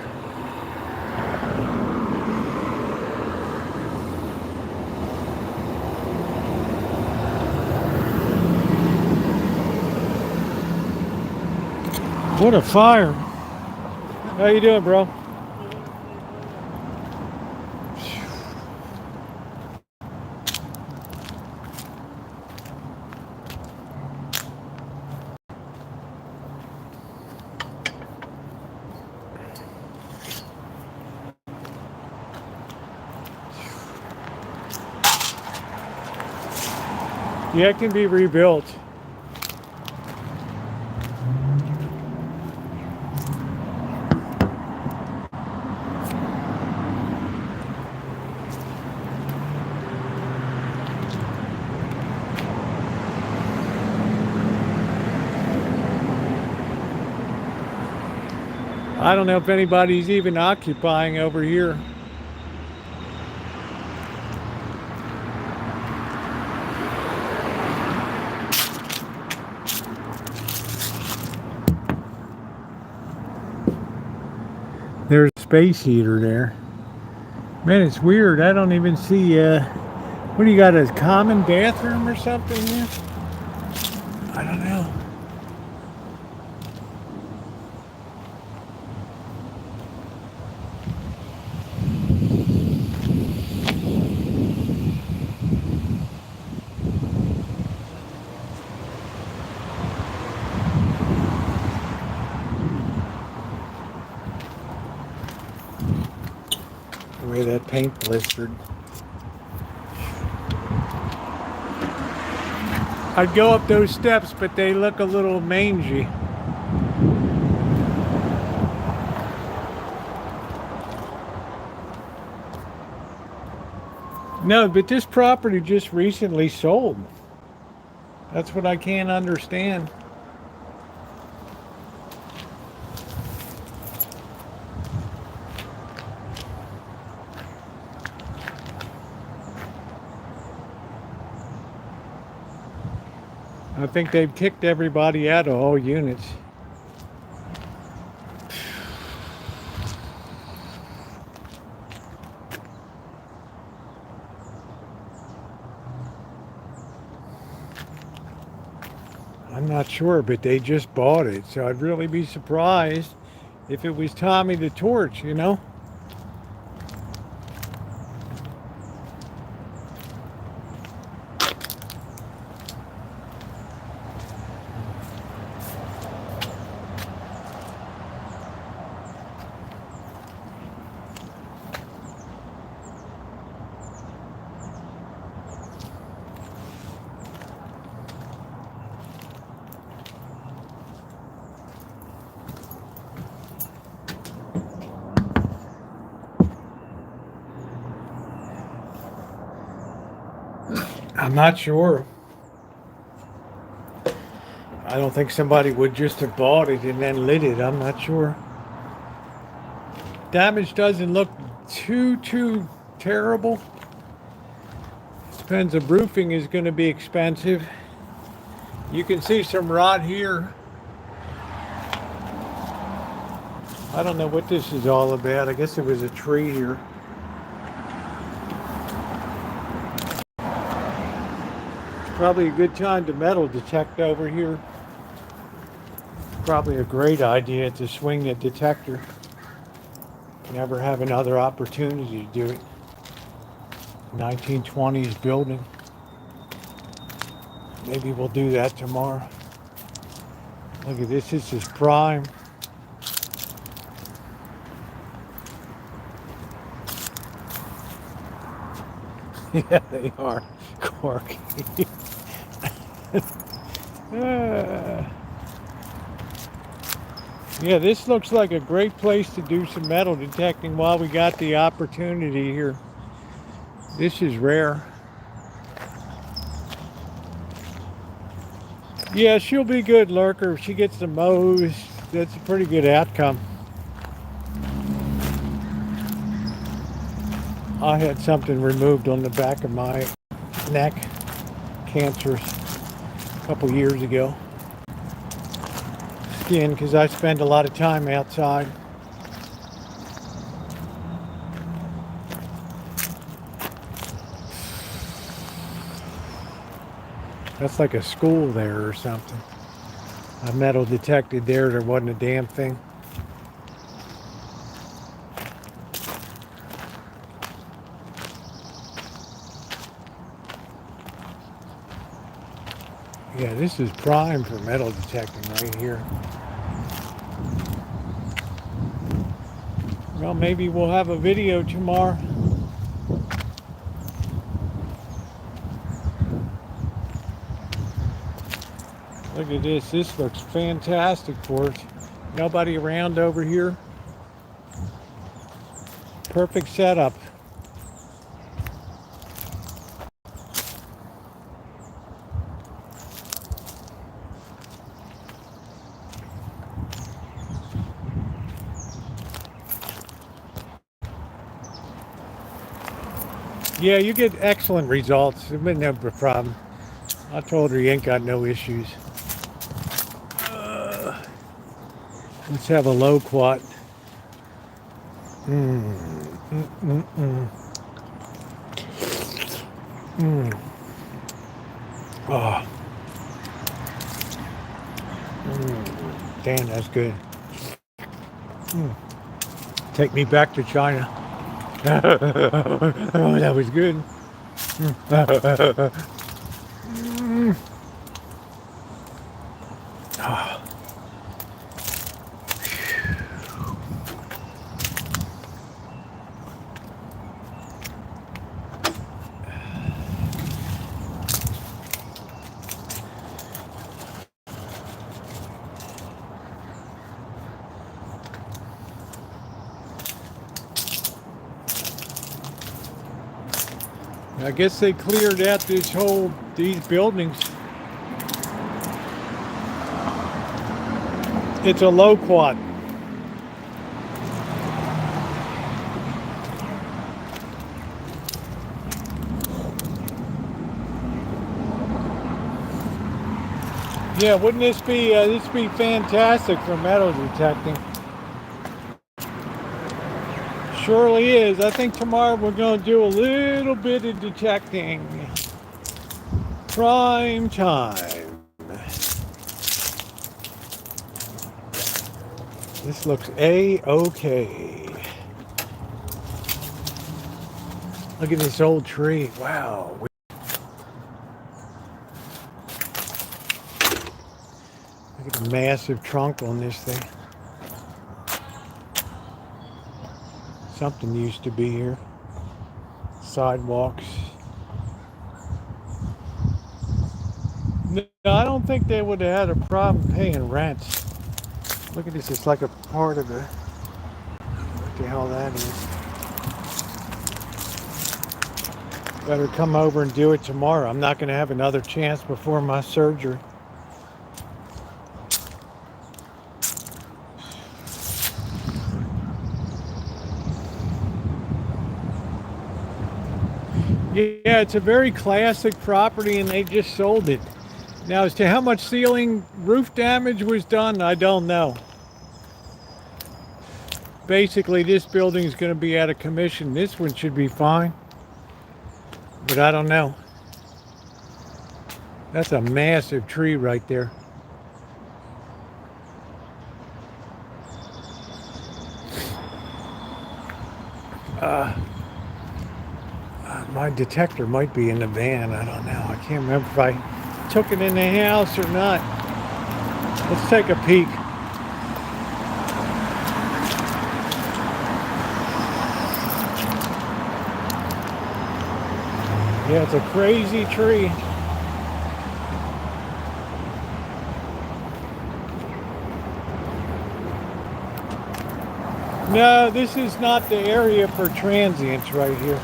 What a fire. How you doing, bro? Yeah, it can be rebuilt. I don't know if anybody's even occupying over here. There's a space heater there. Man, it's weird. I don't even see, what do you got, a common bathroom or something here? I don't know. The way that paint blistered. I'd go up those steps, but they look a little mangy. No, but this property just recently sold. That's what I can't understand. I think they've kicked everybody out of all units. I'm not sure, but they just bought it, so I'd really be surprised if it was Tommy the Torch, you know? I'm not sure. I don't think somebody would just have bought it and then lit it. I'm not sure. Damage doesn't look too terrible. Depends, the roofing is going to be expensive. You can see some rot here. I don't know what this is all about. I guess it was a tree here. Probably a good time to metal detect over here. Probably a great idea to swing the detector. Never have another opportunity to do it. 1920s building. Maybe we'll do that tomorrow. Look at this. This is prime. Yeah, they are. Corky. Yeah, this looks like a great place to do some metal detecting while we got the opportunity here. This is rare. Yeah, she'll be good, Lurker. If she gets the mows, that's a pretty good outcome. I had something removed on the back of my neck, cancerous, a couple years ago. Skin, because I spend a lot of time outside. That's like a school there or something. I metal detected there. There wasn't a damn thing. Yeah, this is prime for metal detecting right here. Well, maybe we'll have a video tomorrow. Look at this. This looks fantastic for us. Nobody around over here. Perfect setup. Yeah, you get excellent results. There's been no problem. I told her you ain't got no issues. Let's have a low quat. Oh. Damn, that's good. Take me back to China. Oh, that was good. I guess they cleared out these buildings. It's a low quad. Yeah, wouldn't this be fantastic for metal detecting? Surely is. I think tomorrow we're going to do a little bit of detecting. Prime time. This looks A-okay. Look at this old tree. Wow. Look at the massive trunk on this thing. Something used to be here. Sidewalks. No, I don't think they would have had a problem paying rents. Look at this. It's like a part of the... What the hell that is. Better come over and do it tomorrow. I'm not going to have another chance before my surgery. Yeah, it's a very classic property and they just sold it. Now, as to how much ceiling roof damage was done, I don't know. Basically, this building is going to be out of commission. This one should be fine. But I don't know. That's a massive tree right there. My detector might be in the van. I don't know. I can't remember if I took it in the house or not. Let's take a peek. Yeah, it's a crazy tree. No, this is not the area for transients right here.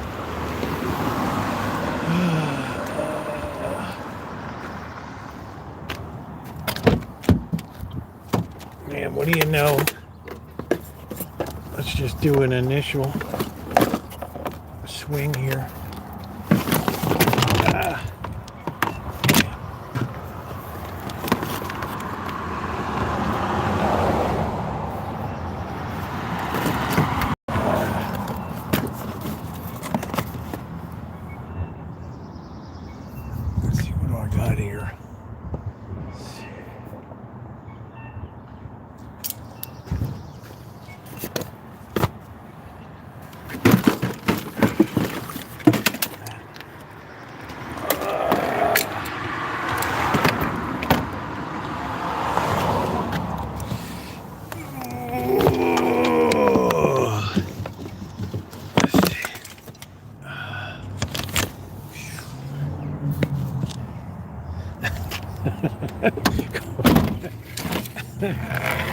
Man, what do you know? Let's just do an initial swing here. Let's see, what do I got here?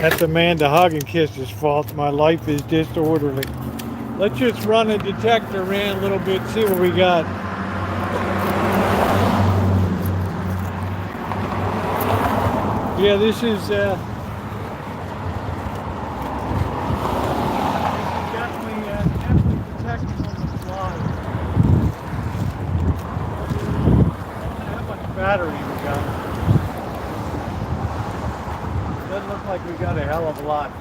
That's Amanda Hogginkiss's fault. My life is disorderly. Let's just run a detector around a little bit, see what we got. Yeah, this is definitely detecting on the fly. I don't know how much battery we got. Doesn't look like we got a hell of a lot.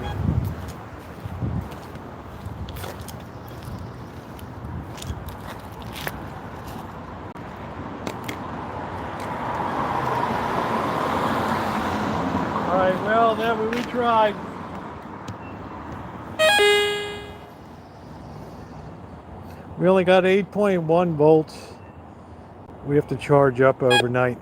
Alright, well, that we tried. We only got 8.1 volts. We have to charge up overnight.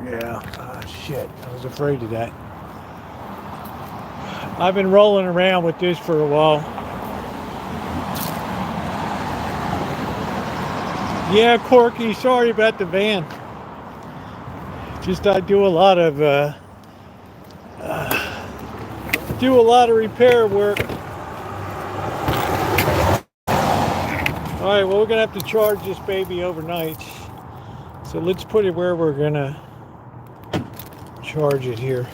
Yeah, shit, I was afraid of that. I've been rolling around with this for a while. Yeah, Corky, sorry about the van. Just I do a lot of repair work. All right, well, we're gonna have to charge this baby overnight. So let's put it where we're gonna charge it here.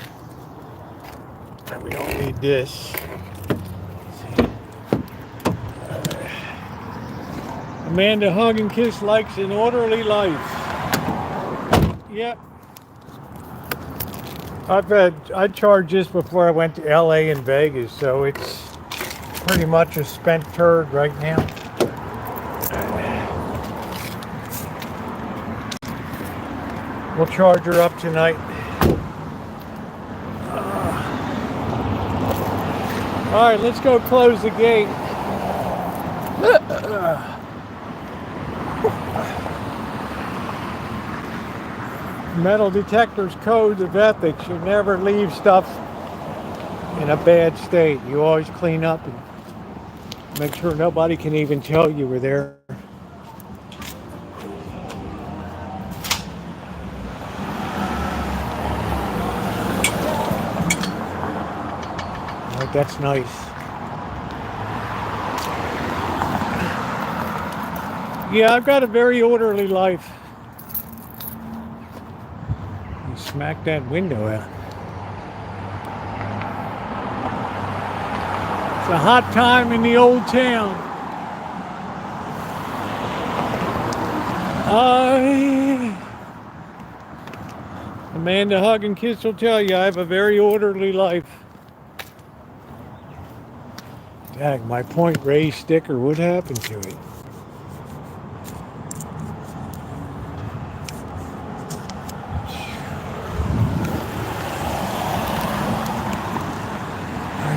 We don't need this. Amanda Hug and Kiss likes an orderly life. Yep. I charged this before I went to LA and Vegas, so it's pretty much a spent turd right now. We'll charge her up tonight. All right, let's go close the gate. Metal detector's code of ethics: you never leave stuff in a bad state. You always clean up and make sure nobody can even tell you were there. Like, that's nice. Yeah, I've got a very orderly life. Smack that window out. It's a hot time in the old town. Amanda Hug and Kiss will tell you I have a very orderly life. Dag, my Point Ray sticker, what happened to it?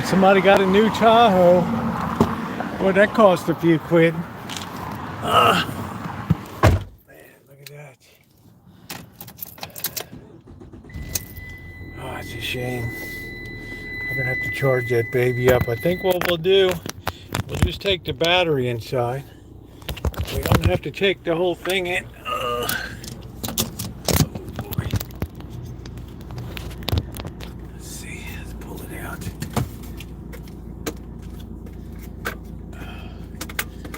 Somebody got a new Tahoe. Boy, that cost a few quid. Man, look at that. Oh, it's a shame. I'm gonna have to charge that baby up. I think what we'll do, we'll just take the battery inside. We don't have to take the whole thing in. Oh boy. Let's see, let's pull it out.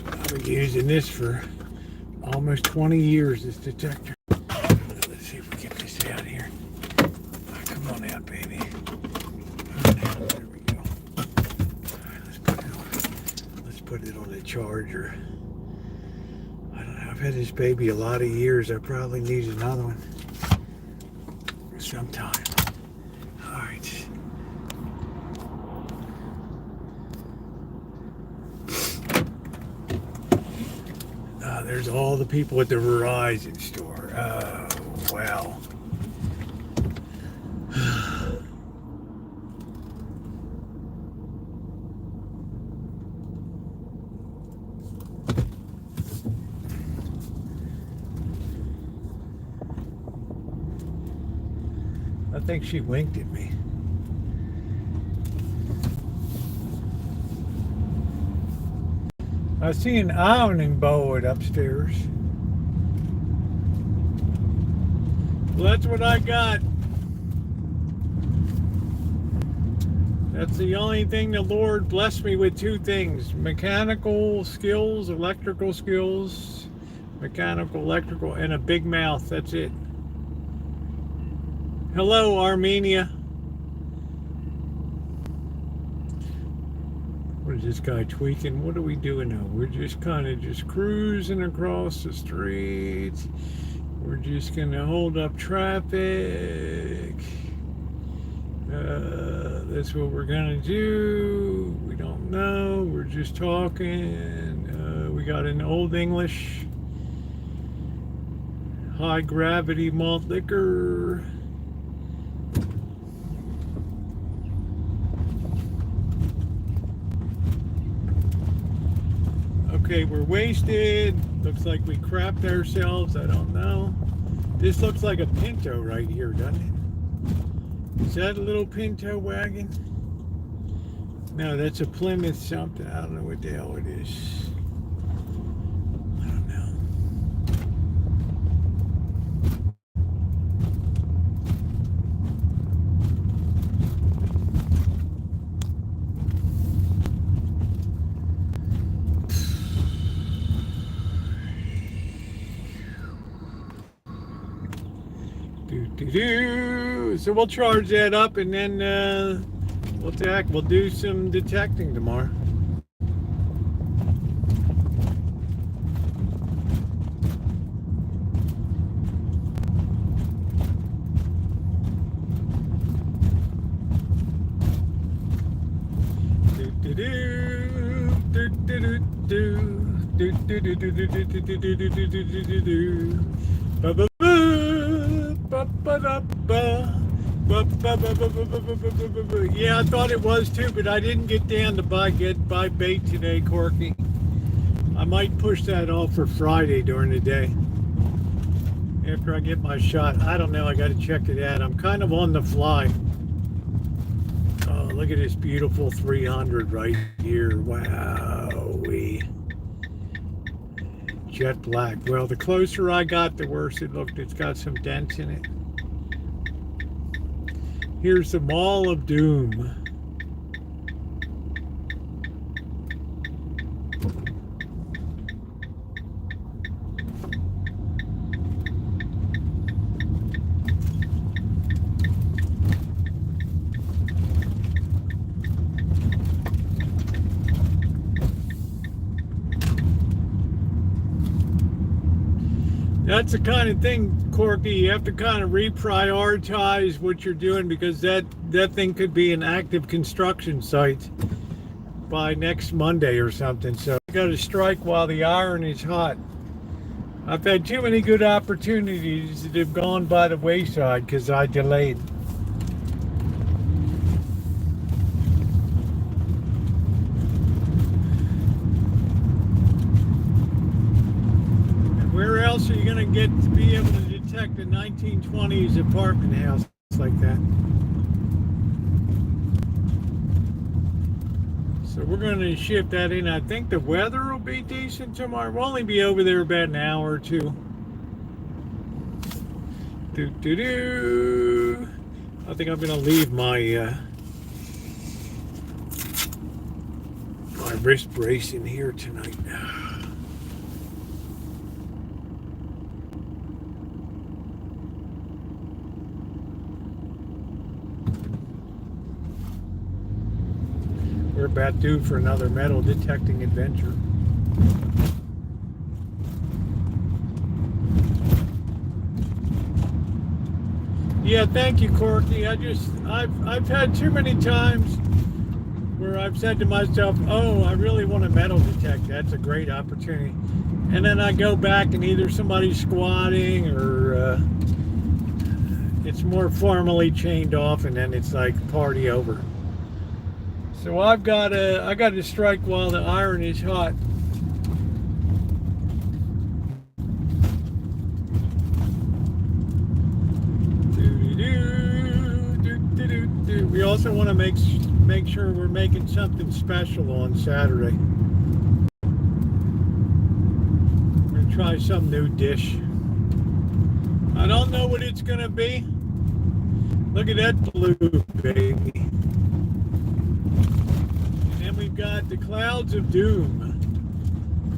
I've been using this for almost 20 years, this detector. Let's see if we get this out here. Oh, come on out, baby. There we go. All right, let's put it on the charger. I don't know, I've had this baby a lot of years. I probably need another one sometime. All right. There's all the people at the Verizon store. Oh, wow. I think she winked at me. I see an ironing board upstairs. Well, that's what I got. That's the only thing the Lord blessed me with. Two things: mechanical skills, electrical skills, mechanical, electrical, and a big mouth. That's it. Hello, Armenia. What is this guy tweaking? What are we doing now? We're just kind of just cruising across the streets. We're just gonna hold up traffic. That's what we're gonna do. We don't know. We're just talking. We got an Old English high gravity malt liquor. Okay, we're wasted. Looks like we crapped ourselves. I don't know. This looks like a Pinto right here, doesn't it? Is that a little Pinto wagon? No, that's a Plymouth something. I don't know what the hell it is. I don't know. So we'll charge that up, and then we'll do some detecting tomorrow. Yeah, I thought it was too, but I didn't get down to buy bait today, Corky. I might push that off for Friday during the day after I get my shot. I don't know. I got to check it out. I'm kind of on the fly. Oh, look at this beautiful 300 right here. Wow. Jet black. Well, the closer I got, the worse it looked. It's got some dents in it. Here's the Mall of Doom. That's the kind of thing, Corky, you have to kind of reprioritize what you're doing, because that thing could be an active construction site by next Monday or something. So you got to strike while the iron is hot. I've had too many good opportunities that have gone by the wayside because I delayed. Where else are you going to get to be able to detect a 1920s apartment house like that? So we're going to ship that in. I think the weather will be decent tomorrow. We'll only be over there about an hour or two. I think I'm going to leave my my wrist brace in here tonight. We're about due for another metal detecting adventure. Yeah, thank you, Corky. I've had too many times where I've said to myself, oh, I really want to metal detect. That's a great opportunity. And then I go back and either somebody's squatting or it's more formally chained off, and then it's like party over. So I got to strike while the iron is hot. We also want to make sure we're making something special on Saturday. We're gonna try some new dish. I don't know what it's gonna be. Look at that blue, baby. We've got the clouds of doom.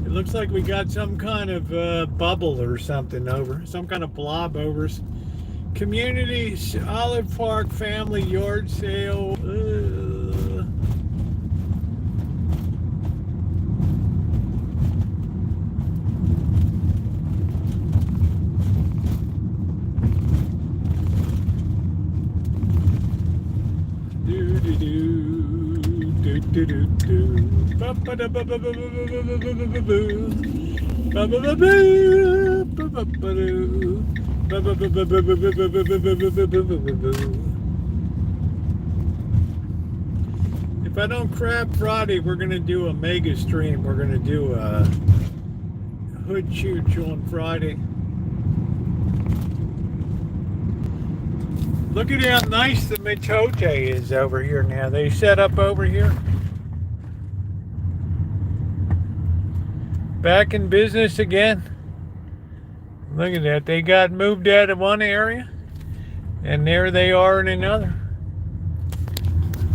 It looks like we got some kind of bubble or something over, some kind of blob over. Community Olive Park family yard sale. If I don't crab Friday, we're gonna do a mega stream. We're gonna do a hood shoot on Friday. Look at how nice the mitote is over here now. They set up over here. Back in business again. Look at that. They got moved out of one area, and there they are in another.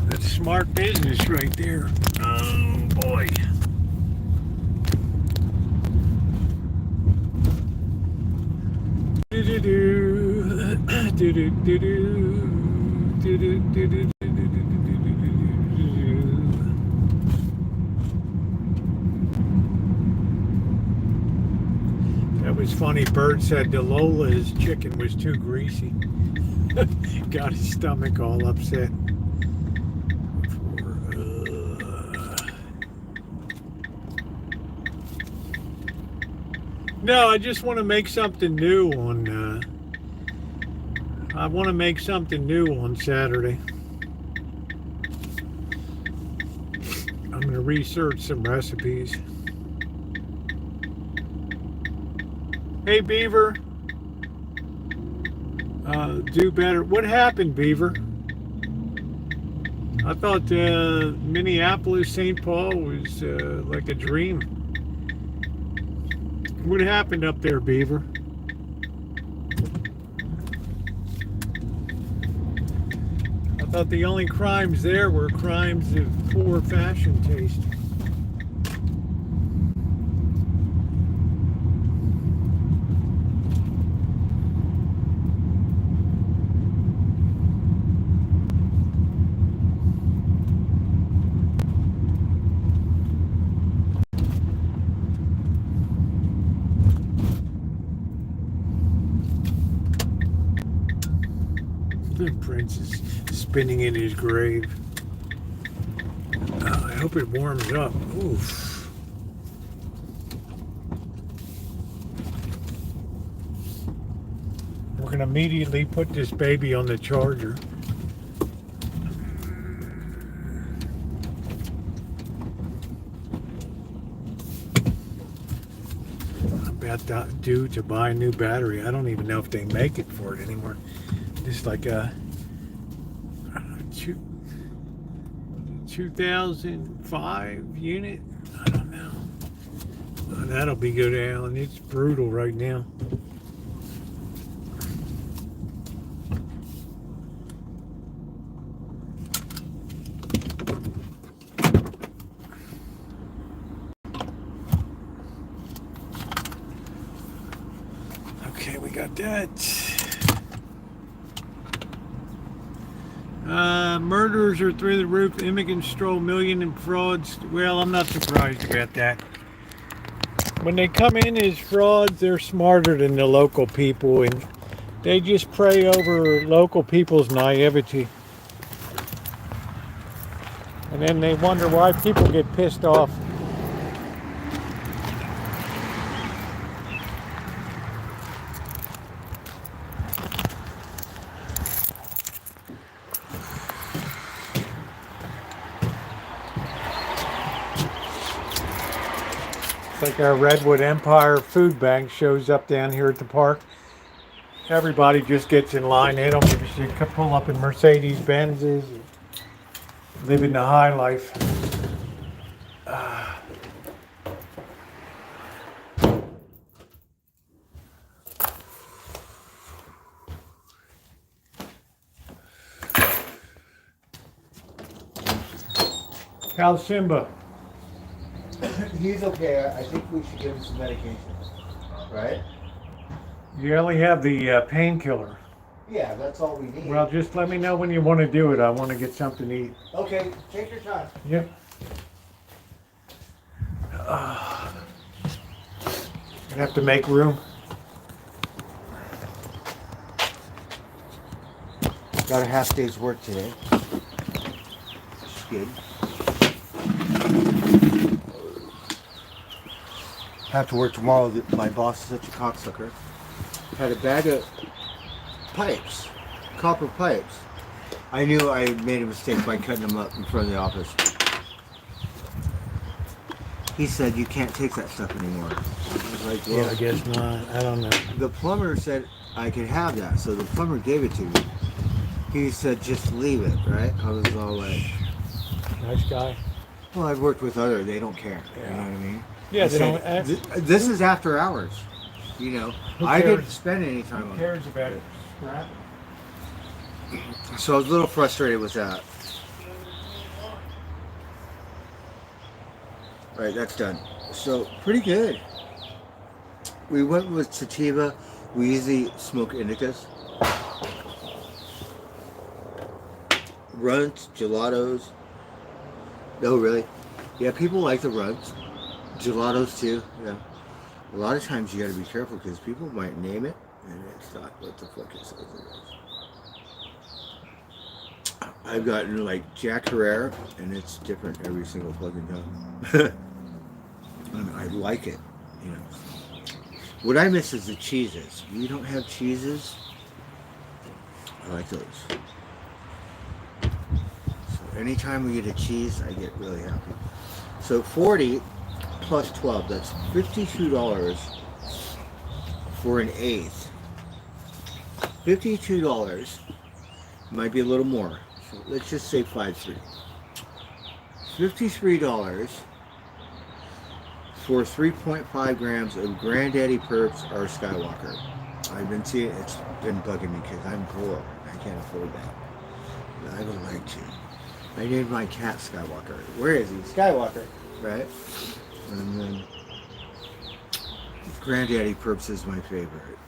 That's smart business right there. Oh boy. That was funny. Bird said to Lola his chicken was too greasy. Got his stomach all upset. No, I just want to make something new on. I want to make something new on Saturday. I'm going to research some recipes. Hey, Beaver. Do better. What happened, Beaver? I thought Minneapolis, St. Paul was like a dream. What happened up there, Beaver? I thought the only crimes there were crimes of poor fashion taste. Prince is spinning in his grave. I hope it warms up. Oof. We're going to immediately put this baby on the charger. I'm about due to buy a new battery. I don't even know if they make it for it anymore. Just like a 2005 unit. I don't know. That'll be good, Alan. It's brutal right now. Okay, we got that. Murders are through the roof. Immigrants stole millions in frauds. Well, I'm not surprised about that. When they come in as frauds, they're smarter than the local people, and they just prey over local people's naivety. And then they wonder why people get pissed off. Like our Redwood Empire food bank shows up down here at the park. Everybody just gets in line. They don't give a shit. Pull up in Mercedes Benzes, living the high life. How's Simba? He's okay. I think we should give him some medication, right? You only have the painkiller. Yeah, that's all we need. Well, just let me know when you want to do it. I want to get something to eat. Okay, take your time. Yep. You have to make room. Got a half day's work today. That's good. Have to work tomorrow. My boss is such a cocksucker. Had a bag of pipes, copper pipes. I knew I made a mistake by cutting them up in front of the office. He said, you can't take that stuff anymore. I was like, well, Yeah, I guess not. I don't know. the plumber said I could have that, so the plumber gave it to me. He said, just leave it, right? I was all like, Nice guy. well, I've worked with other, they don't care. Yeah. You know what I mean? Yeah, I they said, don't. this is after hours. You know, Who I cares? didn't spend any time Who on it. cares about it? Scrap. So I was a little frustrated with that. Right, that's done. So pretty good. We went with sativa. We usually smoke indicas. runts, gelatos. No, really. Yeah, people like the runts. Gelatos too, yeah. A lot of times you gotta be careful because people might name it and it's not what the fuck it says it is. I've gotten like Jack Herrera and it's different every single fucking time. And I like it, you know. What I miss is the cheeses. You don't have cheeses? I like those. So anytime we get a cheese, I get really happy. So 40 plus 12, that's $52 for an eighth. $52 might be a little more. So let's just say 5.3. $53 for 3.5 grams of Granddaddy Perps or Skywalker. I've been seeing it's been bugging me because I'm poor. I can't afford that. But I would like to. I named my cat Skywalker. Where is he? Skywalker, right? And then Granddaddy Perps is my favorite.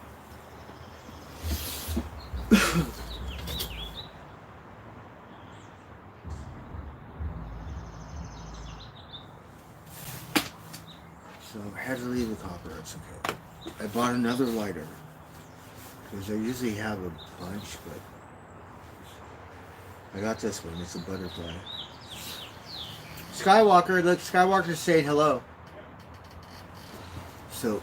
So I had to leave the copper. It's okay. I bought another lighter because I usually have a bunch, but I got this one. It's a butterfly. Skywalker, look, Skywalker's saying hello. So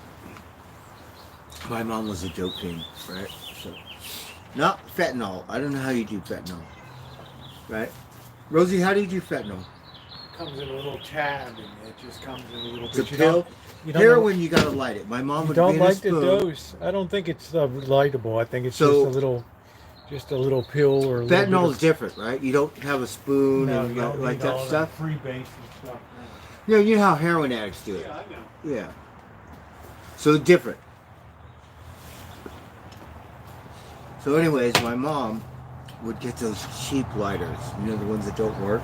my mom was a dope fiend, right? So not fentanyl. I don't know how you do fentanyl, right? Rosie, how do you do fentanyl? Comes in a little tab, and it just comes in a little. It's a bit. pill. You don't Heroin, you gotta light it. My mom You would don't be in a like the spoon. dose. I don't think it's lightable. I think it's So- just a little pill or a little Fentanyl bit is different, right? You don't have a spoon no, and you don't like need that all stuff. Free base and stuff. You know how heroin addicts do it. Yeah, I know. Yeah. So different. So anyways, my mom would get those cheap lighters. You know, the ones that don't work.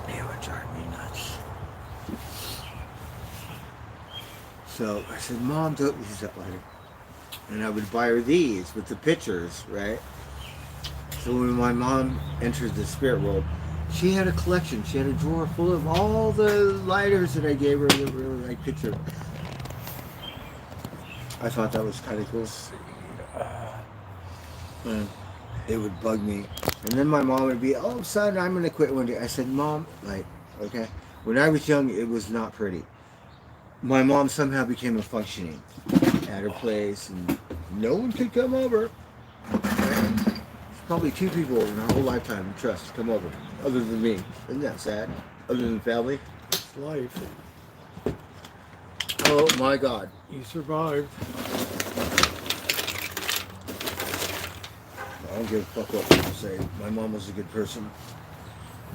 They would drive me nuts. So I said, Mom, don't use that lighter. And I would buy her these with the pictures, right? So when my mom entered the spirit world, she had a collection. She had a drawer full of all the lighters that I gave her that were like pictured. I thought that was kind of cool. And it would bug me. And then my mom would be, oh, son, I'm going to quit one day. I said, Mom, like, okay. When I was young, it was not pretty. My mom somehow became a functioning at her place, and no one could come over. There's probably 2 people in our whole lifetime we trust to come over, other than me. Isn't that sad? Other than family. It's life. Oh my God. You survived. I don't give a fuck what people say. My mom was a good person.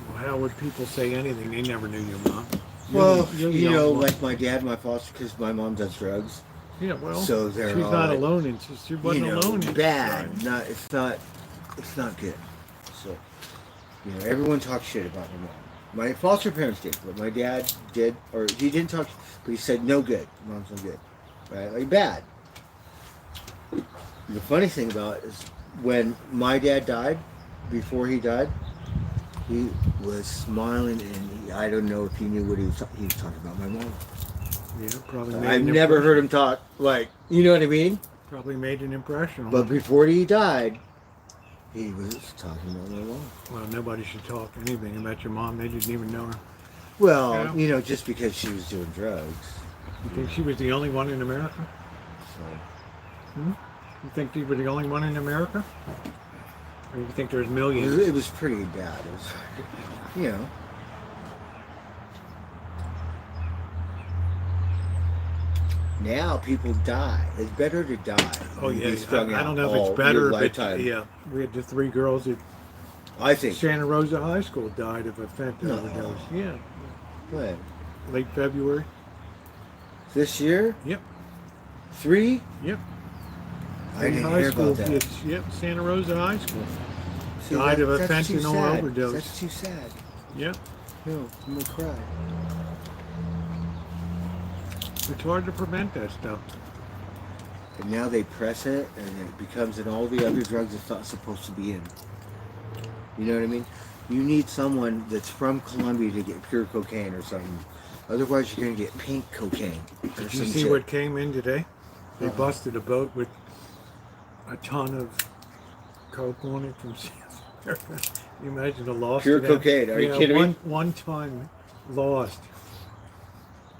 Well, how would people say anything? They never knew your mom. Well, You're the you know, only one. like my dad, my foster, because my mom does drugs. Yeah, well, So they're she's all not like, alone. She wasn't you know, alone. bad. Not, it's not good. So, you know, everyone talks shit about my mom. My foster parents did, but my dad did, or he didn't talk, but he said no good. Mom's no good, right? Like bad. The funny thing about it is when my dad died, before he died, he was smiling, and I don't know if he knew what he was talking about my mom. Yeah, probably. Made I've an never impression. heard him talk like, you know what I mean? Probably made an impression on But him. before he died, he was talking about my mom. Well, nobody should talk anything about your mom. They didn't even know her. Well, Yeah. you know, just because she was doing drugs. You think she was the only one in America? So You think she was the only one in America? Or you think there's it millions? was pretty bad. It was, you know. Now people die. It's better to die. Oh than yeah, be strung I out don't know if all it's better, your but lifetime. yeah, we had the 3 girls at I think. Santa Rosa High School died of a fentanyl No. overdose. Yeah, What? late February. This year? Yep, 3? yep. I didn't High hear school about that. kids. Yep, Santa Rosa High School. See, Died of a that's too fentanyl sad. overdose. That's too sad. Yep, No, I'm gonna cry. it's hard to prevent that stuff. And now they press it, and it becomes in all the other drugs it's not supposed to be in. You know what I mean? You need someone that's from Colombia to get pure cocaine or something. Otherwise, you're going to get pink cocaine. Did you see what came in today? They busted a boat with a ton of coke on it from South America. You imagine the loss. Pure to them? cocaine. Are you kidding me? One ton lost.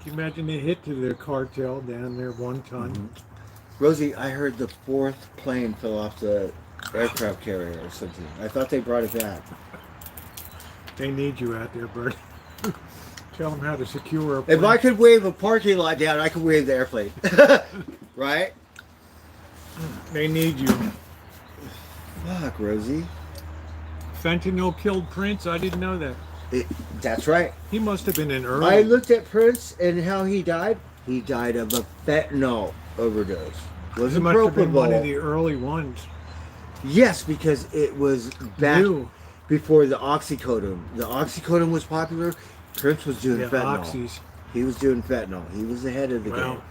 Can you imagine the hit to the cartel down there? 1 ton. Mm-hmm. Rosie, I heard the 4th plane fell off the aircraft carrier or something. I thought they brought it back. They need you out there, Bert. Tell them how to secure a If plane. I could wave a parking lot down, I could wave the airplane. Right? They need you. Fuck, Rosie. Fentanyl killed Prince? I didn't know that. That's right. He must have been an early... I looked at Prince and how he died. He died of a fentanyl overdose. He Wasn't must have been one of propofol. the early ones. Yes, because it was back New. before the oxycodone. The oxycodone was popular. Prince was doing Yeah, fentanyl. oxys. He was doing fentanyl. He was the head of the game. Well,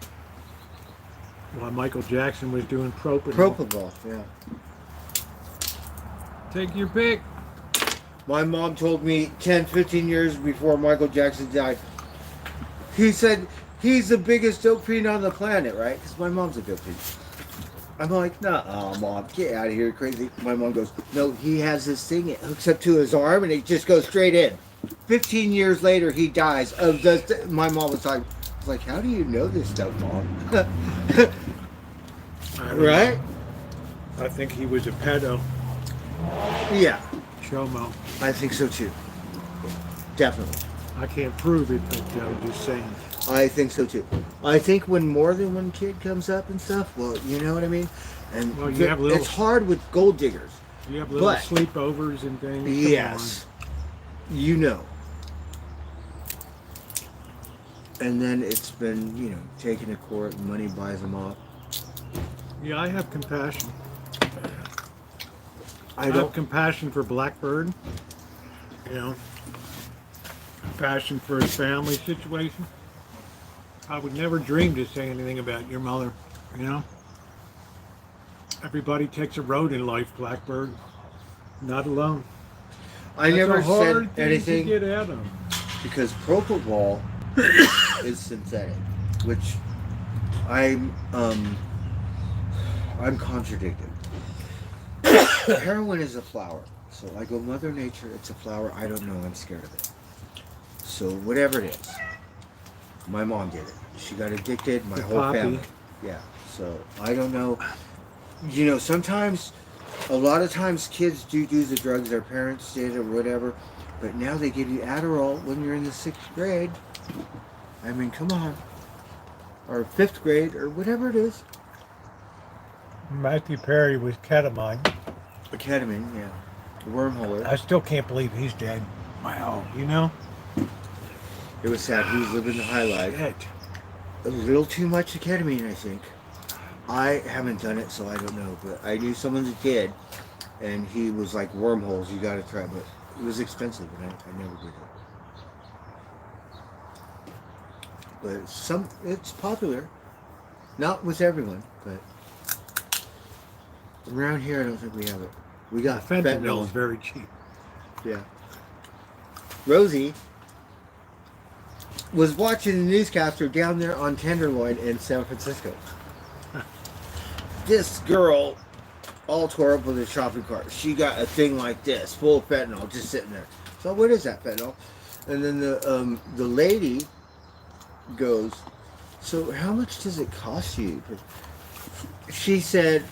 while Michael Jackson was doing propofol. Propofol, yeah. Take your pick. My mom told me 10, 15 years before Michael Jackson died, he said he's the biggest dope fiend on the planet, right? Because my mom's a dope fiend. I'm like, nah, Mom, get out of here, crazy. My mom goes, no, he has this thing, it hooks up to his arm and it just goes straight in. 15 years later, he dies. My mom was like, how do you know this stuff, Mom? Right? I think he was a pedo. Yeah, Chomo. I think so too. Definitely. I can't prove it, but I'm just saying. I think so too. I think when more than one kid comes up and stuff, well, you know what I mean? And Well, you have it's hard with gold diggers. You have little But- sleepovers and things. Come Yes. You know. And then it's been, taken to court and money buys them off. on. Yeah, I have compassion. I have don't. compassion for Blackbird. Compassion for his family situation. I would never dream to say anything about your mother, Everybody takes a road in life, Blackbird. Not alone. I That's never a hard said thing anything to get out of. because propofol is synthetic, which I'm contradicted. Heroin is a flower. So I go, Mother Nature, it's a flower. I don't know. I'm scared of it. So whatever it is, my mom did it. She got addicted. My The whole poppy. family. Yeah. So I don't know. Sometimes, a lot of times, kids do the drugs their parents did or whatever. But now they give you Adderall when you're in the 6th grade. I mean, come on. Or 5th grade or whatever it is. Matthew Perry was ketamine. Ketamine, yeah. Wormhole. I still can't believe he's dead. Wow, It was sad. He was living the high life. Shit. A little too much of ketamine, I think. I haven't done it, so I don't know. But I knew someone that did, and he was like, wormholes, you gotta try. But it was expensive, and I never did it. But it's popular. Not with everyone, but around here, I don't think we have it. We got Fentanyl is very cheap. Yeah. Rosie was watching the newscaster down there on Tenderloin in San Francisco. This girl, all tore up with a shopping cart. She got a thing like this, full of fentanyl, just sitting there. So what is that fentanyl? And then the lady goes, so how much does it cost you? She said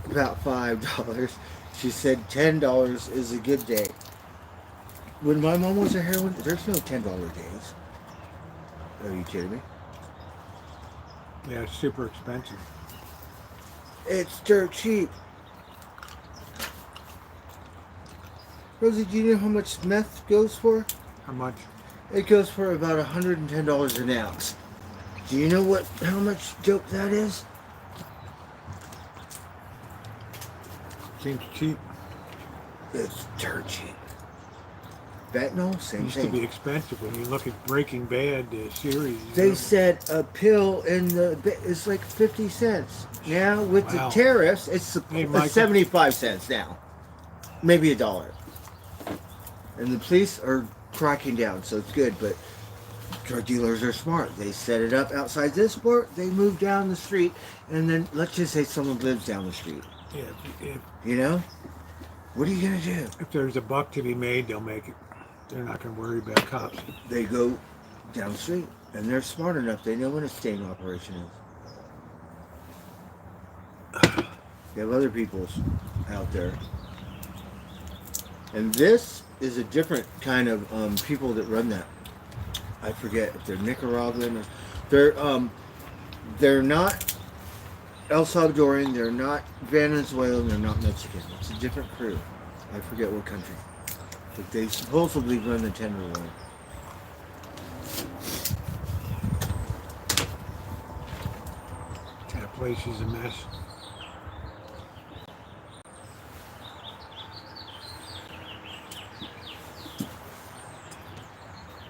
about $5. She said $10 is a good day. When my mom was a heroin, there's no $10 days. Are you kidding me? Yeah, it's super expensive. It's dirt cheap. Rosie, do you know how much meth goes for? How much? It goes for about $110 an ounce. Do you know how much dope that is? Seems cheap. It's dirt cheap. Fentanyl, same Used to be thing. expensive when you look at Breaking Bad series. They said a pill is like 50 cents. Now with Wow. the tariffs, it's Hey, Michael. 75 cents now. maybe $1. And the police are cracking down, so it's good, but drug dealers are smart. They set it up outside this sport, they move down the street, and then let's just say someone lives down the street. Yeah, You know? What are you going to do? if there's a buck to be made, they'll make it. They're not going to worry about cops. They go down the street, and they're smart enough. They know when a sting operation is. You have other people's out there. And this is a different kind of people that run that. I forget if they're Nicaraguan or they're not El Salvadorian, they're not Venezuelan, they're not Mexican. It's a different crew. I forget what country. But they supposedly run the Tenderloin. That place is a mess.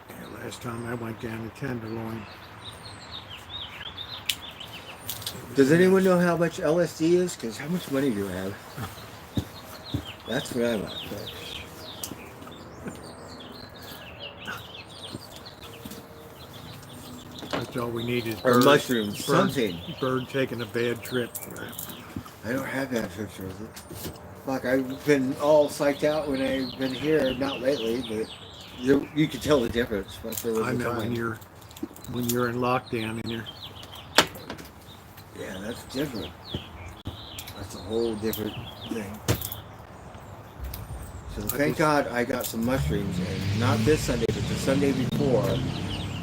Yeah, last time I went down to Tenderloin. Does anyone know how much LSD is? Because how much money do I have? That's what I want. That's all we need is Or mushrooms, something. Bird taking a bad trip. I don't have bad trips, Rosie. Fuck, I've been all psyched out when I've been here. Not lately, but you could tell the difference. I know when you're in lockdown and you're. Yeah, that's different. That's a whole different thing. So thank God I got some mushrooms, and not this Sunday, but the Sunday before.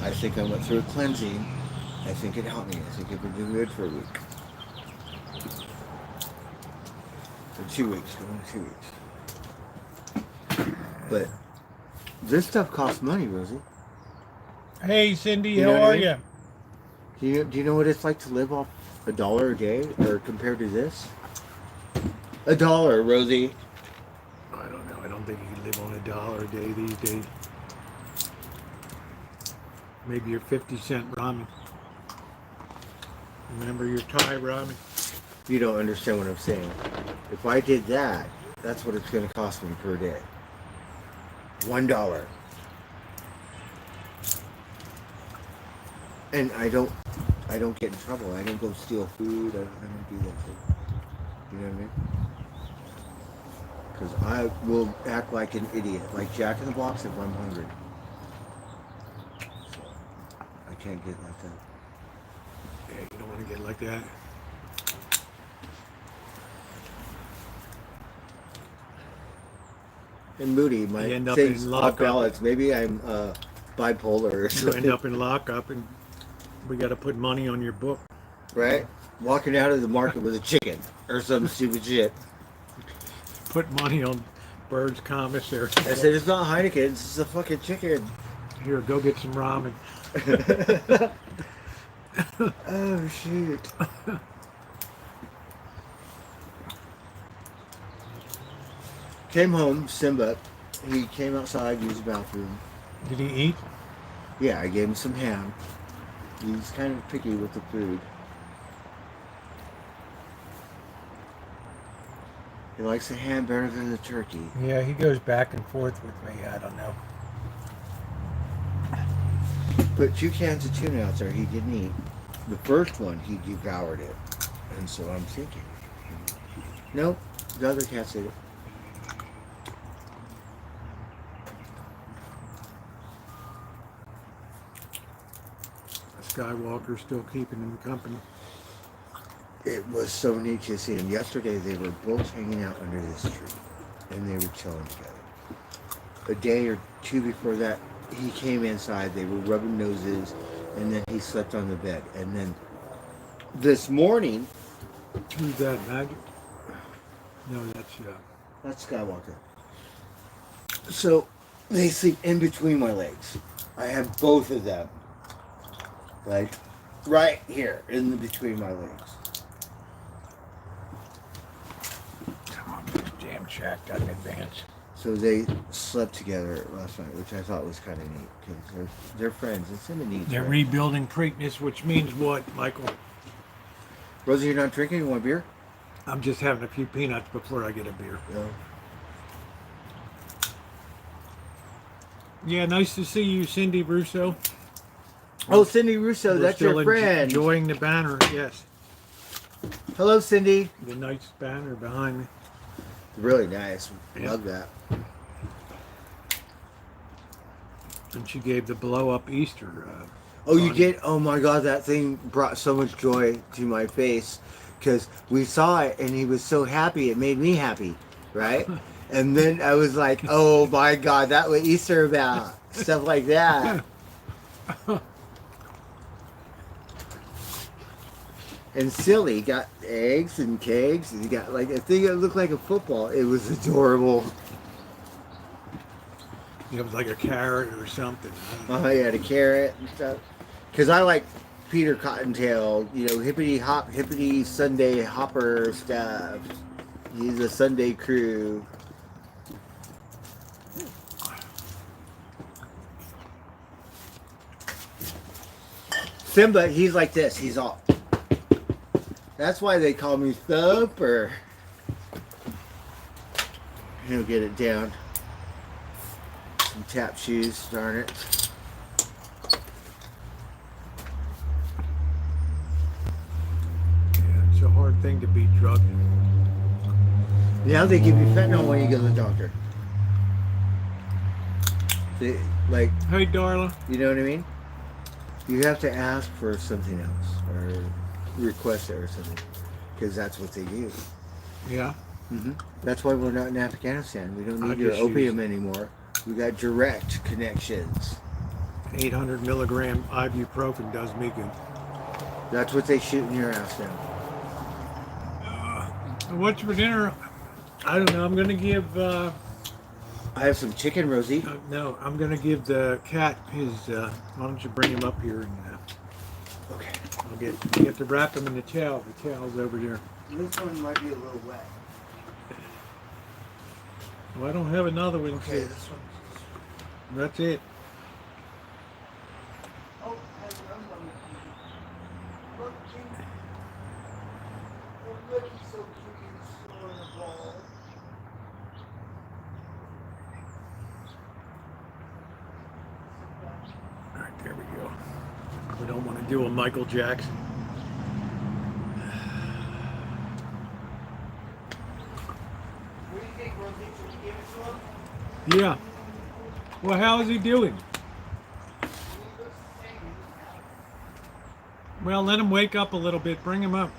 I think I went through a cleansing. I think it helped me. I think it would do good for a week. For 2 weeks, going 2 weeks. But this stuff costs money, Rosie. Hey, Cindy, You know how what I are mean? you? Do you know what it's like to live off $1 a day, or compared to this? $1, Rosie. I don't know. I don't think you can live on $1 a day these days. Maybe your 50-cent ramen. Remember your Thai ramen? You don't understand what I'm saying. If I did that, that's what it's going to cost me per day. $1. And I don't get in trouble. I don't go steal food. I don't do that thing. You know what I mean? Because I will act like an idiot, like Jack in the Box if I'm hungry. So I can't get like that. Yeah, you don't want to get like that. And Moody, You my end up things in off lockup. balance. Maybe I'm bipolar or You something. end up in lockup, and we got to put money on your book. Right? Walking out of the market with a chicken or some stupid shit. Put money on Bird's commissary. I said, it's not Heineken, it's just a fucking chicken. Here, go get some ramen. Oh, shoot. Came home, Simba. He came outside, used the bathroom. Did he eat? Yeah, I gave him some ham. He's kind of picky with the food. He likes the ham better than the turkey. Yeah, he goes back and forth with me. I don't know. Put 2 cans of tuna out there he didn't eat. The first one, he devoured it. And so I'm thinking, nope, the other cats ate it. Skywalker's still keeping him company. It was so neat to see him. Yesterday, they were both hanging out under this tree, and they were chilling together. A day or 2 before that, he came inside, they were rubbing noses, and then he slept on the bed. And then this morning... Who's that, Magic? No, That's Skywalker. So, they sleep in between my legs. I have both of them. Like, right here, in between my legs. Come on, this damn shack got an advance. So they slept together last night, which I thought was kind of neat, because they're friends. It's in the neat. They're rebuilding Preakness, which means what, Michael? Rosie, you're not drinking? You want a beer? I'm just having a few peanuts before I get a beer. No. Yeah, nice to see you, Cindy Russo. Oh, Cindy Russo, We're that's still your friend. enjoying the banner. Yes, Hello, Cindy. the nice banner behind me. Really nice. Yeah. Love that. And she gave the blow up Easter. Oh, you bunny. did? Oh my God, that thing brought so much joy to my face because we saw it and he was so happy. It made me happy, right? And then I was like, oh my God, that was Easter about stuff like that. And silly got eggs and cakes, and he got like a thing that looked like a football. It was adorable. It was like a carrot or something. Oh, he had a carrot and stuff. Because I like Peter Cottontail, you know, hippity hop, hippity Sunday hopper stuff. He's a Sunday crew. Simba, he's like this. He's all. That's why they call me Thumper. He'll get it down. Some tap shoes, darn it. Yeah, it's a hard thing to beat drugging. Now they give you fentanyl when you go to the doctor. They, like, Hey, Darla. you know what I mean? You have to ask for something else or request it or something because that's what they do. Yeah. That's why we're not in Afghanistan. We don't I need your just opium anymore. We got direct connections. 800 milligram ibuprofen does me good. That's what they shoot in your ass now. What's for dinner? I don't know. I'm gonna give. I have some chicken, Rosie. No, I'm gonna give the cat his. Why don't you bring him up here and Okay. I'll get. You have to wrap him in the towel. The towel's over there. This one might be a little wet. Well, I don't have another one. Okay, So this one. that's it. Oh, has runs on it. Look, King. Oh, look, he's so cute. He's throwing a ball. All right, there we go. We don't want to do a Michael Jackson. What do you think, Rosie? Should we give it to him? Yeah. Well, how is he doing? He looks the same. He looks happy. Well, let him wake up a little bit. Bring him up.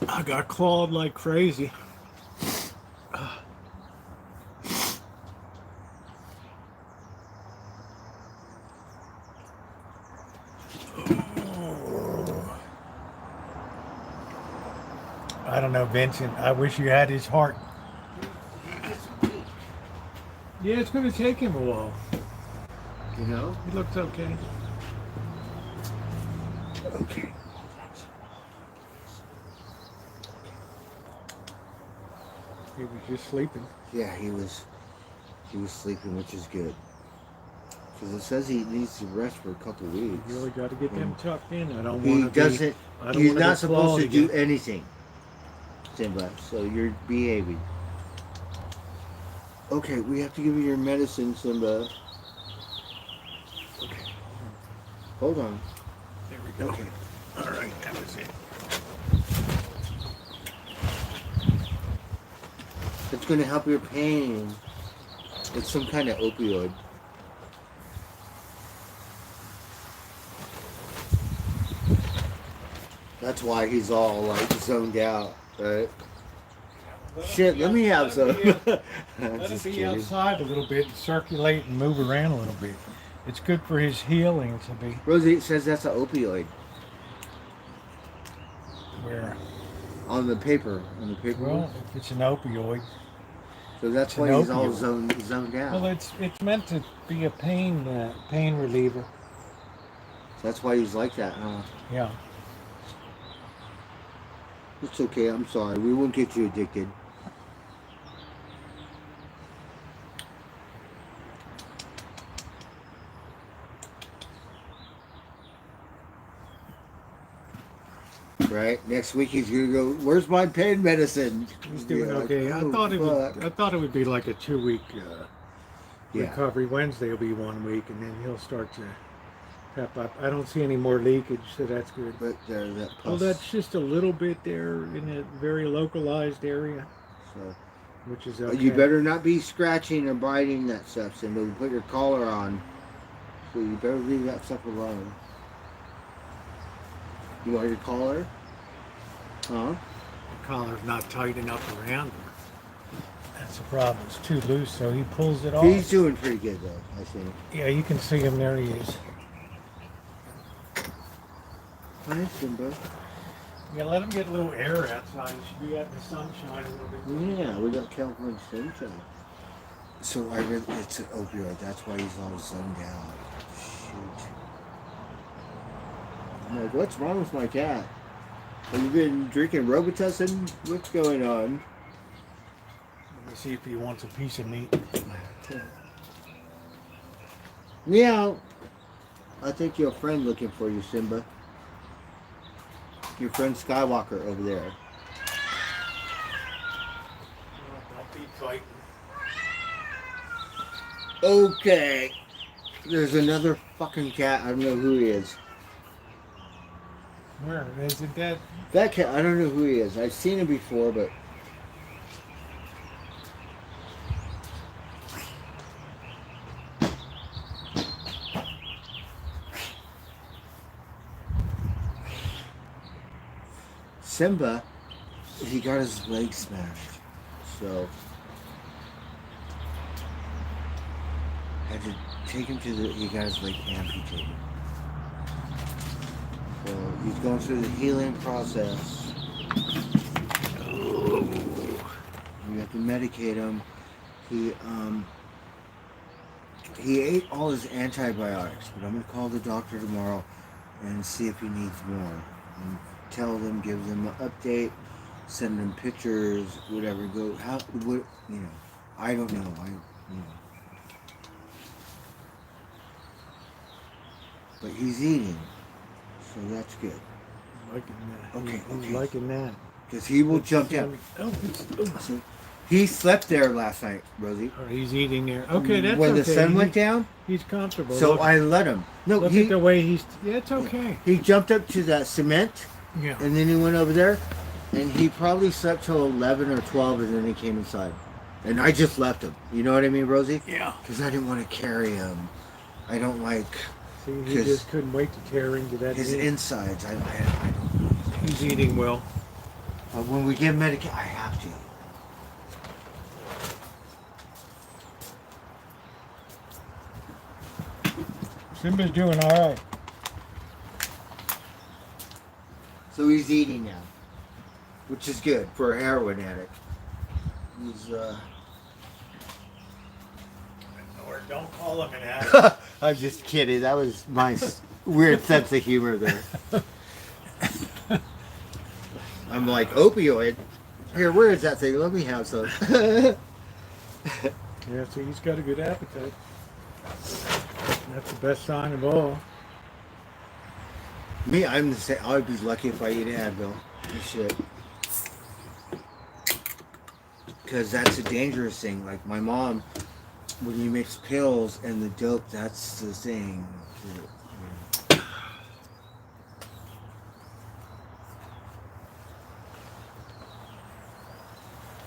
I got clawed like crazy. I don't know, Vincent. I wish you had his heart. He's just weak. Yeah, it's going to take him a while. You know? He looks okay. Okay. He was just sleeping. Yeah, he was sleeping, which is good. Because it says he needs to rest for a couple weeks. You really got to get them tucked in. I don't He want to doesn't. I don't He's wanna not get supposed clawed to do again. anything, Simba. So you're behaving. Okay, we have to give you your medicine, Simba. Okay. Hold on. There we go. Okay. All right, that was it. It's going to help your pain. It's some kind of opioid. That's why he's all like zoned out, right? Shit, let me have some. Let Just him be kidding. outside a little bit, and circulate and move around a little bit. It's good for his healing to be Rosie, it says that's an opioid where. on the paper. On the paper. Well, if it's an opioid, So that's it's why an he's all opioid. zoned out. well, it's meant to be a pain reliever. That's why he's like that, huh? Yeah. It's okay. I'm sorry. We won't get you addicted. Right? Next week he's gonna go, where's my pain medicine? He's doing You're like, okay. "Oh, I thought it would be like a 2 week Yeah. recovery. Wednesday will be 1 week, and then he'll start to pep up. I don't see any more leakage, so that's good. But there, that pus. Well, that's just a little bit there in a very localized area, So, which is okay. you better not be scratching or biting that stuff, so you put your collar on. So you better leave that stuff alone. You want your collar? Huh? The collar's not tight enough around her. That's the problem. It's too loose, so he pulls it off. He's doing pretty good though, I think. Yeah, you can see him. There he is. Hi, Simba. Yeah, let him get a little air outside. He should be out in the sunshine a little bit. Yeah, we got California sunshine. So I read it's an opioid. That's why he's all zoned out. Shoot. I'm like, what's wrong with my cat? Have you been drinking Robitussin? What's going on? Let me see if he wants a piece of meat. Meow. I think your friend looking for you, Simba. Your friend Skywalker over there. Don't be fighting. Okay. There's another fucking cat. I don't know who he is. Where is it? That That cat, I don't know who he is. I've seen him before, but Simba, he got his leg smashed. So had to take him to he got his leg amputated. So he's going through the healing process. We have to medicate him. He ate all his antibiotics, but I'm gonna call the doctor tomorrow and see if he needs more. And tell them, give them an update, send them pictures, whatever. Go I don't know. But he's eating, so that's good. liking that. Okay, He's okay. liking that. Because he will jump down. So he slept there last night, Rosie. Oh, he's eating there. Okay, that's when okay. the sun went down. He's comfortable. So look, I let him. No, look at the way he's. Yeah, it's okay. He jumped up to that cement, Yeah. and then he went over there, and he probably slept till 11 or 12, and then he came inside. And I just left him. You know what I mean, Rosie? Yeah. Because I didn't want to carry him. I don't like See, he just couldn't wait to tear into that. his meat. insides. I don't. He's eating well. But when we give medication, I have to. Simba's doing all right. So he's eating now, which is good for a heroin addict. He's Or don't call him an addict. I'm just kidding. That was my weird sense of humor there. I'm like, opioid? Here, where is that thing? Let me have some. Yeah, see, he's got a good appetite. That's the best sign of all. Me, I'm the same. I'd be lucky if I eat an Advil. Shit. Because that's a dangerous thing. Like my mom, when you mix pills and the dope, that's the thing.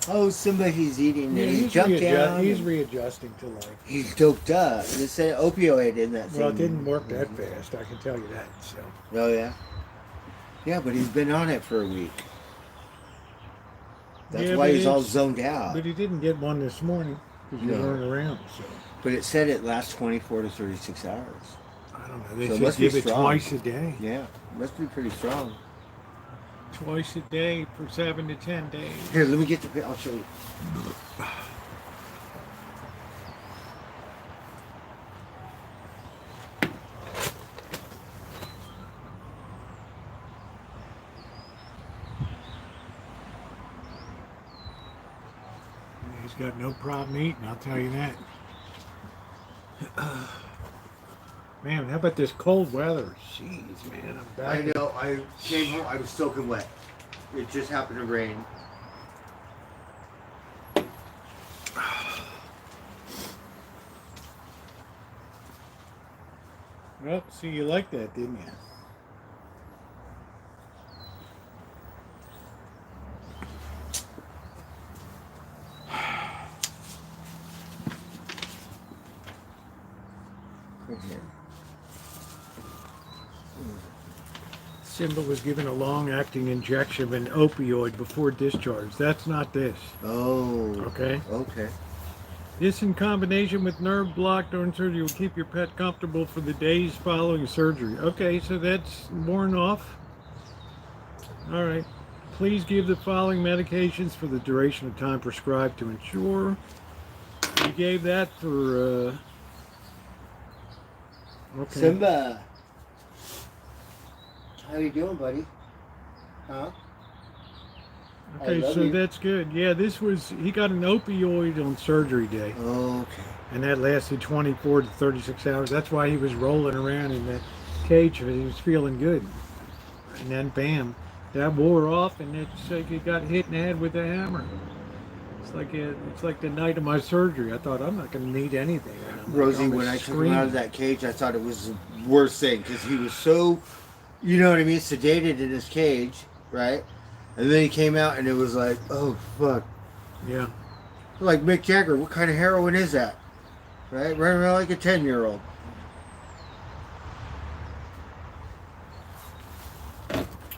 Oh, Simba, he's eating. Yeah, he jumped down. He's readjusting to life. He's doped up. They said opioid in that thing. Well, it didn't work that fast, I can tell you that. So. Oh, yeah? Yeah, but he's been on it for a week. That's Yeah, why but he's all it's- zoned out. But he didn't get one this morning because you No. weren't around. So But it said it lasts 24 to 36 hours. I don't know. They So it should must be give it strong. twice a day. Yeah, must be pretty strong. Twice a day for 7 to 10 days. Here, let me get the. I'll show you. He's got no problem eating, I'll tell you that. Man, how about this cold weather? Jeez, man, I'm back. I know. I came home. I was soaking wet. It just happened to rain. Well, see, you liked that, didn't you? Simba was given a long-acting injection of an opioid before discharge. That's not this. Oh. Okay. Okay. This, in combination with nerve block during surgery, will keep your pet comfortable for the days following surgery. Okay, so that's worn off. All right. Please give the following medications for the duration of time prescribed to ensure. You gave that for. Okay. Simba. How you doing, buddy? Huh? Okay, so you. that's good. Yeah, he got an opioid on surgery day, Okay. and that lasted 24 to 36 hours. That's why he was rolling around in that cage, but he was feeling good. And then, bam, that wore off, and it's like he got hit in the head with a hammer. It's like the night of my surgery. I thought, I'm not going to need anything. And I'm Rosie, like, when I took him out of that cage, I thought it was the worst thing because he was so, you know what I mean, sedated in his cage, right? And then he came out and it was like, oh, fuck. Yeah. Like Mick Jagger, what kind of heroin is that? Right? Running around like a 10-year-old.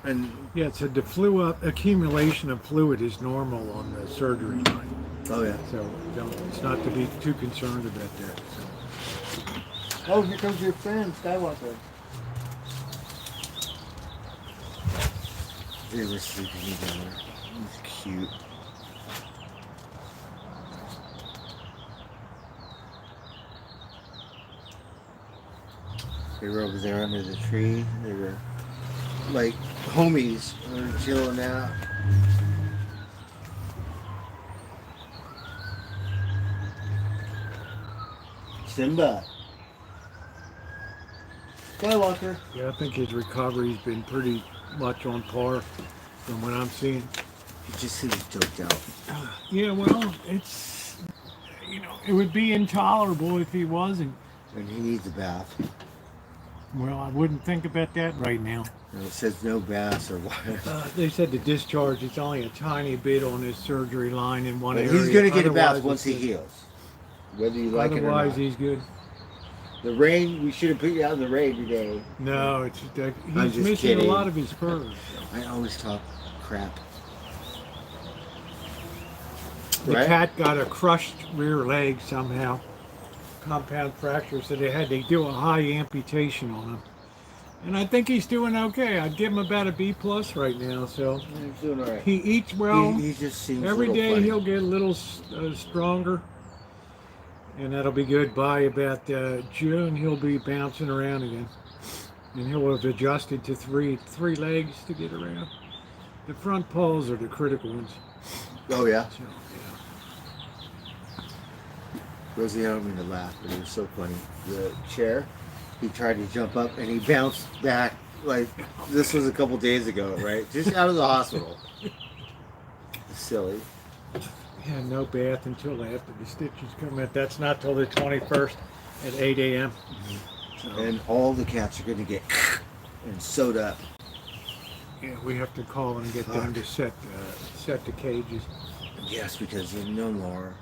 And Yeah, so the accumulation of fluid is normal on the surgery line. oh yeah. So it's not to be too concerned about that. So. Oh, here comes your friend, Skywalker. They were sleeping together. He's cute. They were over there under the tree. They were like homies. They were chilling out. Simba. Skywalker. Yeah, I think his recovery's been pretty much on par from what I'm seeing. You just seems doped out. Yeah, well, it would be intolerable if he wasn't. And he needs a bath. Well, I wouldn't think about that right now. And it says no baths or what. They said the discharge is only a tiny bit on his surgery line in one But area. he's going to get a bath Otherwise, once he it's- heals. Whether you like it or Otherwise, not. he's good. The rain, we should have put you out in the rain today. No, it's I'm he's just missing kidding. a lot of his fur. I always talk crap. The Right? cat got a crushed rear leg somehow, compound fracture, so they had to do a high amputation on him. And I think he's doing okay. I'd give him about a B+ right now. So He's doing all right. he eats well. He just seems Every a little day funny. he'll get a little stronger, and that'll be good. By about June, he'll be bouncing around again, and he'll have adjusted to three legs to get around. The front paws are the critical ones. Oh, yeah? So, Rosie, I don't mean to laugh, but it was so funny. The chair, he tried to jump up and he bounced back. Like, this was a couple days ago, right? Just out of the hospital. Silly. yeah, no bath until after the stitches come out. That's not till the 21st at 8 a.m. So, And all the cats are going to get and sewed up. yeah, we have to call and get them to set the cages. Yes, because there's no more.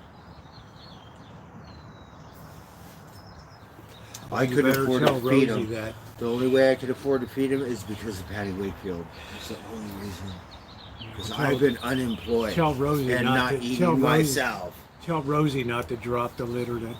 I You couldn't better afford tell to feed Rosie him. that. The only way I could afford to feed him is because of Patty Wakefield. That's the only reason. Because I've been unemployed Tell Rosie and not not to eating tell Rosie, myself. Tell Rosie not to drop the litter then.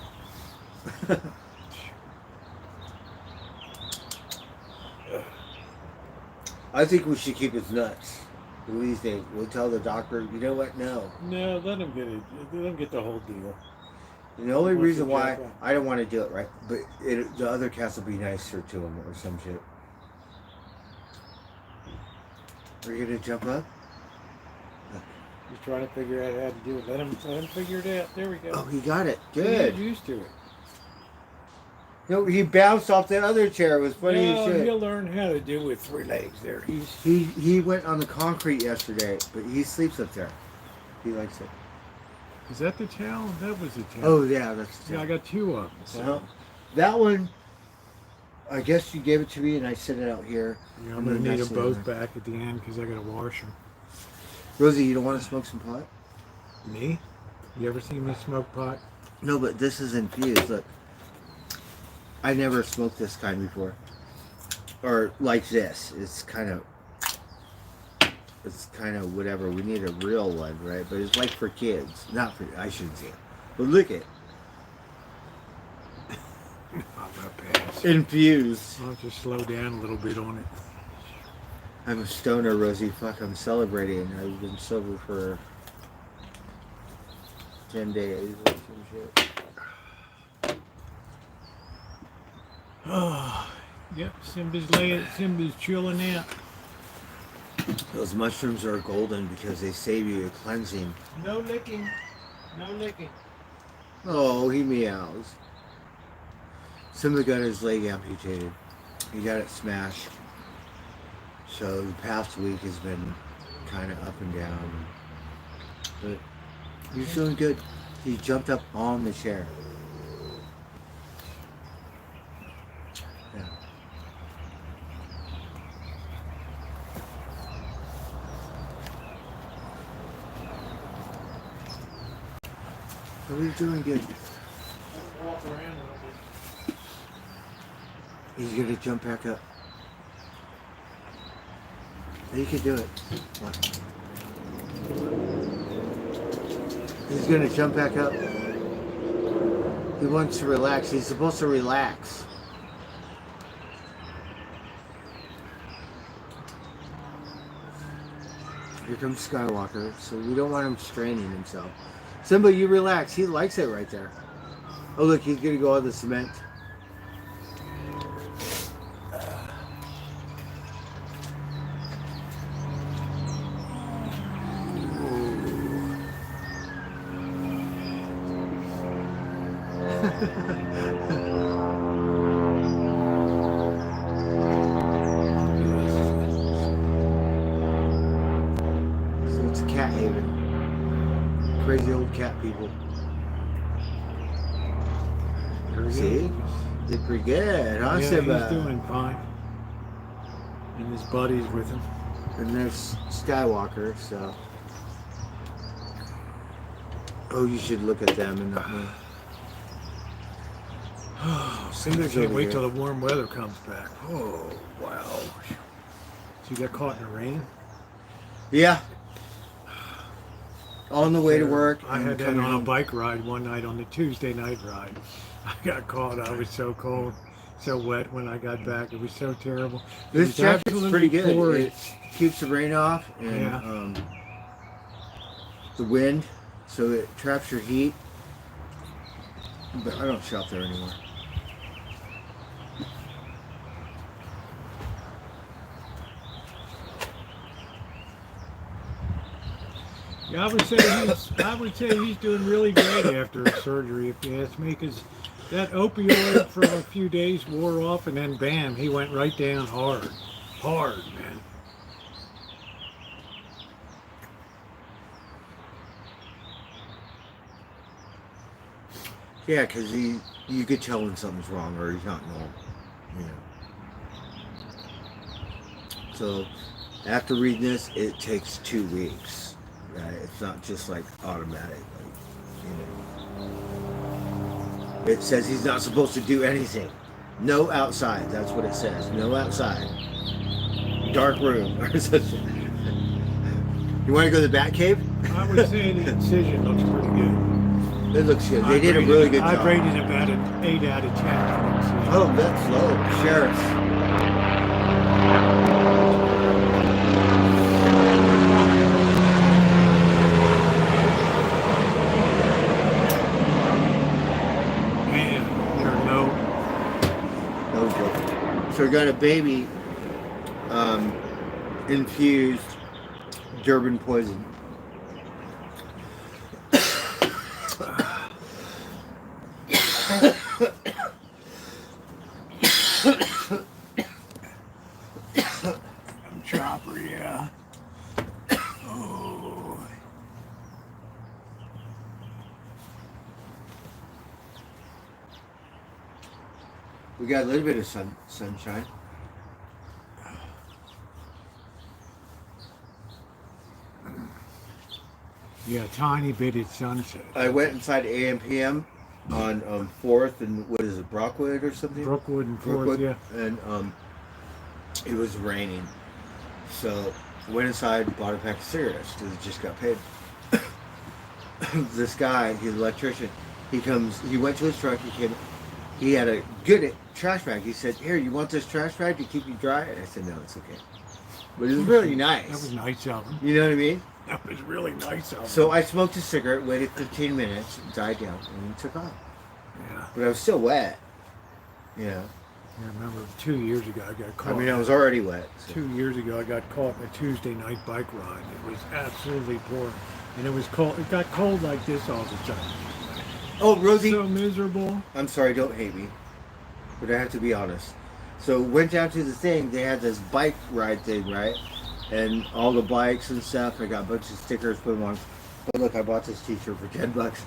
I think we should keep his nuts. What do you think? We'll tell the doctor, you know what? No. No, let him get it. Let him get the whole deal. And the only What's reason the why job? I don't want to do it, right? But the other cats will be nicer to him or some shit. Are you gonna jump up? He's trying to figure out how to do it. Let him figure it out. There we go. Oh, he got it. He's Good. used to it. No, he bounced off the other chair. It was funny as Well, shit. he'll learn how to do with 3 legs there. He went on the concrete yesterday, but he sleeps up there. He likes it. Is that the towel? That was the towel. Oh yeah, that's Yeah, I got 2 of them. So. well, that one. I guess you gave it to me, and I set it out here. Yeah, I'm gonna need them both back at the end because I gotta wash them. Rosie, you don't want to smoke some pot? Me? You ever seen me smoke pot? No, but this is infused. Look, I never smoked this kind before, or like this. It's kind of whatever. We need a real one, right? But it's like for kids, not for. I shouldn't say it. But look at I'm gonna pass. infused. I'll just slow down a little bit on it. I'm a stoner, Rosie. Fuck, I'm celebrating. I've been sober for 10 days or some shit. Oh, yep. Simba's chilling out. Those mushrooms are golden because they save you a cleansing. No licking. No licking. Oh, he meows. Simba got his leg amputated. He got it smashed. So the past week has been kind of up and down. But he's doing good. He jumped up on the chair. Yeah. So he's doing good. Walk around a little bit. He's gonna jump back up. He can do it. What? He's gonna jump back up. He wants to relax. He's supposed to relax. Here comes Skywalker, so we don't want him straining himself. Simba, you relax. He likes it right there. Oh look, he's gonna go on the cement. So it's a cat haven. Crazy old cat people. See? Did pretty good, huh, Yeah, Simba? he's doing fine. And his buddy's with him. And there's Skywalker, so. Oh, you should look at them and not me. Simba Simba's can't over wait here. till the warm weather comes back. Oh, wow. So you got caught in the rain? Yeah. On the way to work. I and had that coming on a home. bike ride one night on the Tuesday night ride. I got caught. I was so cold, so wet when I got back. It was so terrible. It This was jacket's absolutely pretty good. pouring. It keeps the rain off and Yeah. The wind, so it traps your heat. But I don't shop there anymore. Yeah, I would say he's doing really great after his surgery, if you ask me, because that opioid for a few days wore off, and then bam, he went right down hard, man. Yeah, because you could tell when something's wrong or he's not normal. You know. So after reading this, it takes 2 weeks. Right? It's not just like automatic. Like, you know. It says he's not supposed to do anything. No outside. That's what it says. No outside. Dark room or something. You want to go to the Bat Cave? I would say the incision looks pretty good. It looks good. They did a really good job. I rated about an 8 out of 10. Oh, that's low. Sheriff. Man, you're no. No joke. So we got a baby infused Durban poison. We got a little bit of sunshine. Yeah, tiny bit at sunset. I went inside AM/PM on 4th and what is it, Brockwood or something? Brookwood and Fourth, yeah. And it was raining, so I went inside, bought a pack of cigarettes because it just got paid. This guy, he's an electrician. He went to his truck. He had a good trash bag. He said, "Here, you want this trash bag to keep you dry?" And I said, "No, it's okay." But it was really nice. That was nice of him. You know what I mean? That was really nice of him. So I smoked a cigarette, waited 15 minutes, died down, and took off. Yeah. But I was still wet. Yeah. I remember 2 years ago I got caught. I mean, I was already wet. So. 2 years ago I got caught on a Tuesday night bike ride. It was absolutely pouring. And it was cold. It got cold like this all the time. Oh, Rosie. So miserable. I'm sorry, don't hate me. But I have to be honest. So went down to the thing, they had this bike ride thing, right? And all the bikes and stuff, I got a bunch of stickers, put them on. But look, I bought this t-shirt for $10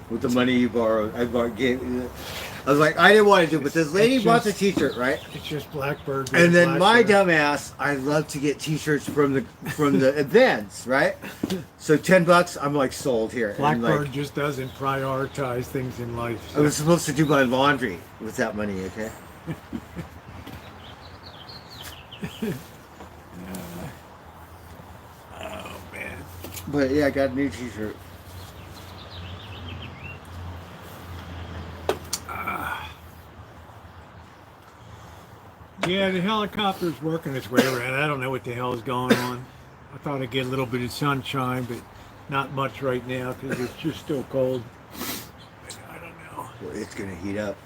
with the money you borrowed. I was like, I didn't want to do it, but this lady bought the t-shirt, right? It's just Blackbird. And then my dumbass, I love to get t-shirts from the events, right? So $10, I'm like sold here. Blackbird like, just doesn't prioritize things in life. So. I was supposed to do my laundry with that money, okay? Oh man. But yeah, I got a new t-shirt. Yeah, the helicopter's working its way around. I don't know what the hell is going on. I thought I'd get a little bit of sunshine, but not much right now because it's just still cold. I don't know. Well, it's gonna heat up.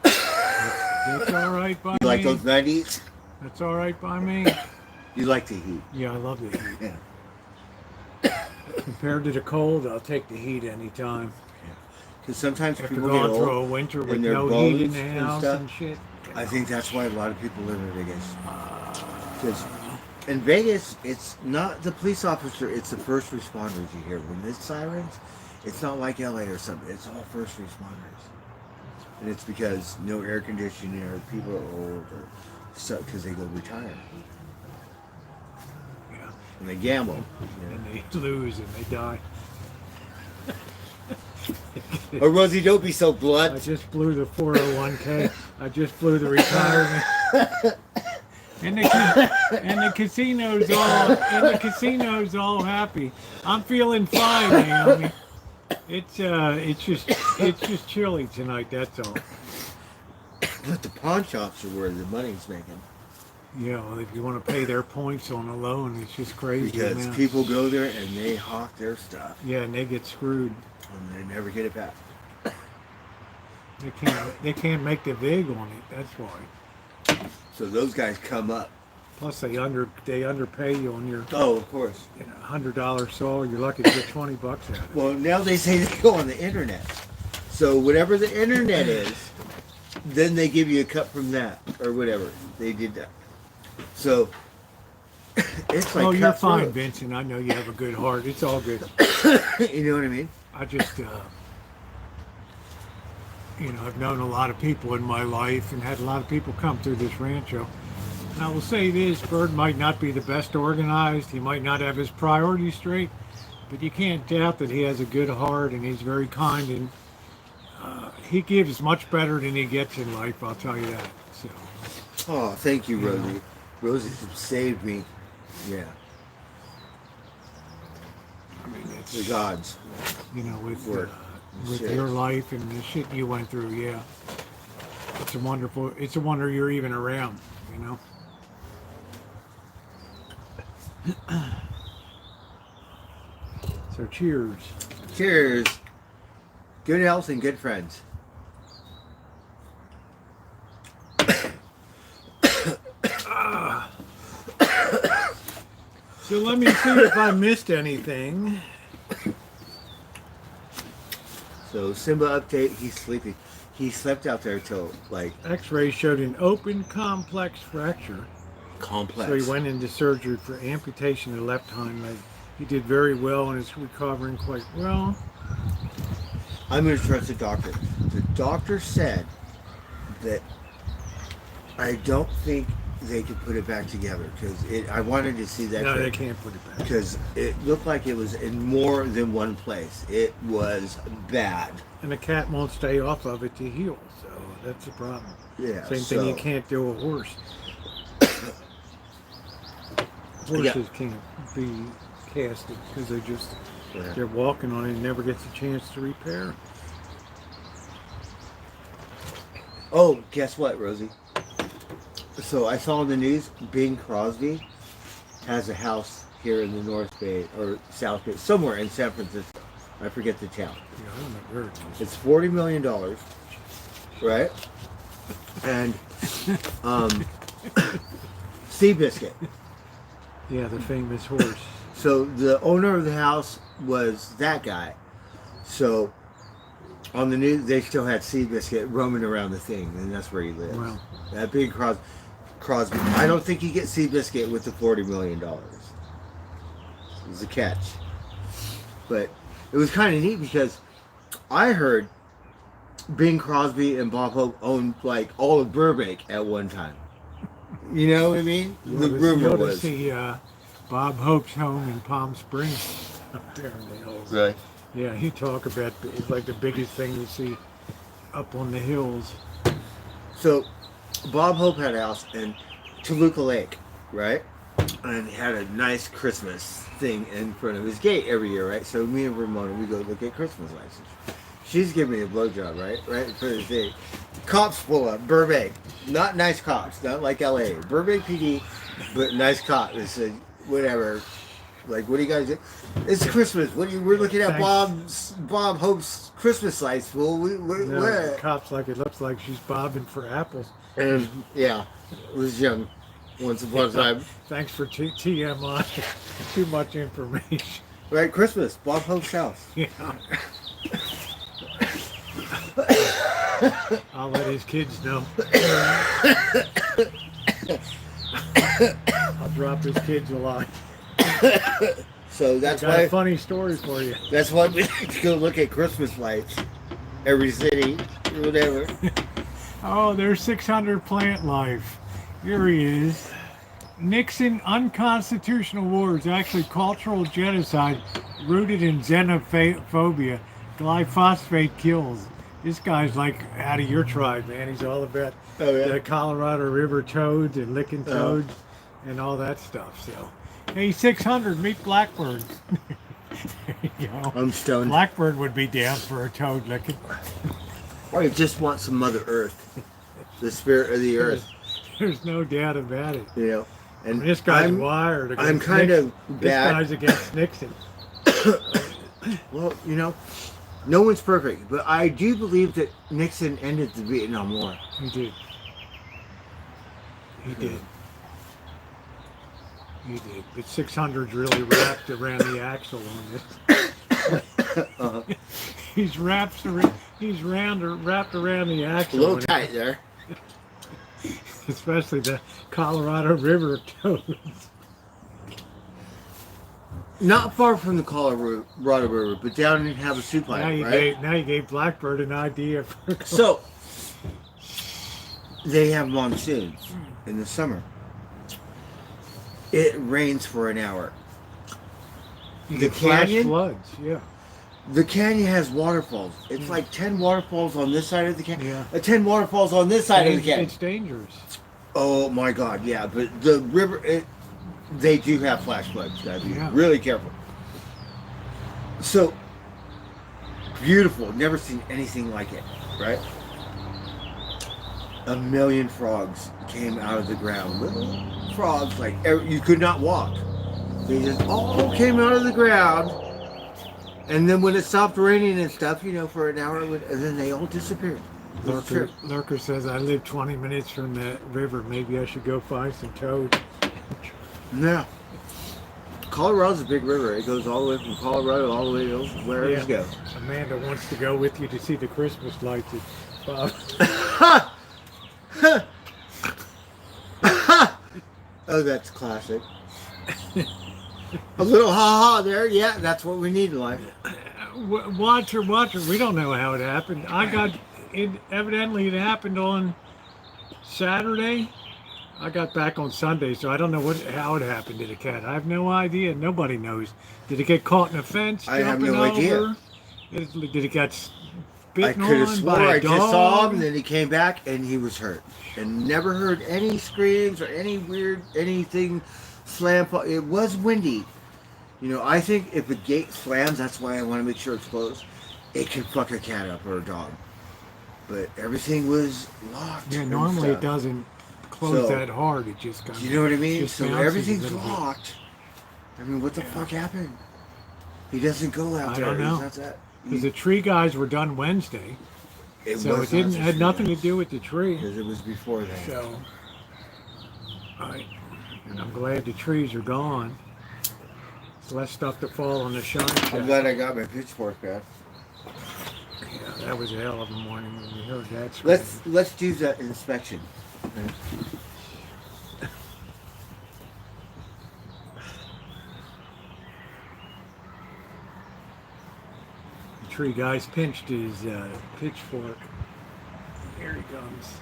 That's all right by me. You like those 90s? That's all right by me. You like the heat. Yeah, I love the heat. Yeah. Compared to the cold, I'll take the heat anytime. Because sometimes After people going get through old a winter with and their no heat in bones the and house stuff. and shit. I think that's why a lot of people live in Vegas. Because in Vegas, it's not the police officer, it's the first responders you hear. When it's sirens, it's not like LA or something. It's all first responders. And it's because no air conditioning or people are old or stuff because they go retire. Yeah. And they gamble. You know? And they lose and they die. Oh, Rosie, don't be so I blunt. just blew the 401k. I just blew the retirement. And the casino's all happy. I'm feeling fine, Naomi. It's just chilly tonight. That's all. But the pawn shops are where the money's making. Yeah, well, if you want to pay their points on a loan, it's just crazy. Because now. people go there and they hawk their stuff. Yeah, and they get screwed. And they never get it back. They can't make the vig on it. That's why. So those guys come up. Plus they underpay you on your Oh, of course. $100 saw. You're lucky to get 20 bucks out of it. Well, now they say they go on the internet. So whatever the internet is, then they give you a cut from that or whatever. They did that. So it's like Oh, you're fine, cutthroat. Vincent. I know you have a good heart. It's all good. You know what I mean? I just, I've known a lot of people in my life and had a lot of people come through this Rancho. And I will say this, Bird might not be the best organized. He might not have his priorities straight, but you can't doubt that he has a good heart and he's very kind and he gives much better than he gets in life, I'll tell you that. So. Oh, thank you, Rosie. Rosie saved me. Yeah. I mean, it's, The gods. with your life and the shit you went through, yeah. It's a wonder you're even around, So cheers. Cheers. Good health and good friends. So let me see if I missed anything. So Simba update, he's sleeping. He slept out there till like X-ray showed an open complex fracture. complex. So he went into surgery for amputation of the left hind leg. He did very well and is recovering quite well. I'm going to trust the doctor. The doctor said that I don't think they could put it back together because I wanted to see that. No, they can't put it back. Because it looked like it was in more than one place. It was bad. And the cat won't stay off of it to heal, so that's the problem. Yeah. Same thing you can't do a horse. Horses can't be casted because they're walking on it and never gets a chance to repair. Oh, guess what, Rosie? So I saw in the news, Bing Crosby has a house here in the North Bay or South Bay, somewhere in San Francisco. I forget the town. Yeah, I don't know where it is. It's $40 million, right? And Seabiscuit. Yeah, the famous horse. So the owner of the house was that guy. So on the news, they still had Seabiscuit roaming around the thing, and that's where he lives. Wow. That big Crosby. I don't think you get Seabiscuit with the $40 million. It was a catch. But it was kind of neat because I heard Bing Crosby and Bob Hope owned like all of Burbank at one time. You know what I mean? The rumor was. See Bob Hope's home in Palm Springs up there in the hills. Right. Yeah, he talk about it's like the biggest thing you see up on the hills. So Bob Hope had a house in Toluca Lake, right? And he had a nice Christmas thing in front of his gate every year, right? So me and Ramona, we go look at Christmas lights. She's giving me a blowjob, right? Right in front of the thing. Cops pull up, Burbank. Not nice cops, not like LA. Burbank PD, but nice cop. They said, whatever. Like, what do you guys do? It's Christmas. We're looking at Bob Hope's Christmas lights, fool. The cops like it looks like she's bobbing for apples. And yeah, it was young. Once upon a time. Thanks for TMI. Too much information. Right, Christmas, Bob Hope's house. Yeah. I'll let his kids know. I'll drop his kids a lot. So that's I got why a funny story for you. That's why we like to go look at Christmas lights. Every city, whatever. Oh, there's 600 plant life. Here he is. Nixon unconstitutional wars, actually cultural genocide rooted in xenophobia. Glyphosate kills. This guy's like out of your tribe, man. He's all about the Colorado River toads and licking toads and all that stuff. So, hey, 600, meet Blackbird. There you go. I'm stoned. Blackbird would be down for a toad licking. I just want some Mother Earth, the spirit of the earth. There's no doubt about it. You know, and this guy's wired against I'm kind Nixon. of bad. This guy's against Nixon. Well, you know, no one's perfect, but I do believe that Nixon ended the Vietnam War. He did. He did. He did. But 600's really wrapped around the axle on this. He's wrapped around the axle. A little tight there. Especially the Colorado River toads. Not far from the Colorado River, but down in Havasu Plant, right? Now you gave Blackbird an idea for. So they have monsoons in the summer. It rains for an hour. The canyon floods, yeah. The canyon has waterfalls. It's like 10 waterfalls on this side of the canyon. Yeah. 10 waterfalls on this side of the canyon. It's dangerous. Oh my God, yeah. But the river, they do have flash floods. Gotta be really careful. So beautiful. Never seen anything like it, right? 1 million frogs came out of the ground. Little frogs, like you could not walk. They just all came out of the ground. And then when it stopped raining and stuff, you know, for an hour, and then they all disappeared. Lurker says, I live 20 minutes from the river. Maybe I should go find some toads. No. Colorado's a big river. It goes all the way from Colorado all the way to wherever you go. Amanda wants to go with you to see the Christmas lights. Bob. Oh, that's classic. A little ha-ha there. Yeah, that's what we need in life. Watch her. We don't know how it happened. Evidently it happened on Saturday, I got back on Sunday, so I don't know how it happened to the cat. I have no idea. Nobody knows. Did it get caught in a fence? I have jumping no idea. over? Did it get I bitten could have on swore by a I dog? just saw him, and then he came back and he was hurt. And never heard any screams or any weird anything slam. It was windy. You know, I think if the gate slams, that's why I want to make sure it's closed. It can fuck a cat up or a dog. But everything was locked. Yeah, and normally it stuff. doesn't close So, that hard. It just kind of. You know what I mean? just So bounces a everything's little bit. locked. I mean, what the fuck happened? He doesn't go out I there. don't know. He's not that. Because the tree guys were done Wednesday, so it didn't had nothing to do with the tree. Because it was before that. So, and I'm glad the trees are gone. It's less stuff to fall on the shine shack. I'm glad I got my pitchfork back. Yeah, that was a hell of a morning when we heard that scream. Let's do the inspection. The tree guy's pinched his pitchfork. Here he comes.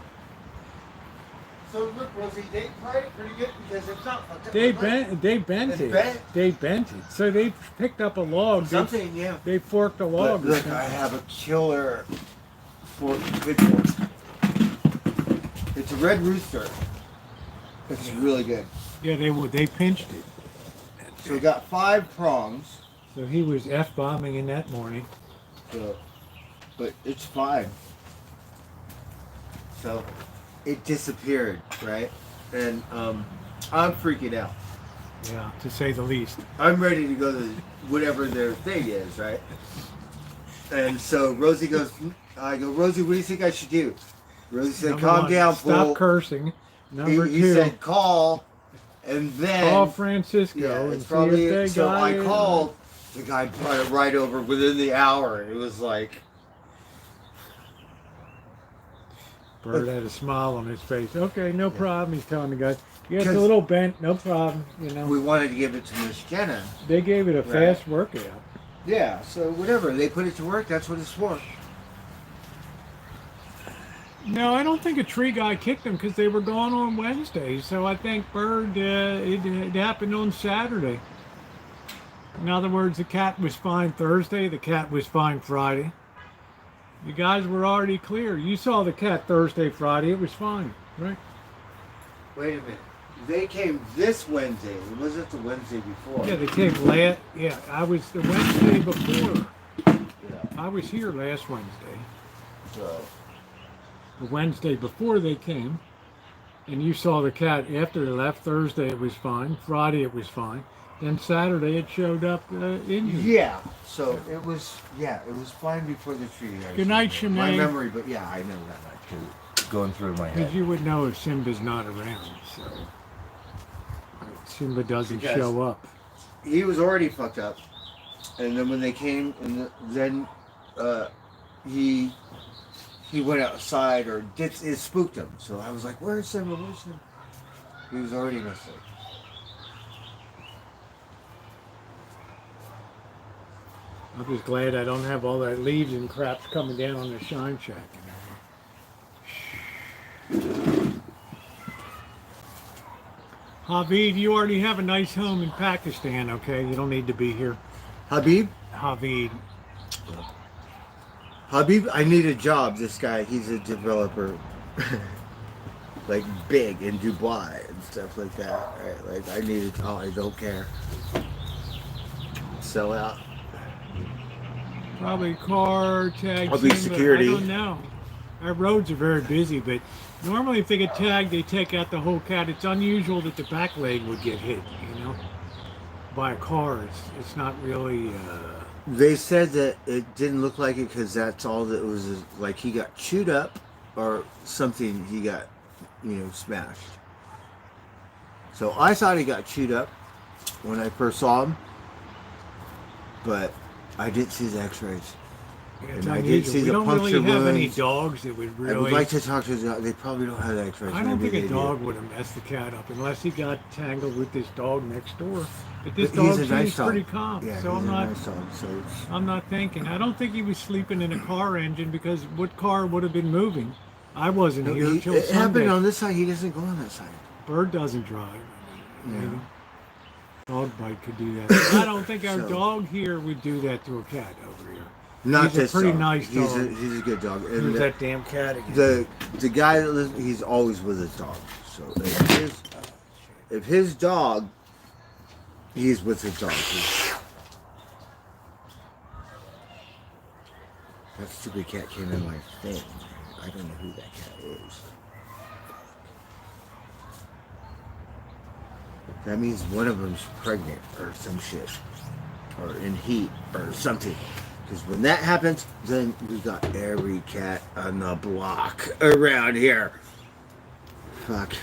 So look, Rosie, they played it pretty good because it's not fucked up. They bent It's it. bent? They bent it. So they picked up a log. Something, yeah. They forked a log. But look, I have a killer pitchfork. It's a red rooster. It's really good. Yeah, they pinched it. So we got 5 prongs. So he was F-bombing in that morning. So, but it's fine. So it disappeared, right? And I'm freaking out. Yeah, to say the least. I'm ready to go to whatever their thing is, right? And so Rosie goes, I go, Rosie, what do you think I should do? Rosie said, Number calm one, down, stop fool. cursing. Number He two, said, call. And then, call Francisco yeah, and it's see if they probably, so got I it. called. The guy brought it right over within the hour. It was like, Bird had a smile on his face. Okay, no problem. He's telling the guy, yeah, it's a 'Cause- little bent, no problem. You know, we wanted to give it to Miss Jenna. they gave it a Right. fast workout. Yeah, so whatever. They put it to work. That's what it's for. No, I don't think a tree guy kicked them because they were gone on Wednesday. So I think Bird, it happened on Saturday. In other words, the cat was fine Thursday. The cat was fine Friday. You guys were already clear. You saw the cat Thursday, Friday. It was fine, right? Wait a minute. They came this Wednesday. It wasn't the Wednesday before. Yeah, they came last. Yeah, I was the Wednesday before. Yeah. I was here last Wednesday. So, The Wednesday before they came, and you saw the cat after they left. Thursday it was fine. Friday it was fine. Then Saturday it showed up injured. yeah. So it was fine before the tree. Good night, My Shanae. memory, but yeah, I know that much too. Going through my Because head. you would know if Simba's not around. So Simba doesn't Because- show up. He was already fucked up, and then when they came, and then he went outside or it spooked him. So I was like, "Where's Simba? Where's Simba?" He was already missing. I'm just glad I don't have all that leaves and crap coming down on the shine shack. Havid, you already have a nice home in Pakistan, okay? You don't need to be here. Habib, Havid. I need a job. This guy, he's a developer, like big in Dubai and stuff like that. Right? Like I need a job. I don't care. Sell out. Probably car tags. I'll be security. I don't know. Our roads are very busy, but normally if they get tagged, they take out the whole cat. It's unusual that the back leg would get hit, you know, by a car. It's not really. They said that it didn't look like it because that's all that was. Like he got chewed up or something. He got, smashed. So I thought he got chewed up when I first saw him, but I didn't see the X-rays. It's And I did unusual. see We the don't really puncture have any wounds. dogs that would I would really. like to talk to the. They probably don't have the X-rays. I don't Maybe think a they dog do. would have messed the cat up unless he got tangled with this dog next door. But this But dog he's a seems nice dog. pretty calm, Yeah, so he's I'm a not. nice dog. So it's, I'm not thinking. I don't think he was sleeping in a car engine because what car would have been moving? I wasn't No, here till it happened Sunday. on this side. He doesn't go on that side. Bird doesn't drive. Yeah. Maybe. Dog bite could do that. But I don't think our So- dog here would do that to a cat over here. Not He's a this pretty dog. nice dog. He's a good dog. And Who's the, that damn cat again? the guy that lives, he's always with his dog. So if his dog, he's with his dog. That stupid cat came in my thing. I don't know who that cat is. That means one of them's pregnant or some shit. Or in heat or something. Because when that happens, then we got every cat on the block around here. Fuck.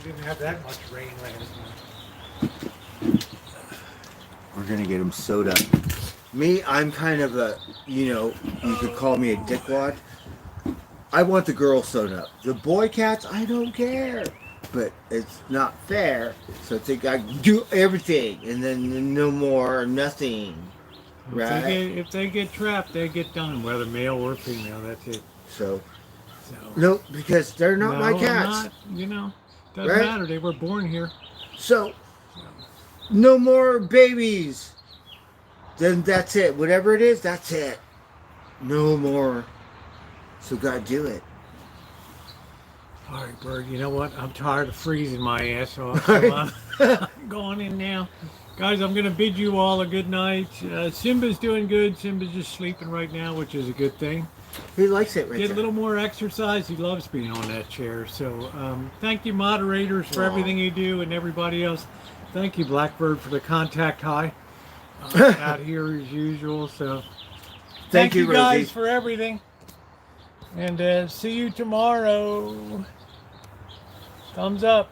We didn't have that much rain last night. We're gonna get him soda. Me, I'm kind of a, you could call me a dickwad. I want the girl sewn up. The boy cats, I don't care. But it's not fair. So I think I do everything and then no more, nothing. Right? If they get trapped, they get done, whether male or female. That's it. So, So, no, because they're not my no, cats. Doesn't Right? matter. They were born here. So, no more babies. Then that's it. Whatever it is, that's it. No more. So God do it. All right, Bird, you know what? I'm tired of freezing my ass off. So I'm going in now. Guys, I'm going to bid you all a good night. Simba's doing good. Simba's just sleeping right now, which is a good thing. He likes it right Get a there. little more exercise. He loves being on that chair. So thank you, moderators, for Aw. everything you do, and everybody else. Thank you, Blackbird, for the contact high out here as usual. So Thank you, guys, Rosie. for everything. And see you tomorrow. Thumbs up.